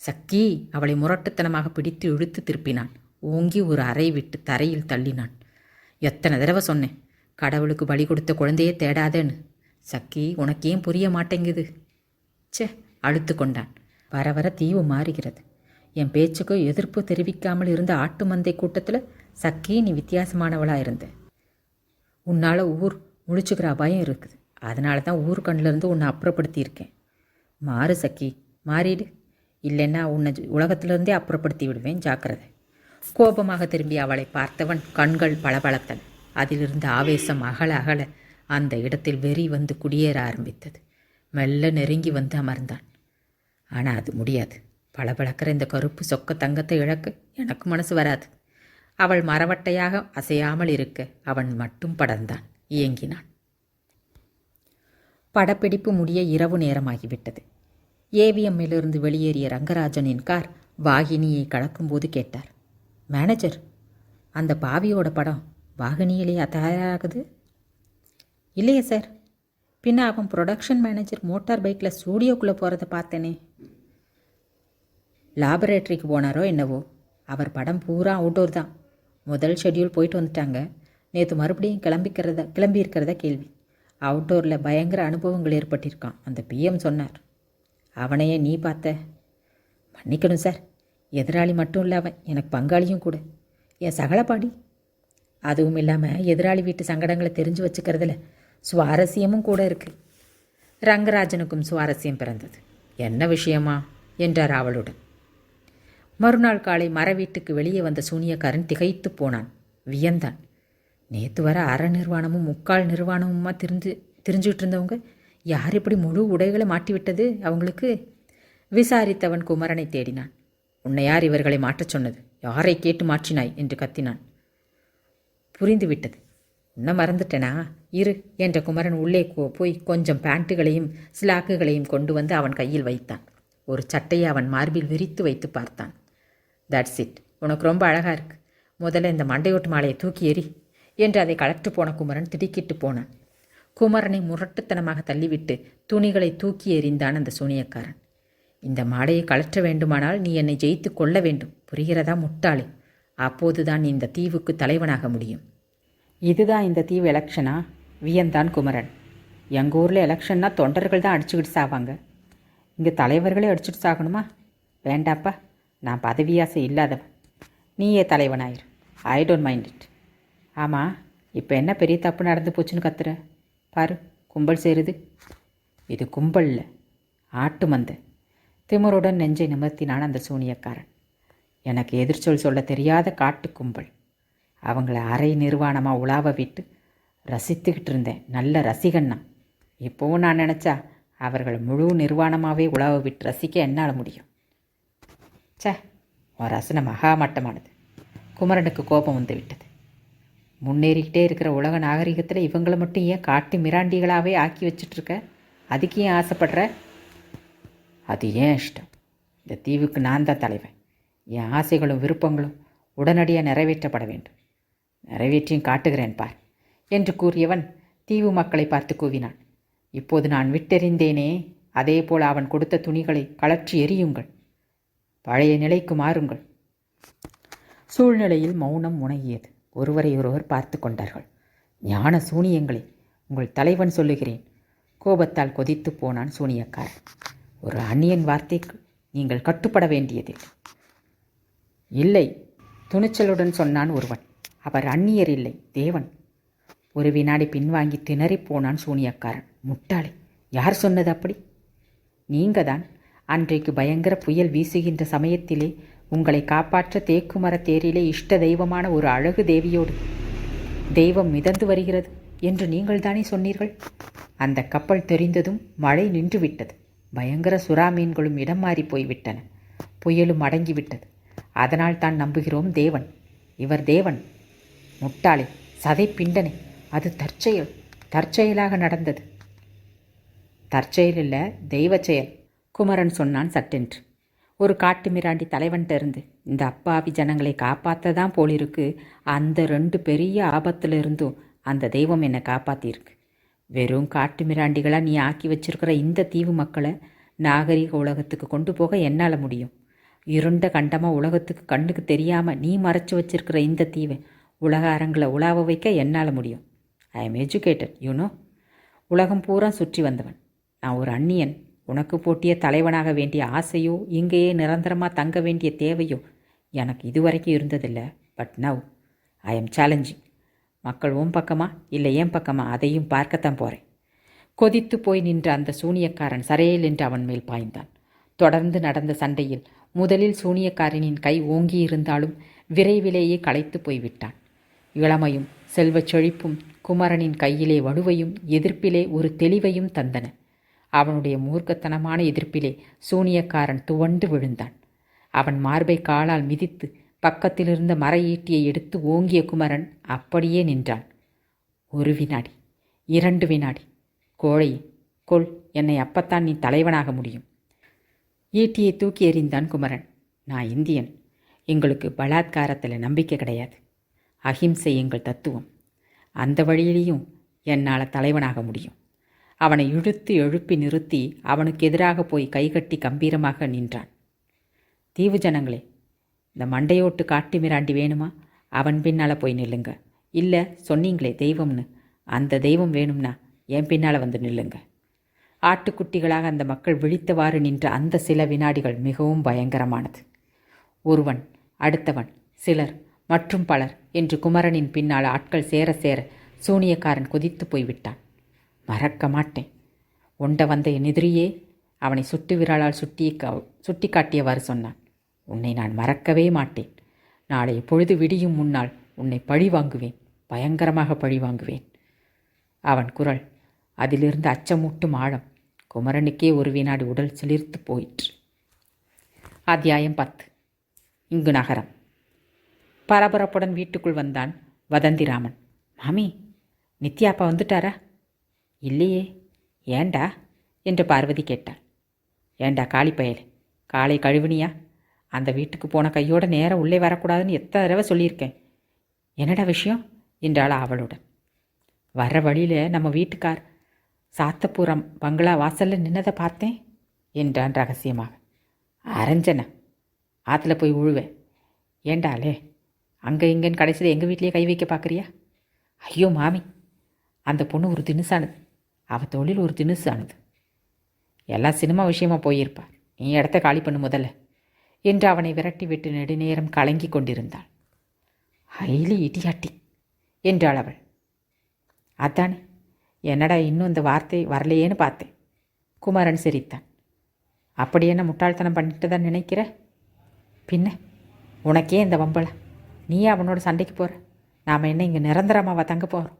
சக்கி அவளை முரட்டுத்தனமாக பிடித்து இழுத்து திருப்பினான். ஓங்கி ஒரு அறை விட்டு தரையில் தள்ளினான். எத்தனை தடவை சொன்னேன், கடவுளுக்கு பலி கொடுத்த குழந்தையே தேடாதேன்னு. சக்கி, உனக்கேன் புரிய மாட்டேங்குது? அழுத்து கொண்டான். வர வர தீவு மாறுகிறது. என் பேச்சுக்கு எதிர்ப்பு தெரிவிக்காமல் இருந்த ஆட்டு மந்தை கூட்டத்தில் சக்கி, நீ வித்தியாசமானவளாக இருந்த. உன்னால் ஊர் முழிச்சுக்கிற அபாயம் இருக்குது. அதனால தான் ஊர் கண்ணிலிருந்து உன்னை அப்புறப்படுத்தியிருக்கேன். மாறு சக்கி, மாறிடு. இல்லைன்னா உன்னை உலகத்திலிருந்தே அப்புறப்படுத்தி விடுவேன், ஜாக்கிரதை. கோபமாக திரும்பி அவளை பார்த்தவன் கண்கள் பளபளத்தன. அதிலிருந்து ஆவேசம் அகல அகல அந்த இடத்தில் வெறி வந்து குடியேற ஆரம்பித்தது. மெல்ல நெருங்கி வந்து அமர்ந்தான். ஆனால் அது முடியாது. பளபளக்கிற இந்த கருப்பு சொக்க தங்கத்தை இழக்க எனக்கு மனசு வராது. அவள் மரவட்டையாக அசையாமல் இருக்க அவன் மட்டும் படர்ந்தான், இயங்கினான். படப்பிடிப்பு முடிய இரவு நேரமாகிவிட்டது. ஏவிஎம்மிலிருந்து வெளியேறிய ரங்கராஜனின் கார் வாகினியை கடக்கும்போது கேட்டார், மேனேஜர், அந்த பாவியோட படம் வாகினியிலேயே தயாராகுது? இல்லையே சார். பின்ன அவன் ப்ரொடக்ஷன் மேனேஜர் மோட்டார் பைக்கில் ஸ்டூடியோக்குள்ளே போகிறத பார்த்தேனே. லாபரேட்டரிக்கு போனாரோ என்னவோ. அவர் படம் பூரா அவுட்டோர் தான். முதல் ஷெட்யூல் போயிட்டு வந்துட்டாங்க. நேற்று மறுபடியும் கிளம்பி இருக்கிறதா கேள்வி. அவுட்டோரில் பயங்கர அனுபவங்கள் ஏற்பட்டிருக்கான் அந்த பிஎம் சொன்னார். அவனையே நீ பார்த்த? மன்னிக்கணும் சார், எதிராளி மட்டும் இல்லை, அவன் எனக்கு பங்காளியும் கூட, என் சகலப்பாடி. அதுவும் இல்லாமல் எதிராளி வீட்டு சங்கடங்களை தெரிஞ்சு வச்சுக்கிறதுல சுவாரஸ்யமும் கூட இருக்குது. ரங்கராஜனுக்கும் சுவாரஸ்யம் பிறந்தது. என்ன விஷயமா என்றார் அவளுடன். மறுநாள் காலை மர வீட்டுக்கு வெளியே வந்த சூனியக்காரன் திகைத்து போனான், வியந்தான். நேற்று வர அரை நிர்வாணமும் முக்கால் நிர்வாணமுமா தெரிஞ்சுக்கிட்டு இருந்தவங்க யார் இப்படி முழு உடைகளை மாட்டிவிட்டது அவங்களுக்கு? விசாரித்தவன் குமரனை தேடினான். உன்னை யார் இவர்களை மாற்றச் சொன்னது? யாரை கேட்டு மாற்றினாய் என்று கத்தினான். புரிந்துவிட்டது. உன்னை மறந்துட்டேனா? இரு என்ற குமரன் உள்ளே போய் கொஞ்சம் பேண்ட்டுகளையும் ஸ்லாக்குகளையும் கொண்டு வந்து அவன் கையில் வைத்தான். ஒரு சட்டையை அவன் மார்பில் விரித்து வைத்து பார்த்தான். தட்ஸ் இட், உனக்கு ரொம்ப அழகாக இருக்கு. முதல்ல இந்த மண்டையோட்டு மாலையை தூக்கி எறி என்று அதை கலட்டு போன குமரன் திடுக்கிட்டு போனான். குமரனை முரட்டுத்தனமாக தள்ளிவிட்டு துணிகளை தூக்கி எறிந்தான் அந்த சூனியக்காரன். இந்த மாலையை கலற்ற வேண்டுமானால் நீ என்னை ஜெயித்து கொள்ள வேண்டும், புரிகிறதா முட்டாளே? அப்போதுதான் இந்த தீவுக்கு தலைவனாக முடியும். இதுதான் இந்த தீவு எலெக்ஷனா? வியந்தான் குமரன். எங்கள் ஊரில் எலெக்ஷன்னா தொண்டர்கள் தான் அடிச்சுக்கிட்டு சாவாங்க. இங்கே தலைவர்களே அடிச்சுட்டு சாகணுமா? வேண்டாப்பா, நான் பதவியாசை இல்லாதவன். நீயே தலைவனாயிரு. I don't mind it. ஆமாம், இப்போ என்ன பெரிய தப்பு நடந்து போச்சுன்னு கத்துற? பாரு, கும்பல் சேருது. இது கும்பல் இல்லை, ஆட்டு மந்தை. திமிருடன் நெஞ்சை நிமிர்த்தினான் அந்த சூனியக்காரன். எனக்கு எதிர்ச்சொல் சொல்ல தெரியாத காட்டு கும்பல். அவங்கள அரை நிர்வாணமாக உலாவ விட்டு ரசித்துக்கிட்டு இருந்தேன். நல்ல ரசிகன்னா. இப்போவும் நான் நினச்சா அவர்களை முழு நிர்வாணமாகவே உலாவ விட்டு ரசிக்க என்னால் முடியும். சே, உன் ரசனை மகாமட்டமானது. குமரனுக்கு கோபம் வந்து விட்டது. முன்னேறிக்கிட்டே இருக்கிற உலக நாகரிகத்தில் இவங்களை மட்டும் ஏன் காட்டு மிராண்டிகளாகவே ஆக்கி வச்சிட்ருக்க? அதுக்கு ஏன் ஆசைப்படுற? அது ஏன் இஷ்டம். இந்த தீவுக்கு நான் தான் தலைவன். என் ஆசைகளும் விருப்பங்களும் உடனடியாக நிறைவேற்றப்பட வேண்டும். நிறைவேற்றியும் காட்டுகிறேன் பார் என்று கூறியவன் தீவு மக்களை பார்த்து கூவினான். இப்போது நான் விட்டெறிந்தேனே, அதே போல் அவன் கொடுத்த துணிகளை கழற்றி எறியுங்கள். பழைய நிலைக்கு மாறுங்கள். சூழ்நிலையில் மௌனம் முனகியது. ஒருவரை ஒருவர் பார்த்து கொண்டார்கள். ஞான சூனியங்களே, உங்கள் தலைவன் சொல்லுகிறேன். கோபத்தால் கொதித்து போனான் சூனியக்காரன். ஒரு அந்நியன் வார்த்தைக்கு நீங்கள் கட்டுப்பட வேண்டியதில்லை. இல்லை, துணிச்சலுடன் சொன்னான் ஒருவன். அவர் அந்நியர் இல்லை, தேவன். ஒரு வினாடி பின்வாங்கி திணறிப் போனான் சூனியக்காரன். முட்டாளே, யார் சொன்னது அப்படி? நீங்க தான். அன்றைக்கு பயங்கர புயல் வீசுகின்ற சமயத்திலே உங்களை காப்பாற்ற தேக்குமர தேரிலே இஷ்ட தெய்வமான ஒரு அழகு தேவியோடு தெய்வம் மிதந்து வருகிறது என்று நீங்கள் தானே சொன்னீர்கள். அந்த கப்பல் தெரிந்ததும் மழை நின்றுவிட்டது. பயங்கர சுறா மீன்களும் இடம் மாறி போய்விட்டன. புயலும் அடங்கிவிட்டது. அதனால் தான் நம்புகிறோம் தேவன். இவர் தேவன். முட்டாளே, சதை பிண்டனே, அது தற்செயலாக நடந்தது. தற்செயல் இல்லை, தெய்வ செயல், குமரன் சொன்னான் சட்டென்று. ஒரு காட்டு மிராண்டி தலைவன்கிட்ட இருந்து இந்த அப்பாவி ஜனங்களை காப்பாற்ற தான் போலிருக்கு. அந்த 2 பெரிய ஆபத்தில் இருந்தும் அந்த தெய்வம் என்னை காப்பாற்றியிருக்கு. வெறும் காட்டு மிராண்டிகளாக நீ ஆக்கி வச்சிருக்கிற இந்த தீவு மக்களை நாகரிக உலகத்துக்கு கொண்டு போக என்னால் முடியும். இருண்ட கண்டமாக உலகத்துக்கு கண்ணுக்கு தெரியாமல் நீ மறைச்சி வச்சிருக்கிற இந்த தீவை உலக அரங்களை உலாவ வைக்க என்னால் முடியும். I am educated, you know. உலகம் பூரா சுற்றி வந்தவன். நான் ஒரு அந்நியன். உனக்கு போட்டிய தலைவனாக வேண்டிய ஆசையோ இங்கேயே நிரந்தரமாக தங்க வேண்டிய தேவையோ எனக்கு இதுவரைக்கும் இருந்ததில்லை. But now I am challenging. மக்கள் உன் பக்கமா இல்லை என் பக்கமா அதையும் பார்க்கத்தான் போகிறேன். கொதித்து போய் நின்ற அந்த சூனியக்காரன் சரையல் என்று அவன் மேல் பாய்ந்தான். தொடர்ந்து நடந்த சண்டையில் முதலில் சூனியக்காரனின் கை ஓங்கியிருந்தாலும் விரைவிலேயே களைத்து போய்விட்டான். இளமையும் செல்வச் செழிப்பும் குமரனின் கையிலே வலுவையும் எதிர்ப்பிலே ஒரு தெளிவையும் தந்தன. அவனுடைய மூர்க்கத்தனமான எதிர்ப்பிலே சூனியக்காரன் துவண்டு விழுந்தான். அவன் மார்பை காலால் மிதித்து பக்கத்திலிருந்த மர ஈட்டியை எடுத்து ஓங்கிய குமரன் அப்படியே நின்றான். 1 வினாடி, 2 வினாடி. கோழையே, கொல், என்னை அப்பத்தான் நீ தலைவனாக முடியும். ஈட்டியை தூக்கி எறிந்தான் குமரன். நான் இந்தியன். எங்களுக்கு பலாத்காரத்தில் நம்பிக்கை கிடையாது. அஹிம்சை எங்கள் தத்துவம். அந்த வழியிலையும் என்னால் தலைவனாக முடியும். அவனை இழுத்து எழுப்பி நிறுத்தி அவனுக்கு எதிராக போய் கைகட்டி கம்பீரமாக நின்றான். தீவு ஜனங்களே, இந்த மண்டையோட்டு காட்டு மிராண்டி வேணுமா? அவன் பின்னால் போய் நில்லுங்க. இல்லை, சொன்னீங்களே தெய்வம்னு, அந்த தெய்வம் வேணும்னா என் பின்னால் வந்து நில்லுங்க. ஆட்டுக்குட்டிகளாக அந்த மக்கள் விழித்தவாறு நின்ற அந்த சில வினாடிகள் மிகவும் பயங்கரமானது. ஒருவன், அடுத்தவன், சிலர் மற்றும் பலர் என்று குமரனின் பின்னால் ஆட்கள் சேர சேர சூனியக்காரன் கொதித்து போய்விட்டான். மறக்க மாட்டேன். உண்ட வந்த என் எதிரியே அவனை சுட்டு விரலால் சுட்டி காட்டியவாறு சொன்னான். உன்னை நான் மறக்கவே மாட்டேன். நாளை பொழுது விடியும் முன்னால் உன்னை பழி வாங்குவேன், பயங்கரமாக பழி வாங்குவேன். அவன் குரல், அதிலிருந்து அச்சமூட்டும் ஆழம். குமரனுக்கே 1 வினாடி உடல் சிலிர்த்து போயிற்று. அத்தியாயம் 10. இங்கு நகரம். பரபரப்புடன் வீட்டுக்குள் வந்தான் வதந்திராமன். மாமி, நித்யாப்பா வந்துட்டாரா? இல்லையே. ஏண்டா என்று பார்வதி கேட்டாள். ஏண்டா காளி பயலே, காலை கழுவினியா? அந்த வீட்டுக்கு போன கையோட நேரம் உள்ளே வரக்கூடாதுன்னு எத்தனை தடவை சொல்லியிருக்கேன். என்னடா விஷயம் என்றாள் அவளுடன். வர்ற வழியில் நம்ம வீட்டுக்கார் சாத்தப்புறம் பங்களா வாசலில் நின்னதை பார்த்தேன் என்றான் ரகசியமாக. அரஞ்சன, ஆற்றுல போய் உழுவேன். ஏண்டாலே, அங்கே இங்கேன்னு கடைசியில் எங்கள் வீட்லேயே கை வைக்க பார்க்குறியா? ஐயோ மாமி, அந்த பொண்ணு ஒரு தினுசானது. அவள் தொழில் ஒரு தினுசானது. எல்லாம் சினிமா விஷயமாக போயிருப்பார். நீ இடத்த காலி பண்ணு முதல்ல என்று அவனை விரட்டி விட்டு நெடுநேரம் கலங்கி கொண்டிருந்தாள். ஹைலி இடியாட்டி என்றாள் அவள். அதானே, என்னடா இன்னும் இந்த வார்த்தை வரலையேன்னு பார்த்தேன். குமாரன் சிரித்தான். அப்படி என்ன முட்டாள்தனம் பண்ணிட்டு தான் நினைக்கிற? பின்ன உனக்கே இந்த வம்பளா? நீயே அவனோட சண்டைக்கு போகிற. நாம் என்ன இங்கே நிரந்தரமாவா தங்க போகிறோம்?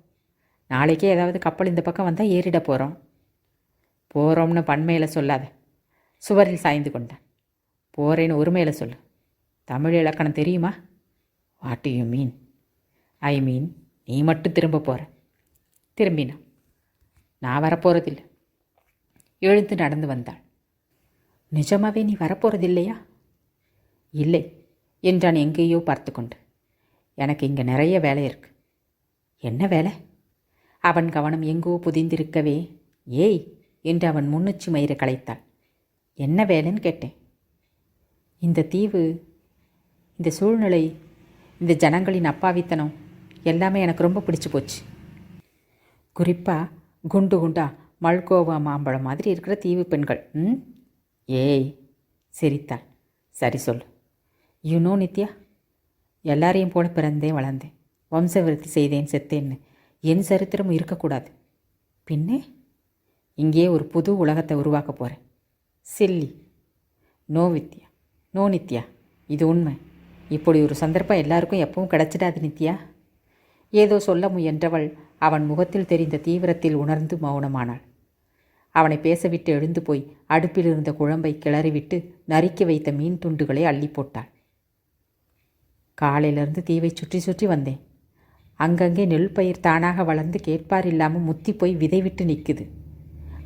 நாளைக்கே ஏதாவது கப்பல் இந்த பக்கம் வந்தால் ஏறிட போகிறோம். போகிறோம்னு பன்மையில் சொல்லாத. சுவரில் சாய்ந்து கொண்டான். போகிறேன்னு ஒருமையில் சொல்லு. தமிழ் இலக்கணம் தெரியுமா? What do you mean? I mean, நீ மட்டும் திரும்ப போகிற. திரும்பினா நான் வரப்போகிறதில்லை. எழுந்து நடந்து வந்தாள். நிஜமாவே நீ வரப்போகிறதில்லையா? இல்லை என்றான் எங்கேயோ பார்த்து கொண்டு. எனக்கு இங்கே நிறைய வேலை இருக்கு. என்ன வேலை? அவன் கவனம் எங்கோ புதிந்திருக்கவே ஏய் என்று அவன் முன்னுச்சி மயிரை களைத்தாள். என்ன வேலைன்னு கேட்டேன். இந்த தீவு, இந்த சூழ்நிலை, இந்த ஜனங்களின் அப்பாவித்தனம் எல்லாமே எனக்கு ரொம்ப பிடிச்சி போச்சு. குறிப்பாக குண்டு குண்டா மல்கோவா மாம்பழம் மாதிரி இருக்கிற தீவு பெண்கள். ஏய் சிரித்தாள். சரி சொல்லு. யூனோ நித்யா, எல்லாரையும் போல பிறந்தேன் வளர்ந்தேன், வம்சவிருத்தி செய்தேன் செத்தேன்னு என் சரித்திரமும் இருக்கக்கூடாது. பின்னே இங்கே ஒரு புது உலகத்தை உருவாக்க போகிறேன். சில்லி. நோ வித்யா, நோ நித்யா, இது உண்மை. இப்படி ஒரு சந்தர்ப்பம் எல்லாருக்கும் எப்பவும் கிடச்சிடாது நித்யா. ஏதோ சொல்ல முயன்றவள் அவன் முகத்தில் தெரிந்த தீவிரத்தில் உணர்ந்து மௌனமானாள். அவனை பேசவிட்டு எழுந்து போய் அடுப்பில் இருந்த குழம்பை கிளறிவிட்டு நறுக்கி வைத்த மீன் துண்டுகளை அள்ளி போட்டாள். காலையிலிருந்து தீவை சுற்றி சுற்றி வந்தேன். அங்கங்கே நெல் பயிர் தானாக வளர்ந்து கேட்பார் இல்லாமல் முத்தி போய் விதை விட்டு நிற்குது.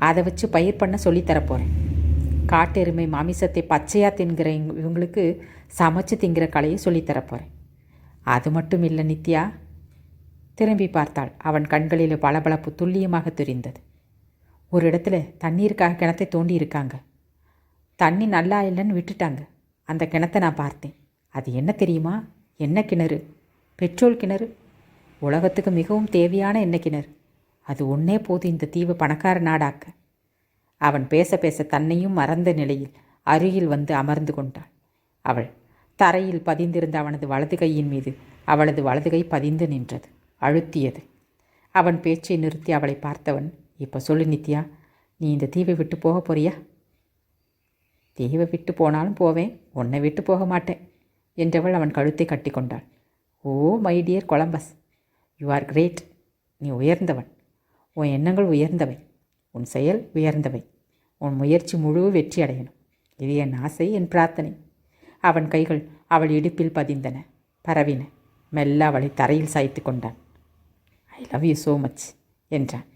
அதை வச்சு பயிர் பண்ண சொல்லித்தரப்போகிறேன். காட்டெருமை மாமிசத்தை பச்சையாக தின்கிற இவங்களுக்கு சமைச்சு திங்கிற கலையை சொல்லித்தரப்போகிறேன். அது மட்டும் இல்லை நித்யா. திரும்பி பார்த்தாள். அவன் கண்களில் பளபளப்பு துல்லியமாக தெரிந்தது. ஒரு இடத்துல தண்ணீருக்காக கிணத்தை தோண்டி இருக்காங்க. தண்ணி நல்லா இல்லைன்னு விட்டுட்டாங்க. அந்த கிணத்தை நான் பார்த்தேன். அது என்ன தெரியுமா? எண்ணெய் கிணறு, பெட்ரோல் கிணறு, உலகத்துக்கு மிகவும் தேவையான எண்ணெய் கிணறு. அது ஒன்றே போது இந்த தீவு பணக்கார நாடாக்க. அவன் பேச பேச தன்னையும் மறந்த நிலையில் அருகில் வந்து அமர்ந்து கொண்டாள். அவள் தரையில் பதிந்திருந்த அவனது வலது கையின் மீது அவளது வலது கை பதிந்து நின்றது, அழுத்தியது. அவன் பேச்சை நிறுத்தி அவளை பார்த்தவன், இப்போ சொல்லு நித்யா, நீ இந்த தீவை விட்டு போக போறியா? தீவை விட்டு போனாலும் போவேன், உன்னை விட்டு போக மாட்டேன் என்றவள் அவன் கழுத்தை கட்டி கொண்டாள். Oh my dear Columbus, you are great. நீ உயர்ந்தவன். உன் எண்ணங்கள் உயர்ந்தவை, உன் செயல் உயர்ந்தவை. உன் முயற்சி முழு வெற்றி அடையணும். இது என் ஆசை, என் பிரார்த்தனை. அவன் கைகள் அவள் இடுப்பில் பதிந்தன, பரவின. மெல்ல அவளை தரையில் சாய்த்து கொண்டான். I love you so much என்றான்.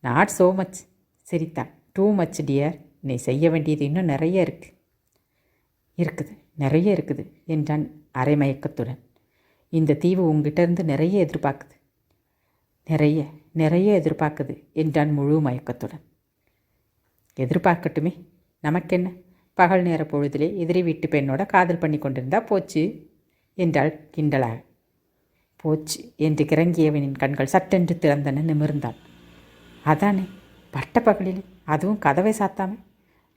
நாட் ஸோ மச், சிரித்தான். டூ மச் டியர், நீ செய்ய வேண்டியது இன்னும் நிறைய நிறைய இருக்குது என்றான் அரை மயக்கத்துடன். இந்த தீவு உங்ககிட்டருந்து நிறைய எதிர்பார்க்குது, நிறைய எதிர்பார்க்குது என்றான் முழு மயக்கத்துடன். எதிர்பார்க்கட்டுமே, நமக்கென்ன? பகல் நேர பொழுதிலே எதிரி வீட்டு பெண்ணோட காதல் பண்ணி கொண்டிருந்தா போச்சு என்றாள் கிண்டலாக. போச்சு என்று கிறங்கியவனின் கண்கள் சட்டென்று திறந்தன, நிமிர்ந்தான். அதானே, பட்ட பகலில், அதுவும் கதவை சாத்தாமல்.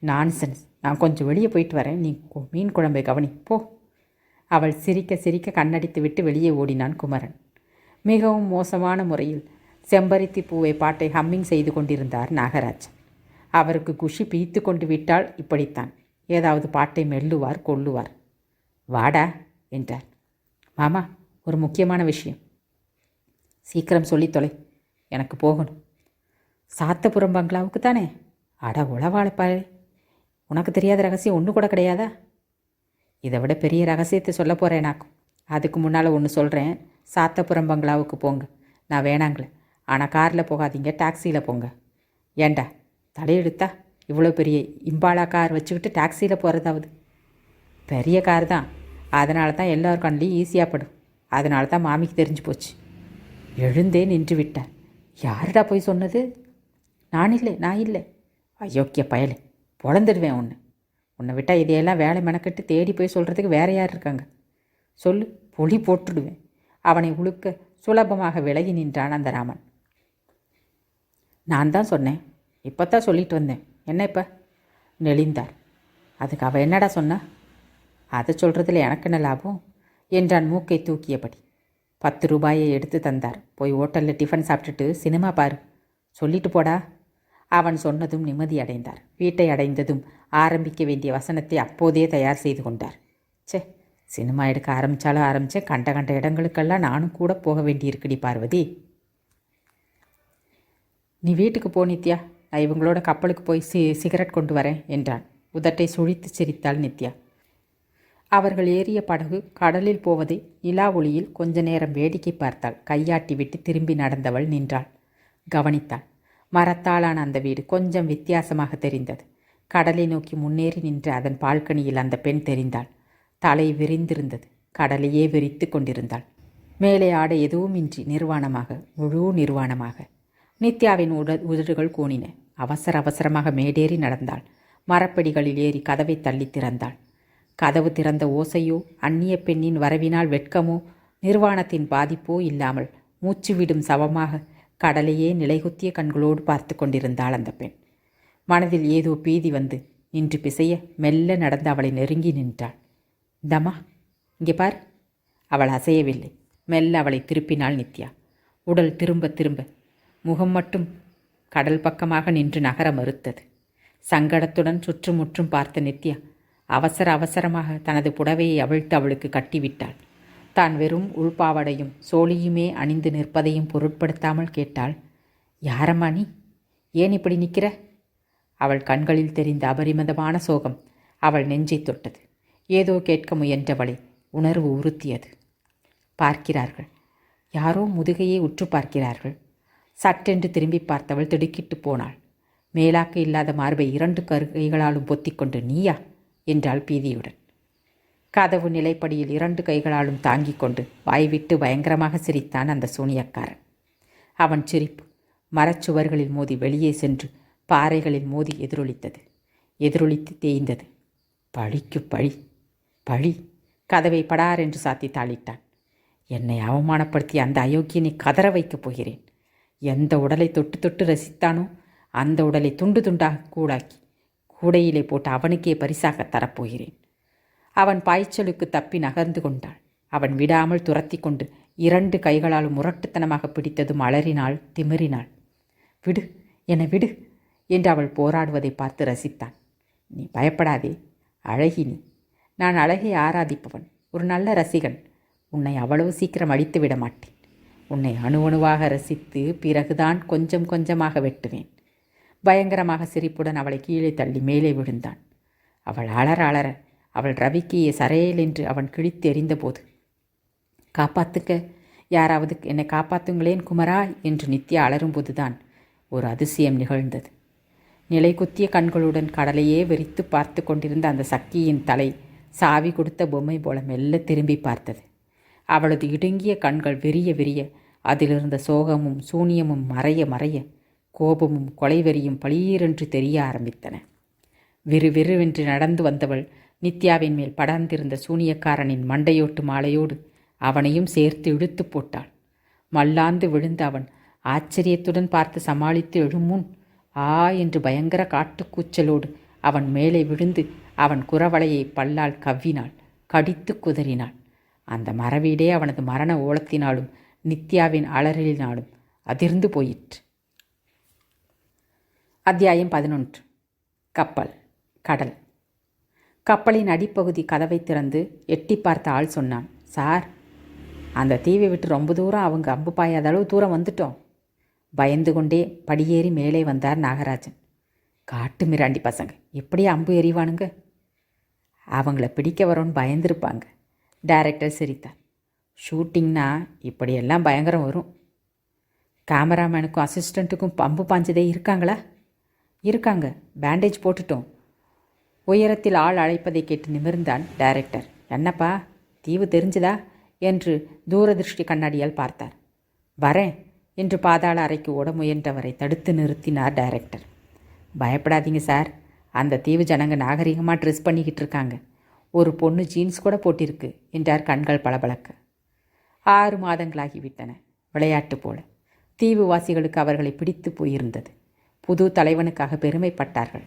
நான்சென்ஸ், நான் கொஞ்சம் வெளியே போயிட்டு வரேன், நீ மீன் குழம்பை கவனி போ. அவள் சிரிக்க சிரிக்க கண்ணடித்து விட்டு வெளியே ஓடினான் குமரன். மிகவும் மோசமான முறையில் செம்பருத்தி பூவை பாட்டை ஹம்மிங் செய்து கொண்டிருந்தார் நாகராஜன். அவருக்கு குஷி பீத்து கொண்டு விட்டால் இப்படித்தான், ஏதாவது பாட்டை மெல்லுவார் கொல்லுவார். வாடா என்றார். மாமா, ஒரு முக்கியமான விஷயம். சீக்கிரம் சொல்லி தொலை, எனக்கு போகணும். சாத்தபுரம் பங்களாவுக்கு தானே? அட உளவாழப்பாளே, உனக்கு தெரியாத ரகசியம் ஒன்று கூட கிடையாதா? இதை விட பெரிய ரகசியத்தை சொல்ல போகிறேனாக்கும். அதுக்கு முன்னால் ஒன்று சொல்கிறேன். சாத்தபுரம் பங்களாவுக்கு போங்க, நான் வேணாங்களே. ஆனால் காரில் போகாதீங்க, டாக்ஸியில் போங்க. ஏண்டா தலையெடுத்தா? இவ்வளோ பெரிய இம்பாலா கார் வச்சுக்கிட்டு டாக்ஸியில் போகிறதாவது? பெரிய கார் தான், அதனால தான் எல்லோரும் கண்ணிலையும் ஈஸியாக படும். அதனால தான் மாமிக்கு தெரிஞ்சு போச்சு. எழுந்தே நின்று விட்டார். யாருடா போய் சொன்னது? நான் இல்லை. அயோக்கிய பயலே, பொழந்துடுவேன் உன்னை விட்டால் இதையெல்லாம் வேலை மெனக்கட்டு தேடி போய் சொல்கிறதுக்கு வேற யார் இருக்காங்க? சொல்லு, பொலி போட்டுடுவேன். அவனை உழுக்க சுலபமாக விலகி நின்றான் அந்த ராமன். நான் தான் சொன்னேன், இப்போ தான் சொல்லிட்டு வந்தேன். என்ன இப்போ? நெளிந்தார். அதுக்கு அவள் என்னடா சொன்னா? அதை சொல்கிறதுல எனக்கு என்ன லாபம் என்றான் மூக்கை தூக்கியபடி. 10 ரூபாயை எடுத்து தந்தார். போய் ஹோட்டலில் டிஃபன் சாப்பிட்டுட்டு சினிமா பாரு, சொல்லிட்டு போடா. அவன் சொன்னதும் நிம்மதி அடைந்தார். வீட்டை அடைந்ததும் ஆரம்பிக்க வேண்டிய வசனத்தை அப்போதே தயார் செய்து கொண்டார். சினிமா எடுக்க ஆரம்பித்தேன். கண்ட இடங்களுக்கெல்லாம் நானும் கூட போக வேண்டியிருக்குடி பார்வதி. நீ வீட்டுக்கு போ நித்யா, நான் இவங்களோட கப்பலுக்கு போய் சிகரெட் கொண்டு வரேன் என்றான். உதட்டை சுழித்து சிரித்தாள் நித்யா. அவர்கள் ஏறிய படகு கடலில் போவதை நிலா ஒளியில் கொஞ்ச நேரம் வேடிக்கை பார்த்தாள். கையாட்டி விட்டு திரும்பி நடந்தவள் நின்றாள். கவனித்தாள். மரத்தாலான அந்த வீடு கொஞ்சம் வித்தியாசமாக தெரிந்தது. கடலை நோக்கி முன்னேறி நின்று அதன் பால்கனியில் அந்த பெண் தெரிந்தாள். தலை விரிந்திருந்தது. கடலையே விரித்து கொண்டிருந்தாள். மேலே ஆட எதுவுமின்றி நிர்வாணமாக, முழு நிர்வாணமாக. நித்யாவின் உதடுகள் கூனின. அவசரமாக மேடேறி நடந்தாள். மரப்படிகளில் ஏறி கதவை தள்ளி திறந்தாள். கதவு திறந்த ஓசையோ, அந்நிய பெண்ணின் வரவினால் வெட்கமோ, நிர்வாணத்தின் பாதிப்போ இல்லாமல் மூச்சுவிடும் சவமாக கடலையே நிலைகுத்திய கண்களோடு பார்த்து கொண்டிருந்தாள் அந்த பெண். மனதில் ஏதோ பீதி வந்து நின்று பிசைய மெல்ல நடந்து அவளை நெருங்கி நின்றாள். இந்தம்மா, இங்கே பார். அவள் அசையவில்லை. மெல்ல அவளை திருப்பினாள் நித்யா. உடல் திரும்ப முகம் மட்டும் கடல் பக்கமாக நின்று நகர மறுத்தது. சங்கடத்துடன் சுற்றுமுற்றும் பார்த்த நித்யா அவசரமாக தனது புடவையை அவிழ்த்து அவளுக்கு கட்டிவிட்டாள். தான் வெறும் உள்பாவடையும் சோழியுமே அணிந்து நிற்பதையும் பொருட்படுத்தாமல் கேட்டாள், யாரம்மா நீ? ஏன் இப்படி நிற்கிற? அவள் கண்களில் தெரிந்த அபரிமிதமான சோகம் அவள் நெஞ்சை தொட்டது. ஏதோ கேட்க முயன்றவளை உணர்வு உறுத்தியது. பார்க்கிறார்கள், யாரோ முதுகையை உற்று பார்க்கிறார்கள். சட்டென்று திரும்பி பார்த்தவள் திடுக்கிட்டு போனாள். மேலாக்கு இல்லாத மார்பை 2 கைகளாலும் பொத்திக்கொண்டு, நீயா என்றாள் பீதியுடன். கதவு நிலைப்படியில் 2 கைகளாலும் தாங்கிக் கொண்டு வாய்விட்டு பயங்கரமாக சிரித்தான் அந்த சூனியக்காரன். அவன் சிரிப்பு மரச்சுவர்களில் மோதி வெளியே சென்று பாறைகளில் மோதி எதிரொலித்து தேய்ந்தது. பழிக்கு பழி. கதவை படார் என்று சாத்தி தாளிட்டான். என்னை அவமானப்படுத்தி அந்த அயோக்கியனை கதற வைக்கப் போகிறேன். எந்த உடலை தொட்டு ரசித்தானோ அந்த உடலை துண்டு துண்டாக கூடையிலே போட்டு அவனுக்கே பரிசாக தரப்போகிறேன். அவன் பாய்ச்சலுக்கு தப்பி நகர்ந்து கொண்டாள். அவன் விடாமல் துரத்தி கொண்டு 2 கைகளாலும் முரட்டுத்தனமாக பிடித்ததும் அலறினாள், திமிரினாள். விடு, என்னை விடு என்று அவள் போராடுவதை பார்த்து ரசித்தான். நீ பயப்படாதே, அழகி நீ. நான் அழகை ஆராதிப்பவன், ஒரு நல்ல ரசிகன். உன்னை அவ்வளவு சீக்கிரம் அடித்து விட மாட்டேன். உன்னை அணுவாக ரசித்து பிறகுதான் கொஞ்சமாக வெட்டுவேன். பயங்கரமாக சிரிப்புடன் அவளை கீழே தள்ளி மேலே விழுந்தான். அவள் அலற அலற அவள் ரவிக்கியை சரையல் என்று அவன் கிழித்து எறிந்தபோது, காப்பாத்துக்க, யாராவது என்னை காப்பாத்துங்களேன் குமரா என்று நித்யா அலறும்போதுதான் ஒரு அதிசயம் நிகழ்ந்தது. நிலை குத்திய கண்களுடன் கடலையே வெறித்து பார்த்து கொண்டிருந்த அந்த சக்கியின் தலை சாவி கொடுத்த பொம்மை போல மெல்ல திரும்பி பார்த்தது. அவளது இடுங்கிய கண்கள் விரிய விரிய அதிலிருந்த சோகமும் சூனியமும் மறைய மறைய கோபமும் கொலைவெறியும் பளீரென்று தெரிய ஆரம்பித்தன. விறுவிறுவென்று நடந்து வந்தவள் நித்யாவின் மேல் படர்ந்திருந்த சூனியக்காரனின் மண்டையோட்டு மாலையோடு அவனையும் சேர்த்து இழுத்து போட்டாள். மல்லாந்து விழுந்த அவன் ஆச்சரியத்துடன் பார்த்து சமாளித்து எழுமுன் ஆ என்று பயங்கர காட்டுக்கூச்சலோடு அவன் மேலே விழுந்து அவன் குரவளையை பல்லால் கவ்வினாள், கடித்து குதறினாள். அந்த மரவீடே அவனது மரண ஓலத்தினாலும் நித்யாவின் அலறலினாலும் அதிர்ந்து போயிற்று. அத்தியாயம் 11. கப்பல். கடல். கப்பலின் அடிப்பகுதி கதவை திறந்து எட்டி பார்த்த ஆள் சொன்னான், சார், அந்த தீவை விட்டு ரொம்ப தூரம் அவங்க அம்பு பாயாத அளவு தூரம் வந்துட்டோம். பயந்து கொண்டே படியேறி மேலே வந்தார் நாகராஜன். காட்டு மிராண்டி பசங்க எப்படியே அம்பு எறிவானுங்க, அவங்கள பிடிக்க வரோன்னு பயந்துருப்பாங்க. டைரக்டர் சிரித்தார். ஷூட்டிங்னா இப்படியெல்லாம் பயங்கரம் வரும். கேமராமேனுக்கும் அசிஸ்டண்ட்டுக்கும் பம்பு பாஞ்சதே இருக்காங்களா? இருக்காங்க, பேண்டேஜ் போட்டுட்டோம். உயரத்தில் ஆள் அழைப்பதை கேட்டு நிமிர்ந்தான் டைரக்டர். என்னப்பா, தீவு தெரிஞ்சுதா என்று தூரதிருஷ்டி கண்ணாடியால் பார்த்தார். வரேன் என்று பாதாள அறைக்கு ஓட முயன்றவரை தடுத்து நிறுத்தினார் டைரக்டர். பயப்படாதீங்க சார், அந்த தீவு ஜனங்க நாகரிகமாக ட்ரெஸ் பண்ணிக்கிட்டு இருக்காங்க. ஒரு பொண்ணு ஜீன்ஸ் கூட போட்டிருக்கு என்றார் கண்கள் பளபளக்க. 6 மாதங்களாகிவிட்டன. விளையாட்டு போல தீவுவாசிகளுக்கு அவர்களை பிடித்து போயிருந்தது. புது தலைவனுக்காக பெருமைப்பட்டார்கள்.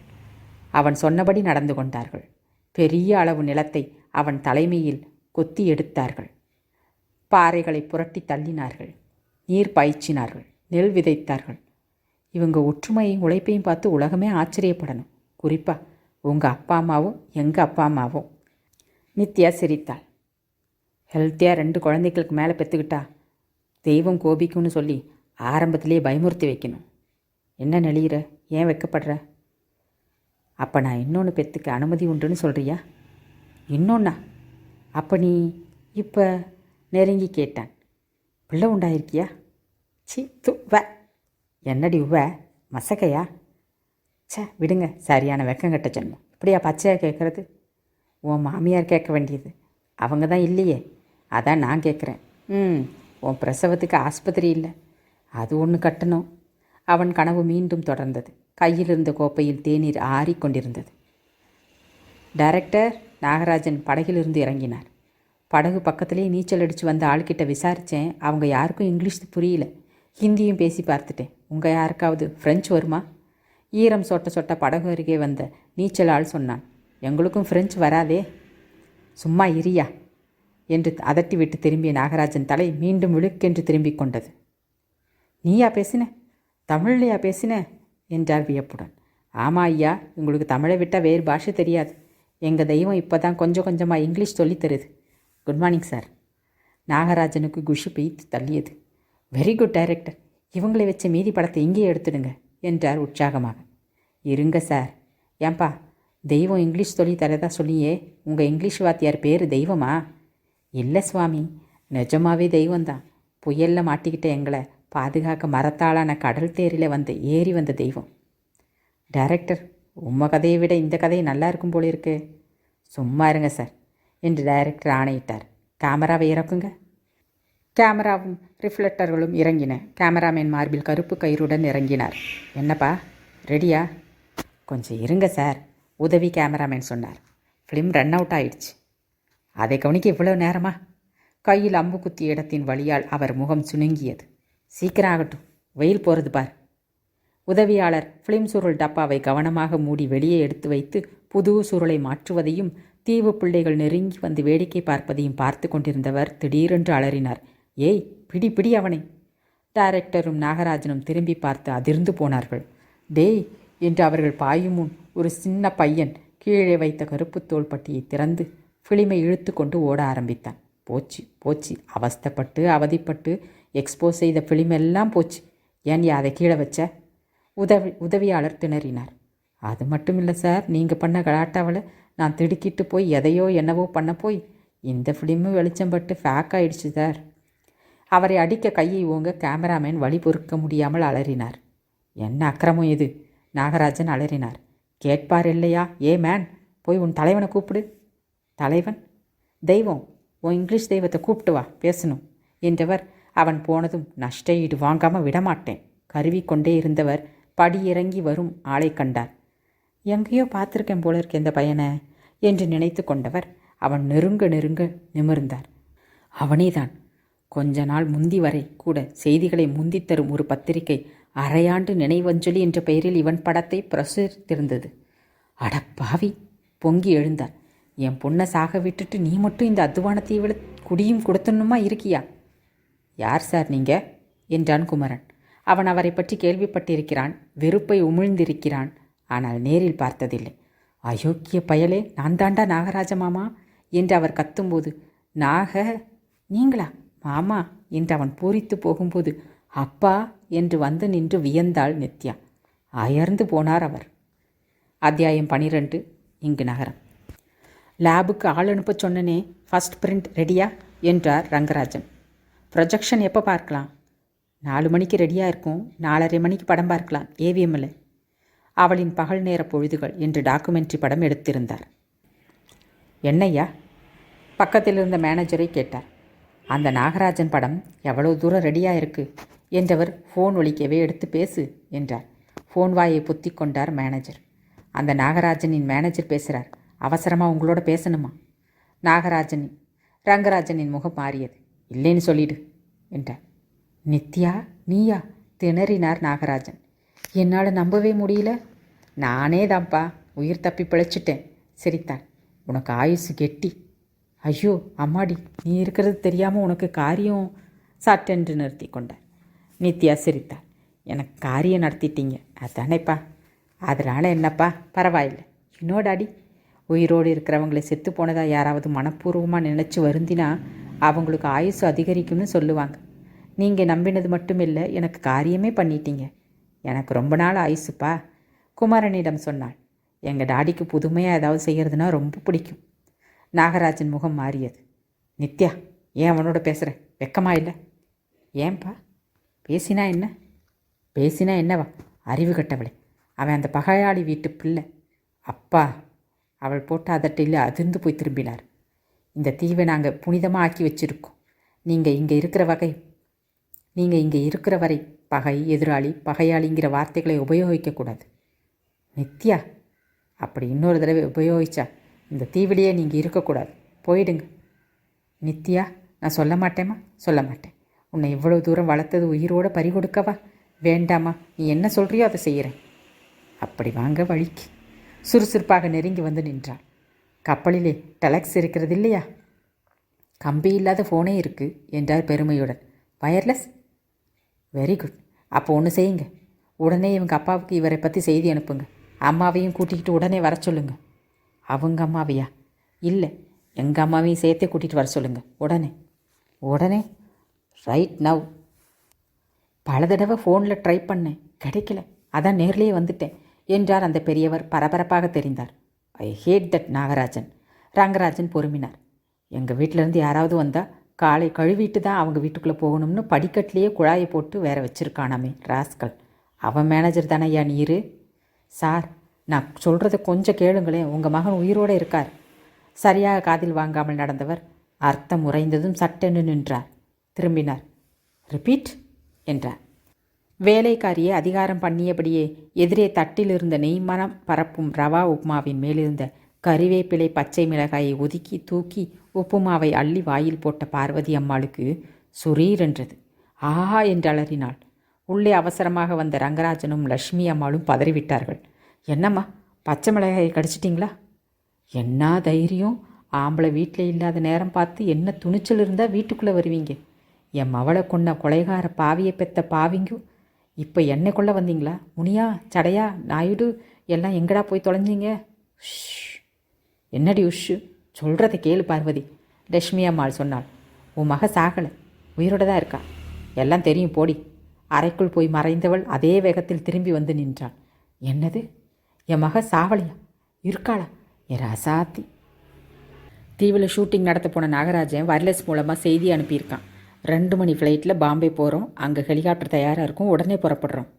அவன் சொன்னபடி நடந்து கொண்டார்கள். பெரிய அளவு நிலத்தை அவன் தலைமையில் கொத்தி எடுத்தார்கள். பாறைகளை புரட்டி தள்ளினார்கள். நீர் பாய்ச்சினார்கள். நெல் விதைத்தார்கள். இவங்க ஒற்றுமையும் உழைப்பையும் பார்த்து உலகமே ஆச்சரியப்படணும். குறிப்பாக உங்கள் அப்பா அம்மாவும் எங்கள் அப்பா அம்மாவும். நித்யா சிரித்தாள். ஹெல்த்தியாக 2 குழந்தைகளுக்கு மேலே பெற்றுக்கிட்டா தெய்வம் கோபிக்கும்னு சொல்லி ஆரம்பத்திலே பயமுறுத்தி வைக்கணும். என்ன நெளிகிற, ஏன் வைக்கப்படுற? அப்போ நான் இன்னொன்று பெற்றுக்க அனுமதி உண்டுன்னு சொல்கிறியா? இன்னொன்னா? அப்போ நீ இப்போ நெருங்கி கேட்டான். பிள்ளை உண்டாயிருக்கியா? சி வ என்னடி மசக்கையா? விடுங்க, சரியான வெக்கங்கட்ட ஜென்மம். இப்படியா பச்சையாக கேட்குறது? உன் மாமியார் கேட்க வேண்டியது, அவங்க தான் இல்லையே, அதான் நான் கேட்குறேன். உன் பிரசவத்துக்கு ஆஸ்பத்திரி இல்லை, அது ஒன்று கட்டணும். அவன் கனவு மீண்டும் தொடர்ந்தது. கையில் இருந்த கோப்பையில் தேநீர் ஆறிக்கொண்டிருந்தது. டைரக்டர் நாகராஜன் படகிலிருந்து இறங்கினார். படகு பக்கத்திலே நீச்சல் அடித்து வந்த ஆள்கிட்ட விசாரித்தேன். அவங்க யாருக்கும் இங்கிலீஷ் புரியல. ஹிந்தியும் பேசி பார்த்துட்டேன். உங்கள் யாருக்காவது ஃப்ரெஞ்சு வருமா? ஈரம் சொட்ட சொட்ட படகு அருகே வந்த நீச்சல் ஆள் சொன்னான். எங்களுக்கும் ஃப்ரெஞ்சு வராதே. சும்மா இரியா என்று அதட்டி விட்டு திரும்பிய நாகராஜன் தலை மீண்டும் விழுக்கென்று திரும்பிக் கொண்டது. நீயா பேசின? தமிழ்லையா பேசின என்றார் வியப்புடன். ஆமாம் ஐயா, உங்களுக்கு தமிழை விட்டால் வேறு பாஷை தெரியாது. எங்கள் தெய்வம் இப்போ தான் கொஞ்சம் கொஞ்சமாக இங்கிலீஷ் சொல்லி தருது. Good morning sir. நாகராஜனுக்கு குஷி பெய்த்து தள்ளியது. வெரி குட் டைரக்டர், இவங்களை வச்ச மீதி படத்தை இங்கேயே எடுத்துடுங்க என்றார் உற்சாகமாக. இருங்க சார். ஏன்பா, தெய்வம் இங்கிலீஷ் சொல்லி தரதா சொல்லியே, உங்கள் இங்கிலீஷ் வாத்தியார் பேர் தெய்வமா? இல்லை சுவாமி, நிஜமாவே தெய்வந்தான். புயலில் மாட்டிக்கிட்ட எங்களை பாதுகாக்க மரத்தாளான கடல் தேரில் ஏறி வந்த தெய்வம். டைரக்டர், உம்மை கதையை விட இந்த கதை நல்லா இருக்கும் போல இருக்கு. சும்மா இருங்க சார் என்று டைரக்டர் ஆணையிட்டார். கேமராவை இறக்குங்க. கேமராவும் ரிஃப்ளெக்டர்களும் இறங்கின. கேமராமேன் மார்பில் கருப்பு கயிறுடன் இறங்கினார். என்னப்பா, ரெடியா? கொஞ்சம் இருங்க சார், உதவி கேமராமேன் சொன்னார். ஃபிலிம் ரன் அவுட் ஆயிடுச்சு. அதை கவனிக்க இவ்வளோ நேரமா? கையில் அம்பு குத்திய இடத்தின் வழியால் அவர் முகம் சுணுங்கியது. சீக்கிரம் ஆகட்டும், வெயில் போகிறது பார். உதவியாளர் ஃபிலிம் சுருள் டப்பாவை கவனமாக மூடி வெளியே எடுத்து வைத்து புது சுருளை மாற்றுவதையும் தீவு பிள்ளைகள் நெருங்கி வந்து வேடிக்கை பார்ப்பதையும் பார்த்து கொண்டிருந்தவர் திடீரென்று அலறினார். ஏய், பிடி பிடி அவனை! டைரக்டரும் நாகராஜனும் திரும்பி பார்த்து அதிர்ந்து போனார்கள். டேய் என்று அவர்கள் பாயும் முன் ஒரு சின்ன பையன் கீழே வைத்த கருப்பு தோள்பட்டியை திறந்து ஃபிலிமை இழுத்து கொண்டு ஓட ஆரம்பித்தான். போச்சு போச்சு, அவஸ்தைப்பட்டு அவதிப்பட்டு எக்ஸ்போஸ் செய்த ஃபிலிம் எல்லாம் போச்சு. ஏன் அதை கீழே வச்ச? உதவியாளர் திணறினார். அது மட்டும் இல்லை சார், நீங்கள் பண்ண கலாட்டாவில் நான் திடுக்கிட்டு போய் எதையோ என்னவோ பண்ண போய் இந்த ஃபிலிமு வெளிச்சம் பட்டு ஃபேக் ஆயிடுச்சு சார். அவரை அடிக்க கையை ஓங்க கேமராமேன் வழி பொறுக்க முடியாமல் அலறினார். என்ன அக்கிரமம் இது? நாகராஜன் அலறினார். கேட்பார் இல்லையா? ஏ மேன், போய் உன் தலைவனை கூப்பிடு. தலைவன்? தெய்வம், உன் இங்கிலீஷ் தெய்வத்தை கூப்பிட்டு வா, பேசணும் என்றவர் அவன் போனதும் நஷ்ட ஈடு வாங்காமல் விடமாட்டேன் கருவி கொண்டே இருந்தவர் படியிறங்கி வரும் ஆளை கண்டார். எங்கேயோ பார்த்துருக்கேன் போல இருக்க இந்த பையனை என்று நினைத்து கொண்டவர் அவன் நெருங்க நெருங்க நிமிர்ந்தார். அவனேதான். கொஞ்ச நாள் முந்தி வரை கூட செய்திகளை முந்தித் தரும் ஒரு பத்திரிகை அரையாண்டு நினைவஞ்சலி என்ற பெயரில் இவன் படத்தை பிரசுரித்திருந்தது. அடப்பாவி, பொங்கி எழுந்தார். என் பொண்ணை சாக விட்டுட்டு நீ மட்டும் இந்த அத்துவான தீவில் குடியும் கொடுத்தணுமா இருக்கியா? யார் சார் நீங்கள் என்றான் குமரன். அவன் அவரை பற்றி கேள்விப்பட்டிருக்கிறான், வெறுப்பை உமிழ்ந்திருக்கிறான், ஆனால் நேரில் பார்த்ததில்லை. அயோக்கிய பயலே, நான் தாண்டா நாகராஜ மாமா என்று அவர் கத்தும்போது, நீங்களா மாமா என்று அவன் பூரித்து போகும்போது, அப்பா என்று வந்து நின்று வியந்தாள் நித்யா. அயர்ந்து போனார் அவர். அத்தியாயம் 12. இங்கு நகரம். லேபுக்கு ஆள் அனுப்ப சொன்னனே, ஃபஸ்ட் பிரிண்ட் ரெடியா என்றார் ரங்கராஜன். ப்ரொஜெக்ஷன் எப்போ பார்க்கலாம்? 4 மணிக்கு ரெடியாக இருக்கும். 4:30 மணிக்கு படம் பார்க்கலாம் ஏவிஎம்மில். அவளின் பகல் நேர பொழுதுகள் என்று டாக்குமெண்ட்ரி படம் எடுத்திருந்தார். என்னையா? பக்கத்தில் இருந்த மேனேஜரை கேட்டார். அந்த நாகராஜன் படம் எவ்வளோ தூரம் ரெடியாக இருக்குது என்றவர் ஃபோன் ஒலிக்கவே எடுத்து பேசு என்றார். ஃபோன் வாயை பொத்தி கொண்டார் மேனேஜர். அந்த நாகராஜனின் மேனேஜர் பேசுகிறார், அவசரமாக உங்களோட பேசணுமா? ரங்கராஜனின் முகம் மாறியது. இல்லைன்னு சொல்லிடு என்றார். நித்யா, நீயா? திணறினார் நாகராஜன். என்னால் நம்பவே முடியல. நானே தான்ப்பா, உயிர் தப்பி பிழைச்சிட்டேன் சிரித்தான். உனக்கு ஆயுசு கெட்டி. ஐயோ அம்மாடி, நீ இருக்கிறது தெரியாமல் உனக்கு காரியம் சட்டென்று நிறுத்தி கொண்டார். நித்யா சிரித்தாள். எனக்கு காரியம் நடத்திட்டீங்க அதானேப்பா. அதனால் என்னப்பா, பரவாயில்லை. டாடி, உயிரோடு இருக்கிறவங்களை செத்து போனதாக யாராவது மனப்பூர்வமாக நினச்சி வருந்தினா அவங்களுக்கு ஆயுசு அதிகரிக்கும்னு சொல்லுவாங்க. நீங்கள் நம்பினது மட்டும் இல்லை, எனக்கு காரியமே பண்ணிட்டீங்க. எனக்கு ரொம்ப நாள் ஆயுசுப்பா, குமாரனிடம் சொன்னாள். எங்கள் டாடிக்கு புதுமையாக ஏதாவது செய்கிறதுனா ரொம்ப பிடிக்கும். நாகராஜன் முகம் மாறியது. நித்யா, ஏன் அவனோட பேசுகிற? வெக்கமா இல்லை? ஏன்பா? பேசினா என்னவா? அறிவு கட்டவளே, அவன் அந்த பகையாளி வீட்டு பிள்ளை. அப்பா, அவள் போட்ட அதட்டில் அதிர்ந்து போய் திரும்பினார். இந்த தீவை நாங்கள் புனிதமாக ஆக்கி வச்சுருக்கோம். நீங்கள் இங்கே இருக்கிற வரை பகை, எதிராளி, பகையாளிங்கிற வார்த்தைகளை உபயோகிக்கக்கூடாது. நித்யா, அப்படி இன்னொரு தடவை உபயோகிச்சா இந்த தீவிலேயே நீங்கள் இருக்கக்கூடாது. போயிடுங்க. நித்யா, நான் சொல்ல மாட்டேம்மா, சொல்ல மாட்டேன். உன்னை இவ்வளோ தூரம் வளர்த்தது உயிரோடு பறிகொடுக்கவா? வேண்டாமா, நீ என்ன சொல்கிறியோ அதை செய்கிறேன். அப்படி வாங்க வழிக்கு. சுறுசுறுப்பாக நெருங்கி வந்து நின்றாள். கப்பலிலே டெலக்ஸ் இருக்கிறது இல்லையா? கம்பி இல்லாத ஃபோனே இருக்குது என்றார் பெருமையுடன். வயர்லெஸ்? Very good. அப்போ ஒன்று செய்யுங்க, உடனே இவங்க அப்பாவுக்கு இவரை பற்றி செய்தி அனுப்புங்க. அம்மாவையும் கூட்டிக்கிட்டு உடனே வர சொல்லுங்க. அவங்க அம்மாவையா? இல்லை, எங்கள் அம்மாவையும் சேர்த்தே கூட்டிகிட்டு வர சொல்லுங்கள். உடனே? Right now. பல தடவை ஃபோனில் ட்ரை பண்ணேன், கிடைக்கல. அதான் நேர்லேயே வந்துட்டேன் என்றார் அந்த பெரியவர் பரபரப்பாக தெரிந்தார். ஐ ஹேட் தட் நாகராஜன். ரங்கராஜன் பொறுமினார். எங்கள் வீட்டிலேருந்து யாராவது வந்தால் காலை கழுவிட்டு தான் அவங்க வீட்டுக்குள்ளே போகணும்னு படிக்கட்டிலேயே குழாயை போட்டு வேற வச்சுருக்கானாமே ராஸ்கல். அவன் மேனேஜர் தானே ஐயா நீர்? சார், நான் சொல்கிறத கொஞ்சம் கேளுங்களேன். உங்கள் மகன் உயிரோடு இருக்கார். சரியாக காதில் வாங்காமல் நடந்தவர் அர்த்தம் உறைந்ததும் சட்டென்று நின்றார். திரும்பினார். ரிப்பீட் என்றார். வேலைக்காரியை அதிகாரம் பண்ணியபடியே எதிரே தட்டில் இருந்த நெய்மனம் பரப்பும் ரவா உப்புமாவின் மேலிருந்த கறிவேப்பிலை பச்சை மிளகாயை ஒதுக்கி தூக்கி உப்புமாவை அள்ளி வாயில் போட்ட பார்வதி அம்மாளுக்கு சுரீரென்றது. ஆஹா என்று அலறினாள். உள்ளே அவசரமாக வந்த ரங்கராஜனும் லக்ஷ்மி அம்மாளும் பதறிவிட்டார்கள். என்னம்மா, பச்சை மிளகாயை கடிச்சிட்டிங்களா? என்ன தைரியம்? ஆம்பளை வீட்டில் இல்லாத நேரம் பார்த்து என்ன துணிச்சல் இருந்தால் வீட்டுக்குள்ளே வருவீங்க? என் மவளை கொண்ட கொலைகார பாவியை பெத்த பாவிங்கும் இப்போ என்னை கொள்ள வந்தீங்களா? முனியா, சடையா, நாயுடு எல்லாம் எங்கடா போய் தொலைஞ்சிங்க? என்னடி உஷு, சொல்கிறத கேளு பார்வதி. லட்சுமி அம்மாள் சொன்னாள். உன் மக சாகலை, உயிரோட தான் இருக்கா. எல்லாம் தெரியும் போடி. அறைக்குள் போய் மறைந்தவள் அதே வேகத்தில் திரும்பி வந்து நின்றாள். என்னது, என் மக சாவலியா இருக்காளா? என் ராசாத்தி. தீவில் ஷூட்டிங் நடத்த போன நாகராஜன் வயர்லெஸ் மூலமாக செய்தி அனுப்பியிருக்கான். 2 மணி ஃப்ளைட்டில் பாம்பே போகிறோம், அங்கே ஹெலிகாப்டர் தயாராக இருக்கும், உடனே புறப்படுறோம்.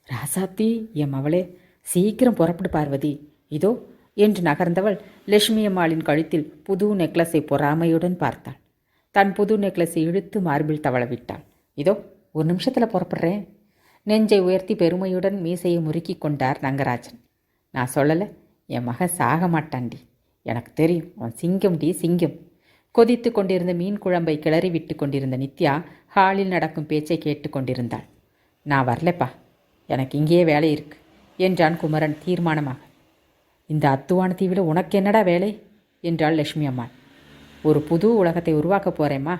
ராசாத்தி, என் மவளே, சீக்கிரம் புறப்படு பார்வதி, இதோ என்று நகர்ந்தவள் லட்சுமி அம்மாளின் கழுத்தில் புது நெக்லஸை பொறாமையுடன் பார்த்தாள். தன் புது நெக்லஸை இழுத்து மார்பில் தவள விட்டாள். இதோ 1 நிமிஷத்தில் புறப்படுறேன். நெஞ்சை உயர்த்தி பெருமையுடன் மீசையை முறுக்கி கொண்டார் ரங்கராஜன். நான் சொல்லலை, என் மகன் சாக மாட்டான்டி, எனக்கு தெரியும், அவன் சிங்கம்டி சிங்கம். கொதித்து கொண்டிருந்த மீன் குழம்பை கிளறி விட்டு கொண்டிருந்த நித்யா ஹாலில் நடக்கும் பேச்சை கேட்டு கொண்டிருந்தாள். நான் வரலப்பா, எனக்கு இங்கேயே வேலை இருக்கு என்றான் குமரன் தீர்மானமாக. இந்த அத்துவான தீவில் உனக்கு என்னடா வேலை என்றாள் லட்சுமி அம்மாள். ஒரு புது உலகத்தை உருவாக்க போகிறேம்மா.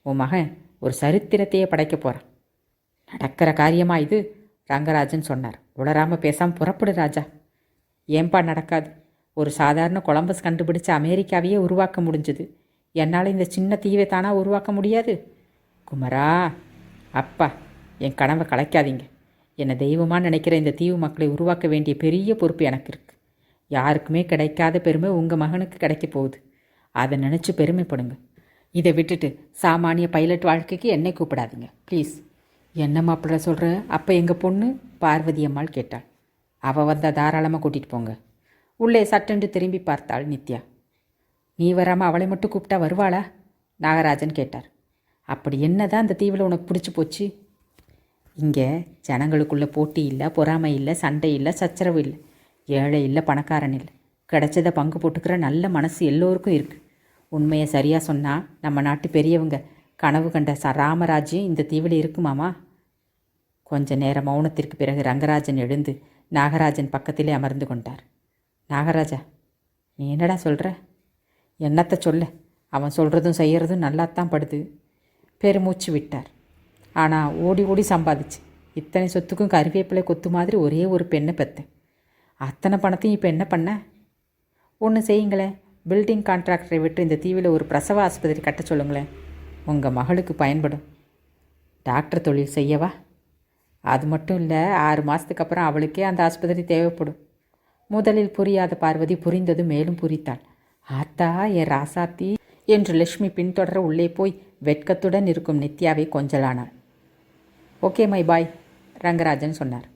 உன் மகன் ஒரு சரித்திரத்தையே படைக்க போகிறான். நடக்கிற காரியமா இது? ரங்கராஜன் சொன்னார். உளராமல் பேசாமல் புறப்படு ராஜா. ஏன்பா நடக்காது? ஒரு சாதாரண கொலம்பஸ் கண்டுபிடிச்ச அமெரிக்காவையே உருவாக்க முடிஞ்சுது. என்னால் இந்த சின்ன தீவை தானா உருவாக்க முடியாது? குமரா, அப்பா, என் கனவை கலைக்காதீங்க. என்னை தெய்வமாக நினைக்கிற இந்த தீவு மக்களை உருவாக்க வேண்டிய பெரிய பொறுப்பு எனக்கு இருக்குது. யாருக்குமே கிடைக்காத பெருமை உங்கள் மகனுக்கு கிடைக்க போகுது. அதை நினச்சி பெருமைப்படுங்க. இதை விட்டுட்டு சாமானிய பைலட் வாழ்க்கைக்கு என்னை கூப்பிடாதீங்க ப்ளீஸ். என்ன மாப்பிள்ள சொல்கிற? அப்போ எங்கள் பொண்ணு பார்வதி அம்மாள் கேட்டாள். அவள் வந்தால் தாராளமாக கூட்டிகிட்டு போங்க. உள்ளே சட்டென்று திரும்பி பார்த்தாள் நித்யா. நீ வராமல் அவளை மட்டும் கூப்பிட்டா வருவாளா? நாகராஜன் கேட்டார். அப்படி என்ன தான் அந்த தீவில் உனக்கு பிடிச்சி போச்சு? இங்கே ஜனங்களுக்குள்ள போட்டி இல்லை, பொறாமை இல்லை, சண்டை இல்லை, சச்சரவு இல்லை. ஏழை இல்லை, பணக்காரன் இல்லை. கிடைச்சதை பங்கு போட்டுக்கிற நல்ல மனசு எல்லோருக்கும் இருக்குது. உண்மையை சரியாக சொன்னால் நம்ம நாட்டு பெரியவங்க கனவு கண்ட ராமராஜ்யம் இந்த தீவில் இருக்குமாமா? கொஞ்ச நேர மௌனத்திற்கு பிறகு ரங்கராஜன் எழுந்து நாகராஜன் பக்கத்திலே அமர்ந்து கொண்டார். நாகராஜா, நீ என்னடா சொல்கிற? என்னத்தை சொல்ல, அவன் சொல்கிறதும் செய்கிறதும் நல்லாத்தான் படுது. பெருமூச்சு விட்டார். ஆனால் ஓடி ஓடி சம்பாதிச்சு இத்தனை சொத்துக்கும் கருவேப்பிலை கொத்து மாதிரி ஒரே ஒரு பெண்ணை பெற்றேன். அத்தனை பணத்தையும் இப்போ என்ன பண்ண? ஒன்று செய்யுங்களேன், பில்டிங் கான்ட்ராக்டரை விட்டு இந்த தீவில் ஒரு பிரசவ ஆஸ்பத்திரி கட்ட சொல்லுங்களேன். உங்கள் மகளுக்கு பயன்படும். டாக்டர் தொழில் செய்யவா? அது மட்டும் இல்லை, 6 மாதத்துக்கு அப்புறம் அவளுக்கே அந்த ஆஸ்பத்திரி தேவைப்படும். முதலில் புரியாத பார்வதி புரிந்தது மேலும் புரித்தாள். ஆத்தா, என் ராசாத்தி என்று லட்சுமி பின்தொடர உள்ளே போய் வெட்கத்துடன் இருக்கும் நித்யாவை கொஞ்சலானாள். ஓகே மை பாய், ரங்கராஜன் சொன்னார்.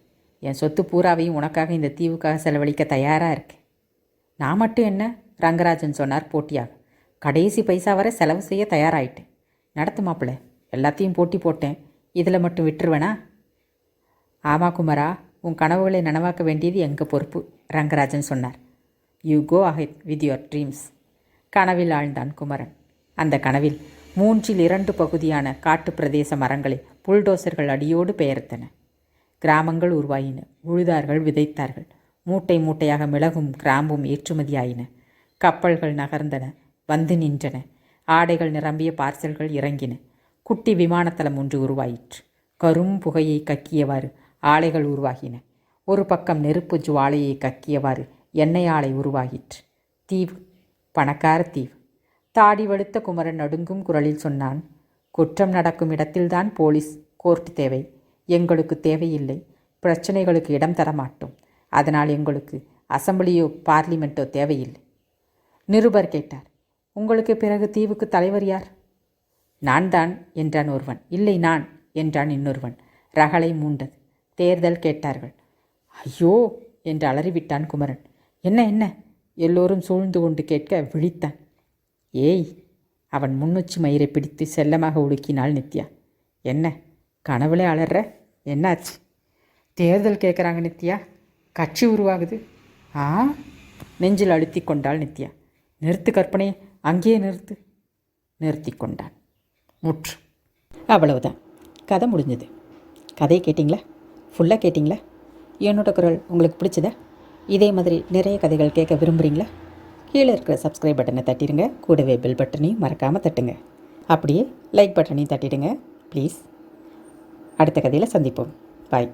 என் சொத்து பூராவையும் உனக்காக இந்த தீவுக்காக செலவழிக்க தயாராக இருக்கேன். நான் மட்டும் என்ன? ரங்கராஜன் சொன்னார் போட்டியாக. கடைசி பைசா வரை செலவு செய்ய தயாராகிட்டேன். நடத்து மாப்பிள்ள, எல்லாத்தையும் போட்டி போட்டேன், இதில் மட்டும் விட்டுருவேனா? ஆமா குமரா, உன் கனவுகளை நனவாக்க வேண்டியது எங்கள் பொறுப்பு, ரங்கராஜன் சொன்னார். You go ahead with your dreams. கனவில் ஆழ்ந்தான் குமரன். அந்த கனவில் 2 பகுதியான காட்டு பிரதேச மரங்களை புல்டோசர்கள் அடியோடு பெயர்த்தன. கிராமங்கள் உருவாயின. உழுதார்கள், விதைத்தார்கள். மூட்டை மூட்டையாக மிளகும் கிராம்பும் ஏற்றுமதியாயின. கப்பல்கள் நகர்ந்தன, வந்து நின்றன. ஆடைகள் நிரம்பிய பார்சல்கள் இறங்கின. குட்டி விமானத்தளம் ஒன்று உருவாயிற்று. கரும் புகையை கக்கியவாறு ஆலைகள் உருவாகின. ஒரு பக்கம் நெருப்பு ஜுவாலையை கக்கியவாறு எண்ணெய் ஆலை உருவாகிற்று. தீவு, பணக்கார தீவு. தாடி வெளுத்த குமரன் நடுங்கும் குரலில் சொன்னான். குற்றம் நடக்கும் இடத்தில்தான் போலீஸ், கோர்ட் தேவை. எங்களுக்கு தேவையில்லை. பிரச்சனைகளுக்கு இடம் தரமாட்டோம். அதனால் எங்களுக்கு அசம்பிளியோ பார்லிமெண்ட்டோ தேவையில்லை. நிருபர் கேட்டார். உங்களுக்கு பிறகு தீவுக்கு தலைவர் யார்? நான் தான் என்றான் ஒருவன். இல்லை நான் என்றான் இன்னொருவன். ரகளை மூண்டது. தேர்தல் கேட்டார்கள். ஐயோ என்று அலறிவிட்டான் குமரன். என்ன என்ன? எல்லோரும் சூழ்ந்து கொண்டு கேட்க விழித்தான். ஏய், அவன் முன்னுச்சி மயிரை பிடித்து செல்லமாக உலுக்கினாள் நித்யா. என்ன கனவுலே அலற? என்னாச்சு? தேர்தல் கேட்குறாங்க நித்யா, கட்சி உருவாகுது. ஆ, நெஞ்சில் அழுத்தி கொண்டாள் நித்யா. நிறுத்து கற்பனையே, அங்கேயே நிறுத்து. நிறுத்தி கொண்டான். முற்று. அவ்வளவுதான், கதை முடிஞ்சது. கதையை கேட்டிங்களா? ஃபுல்லாக கேட்டிங்களா? என்னோட குரல் உங்களுக்கு பிடிச்சதா? இதே மாதிரி நிறைய கதைகள் கேட்க விரும்புகிறீங்களா? கீழே இருக்கிற சப்ஸ்கிரைப் பட்டனை தட்டிடுங்க. கூடவே பெல் பட்டனையும் மறக்காமல் தட்டுங்க. அப்படியே லைக் பட்டனையும் தட்டிடுங்க ப்ளீஸ். அடுத்த கதையில் சந்திப்போம். பாய்.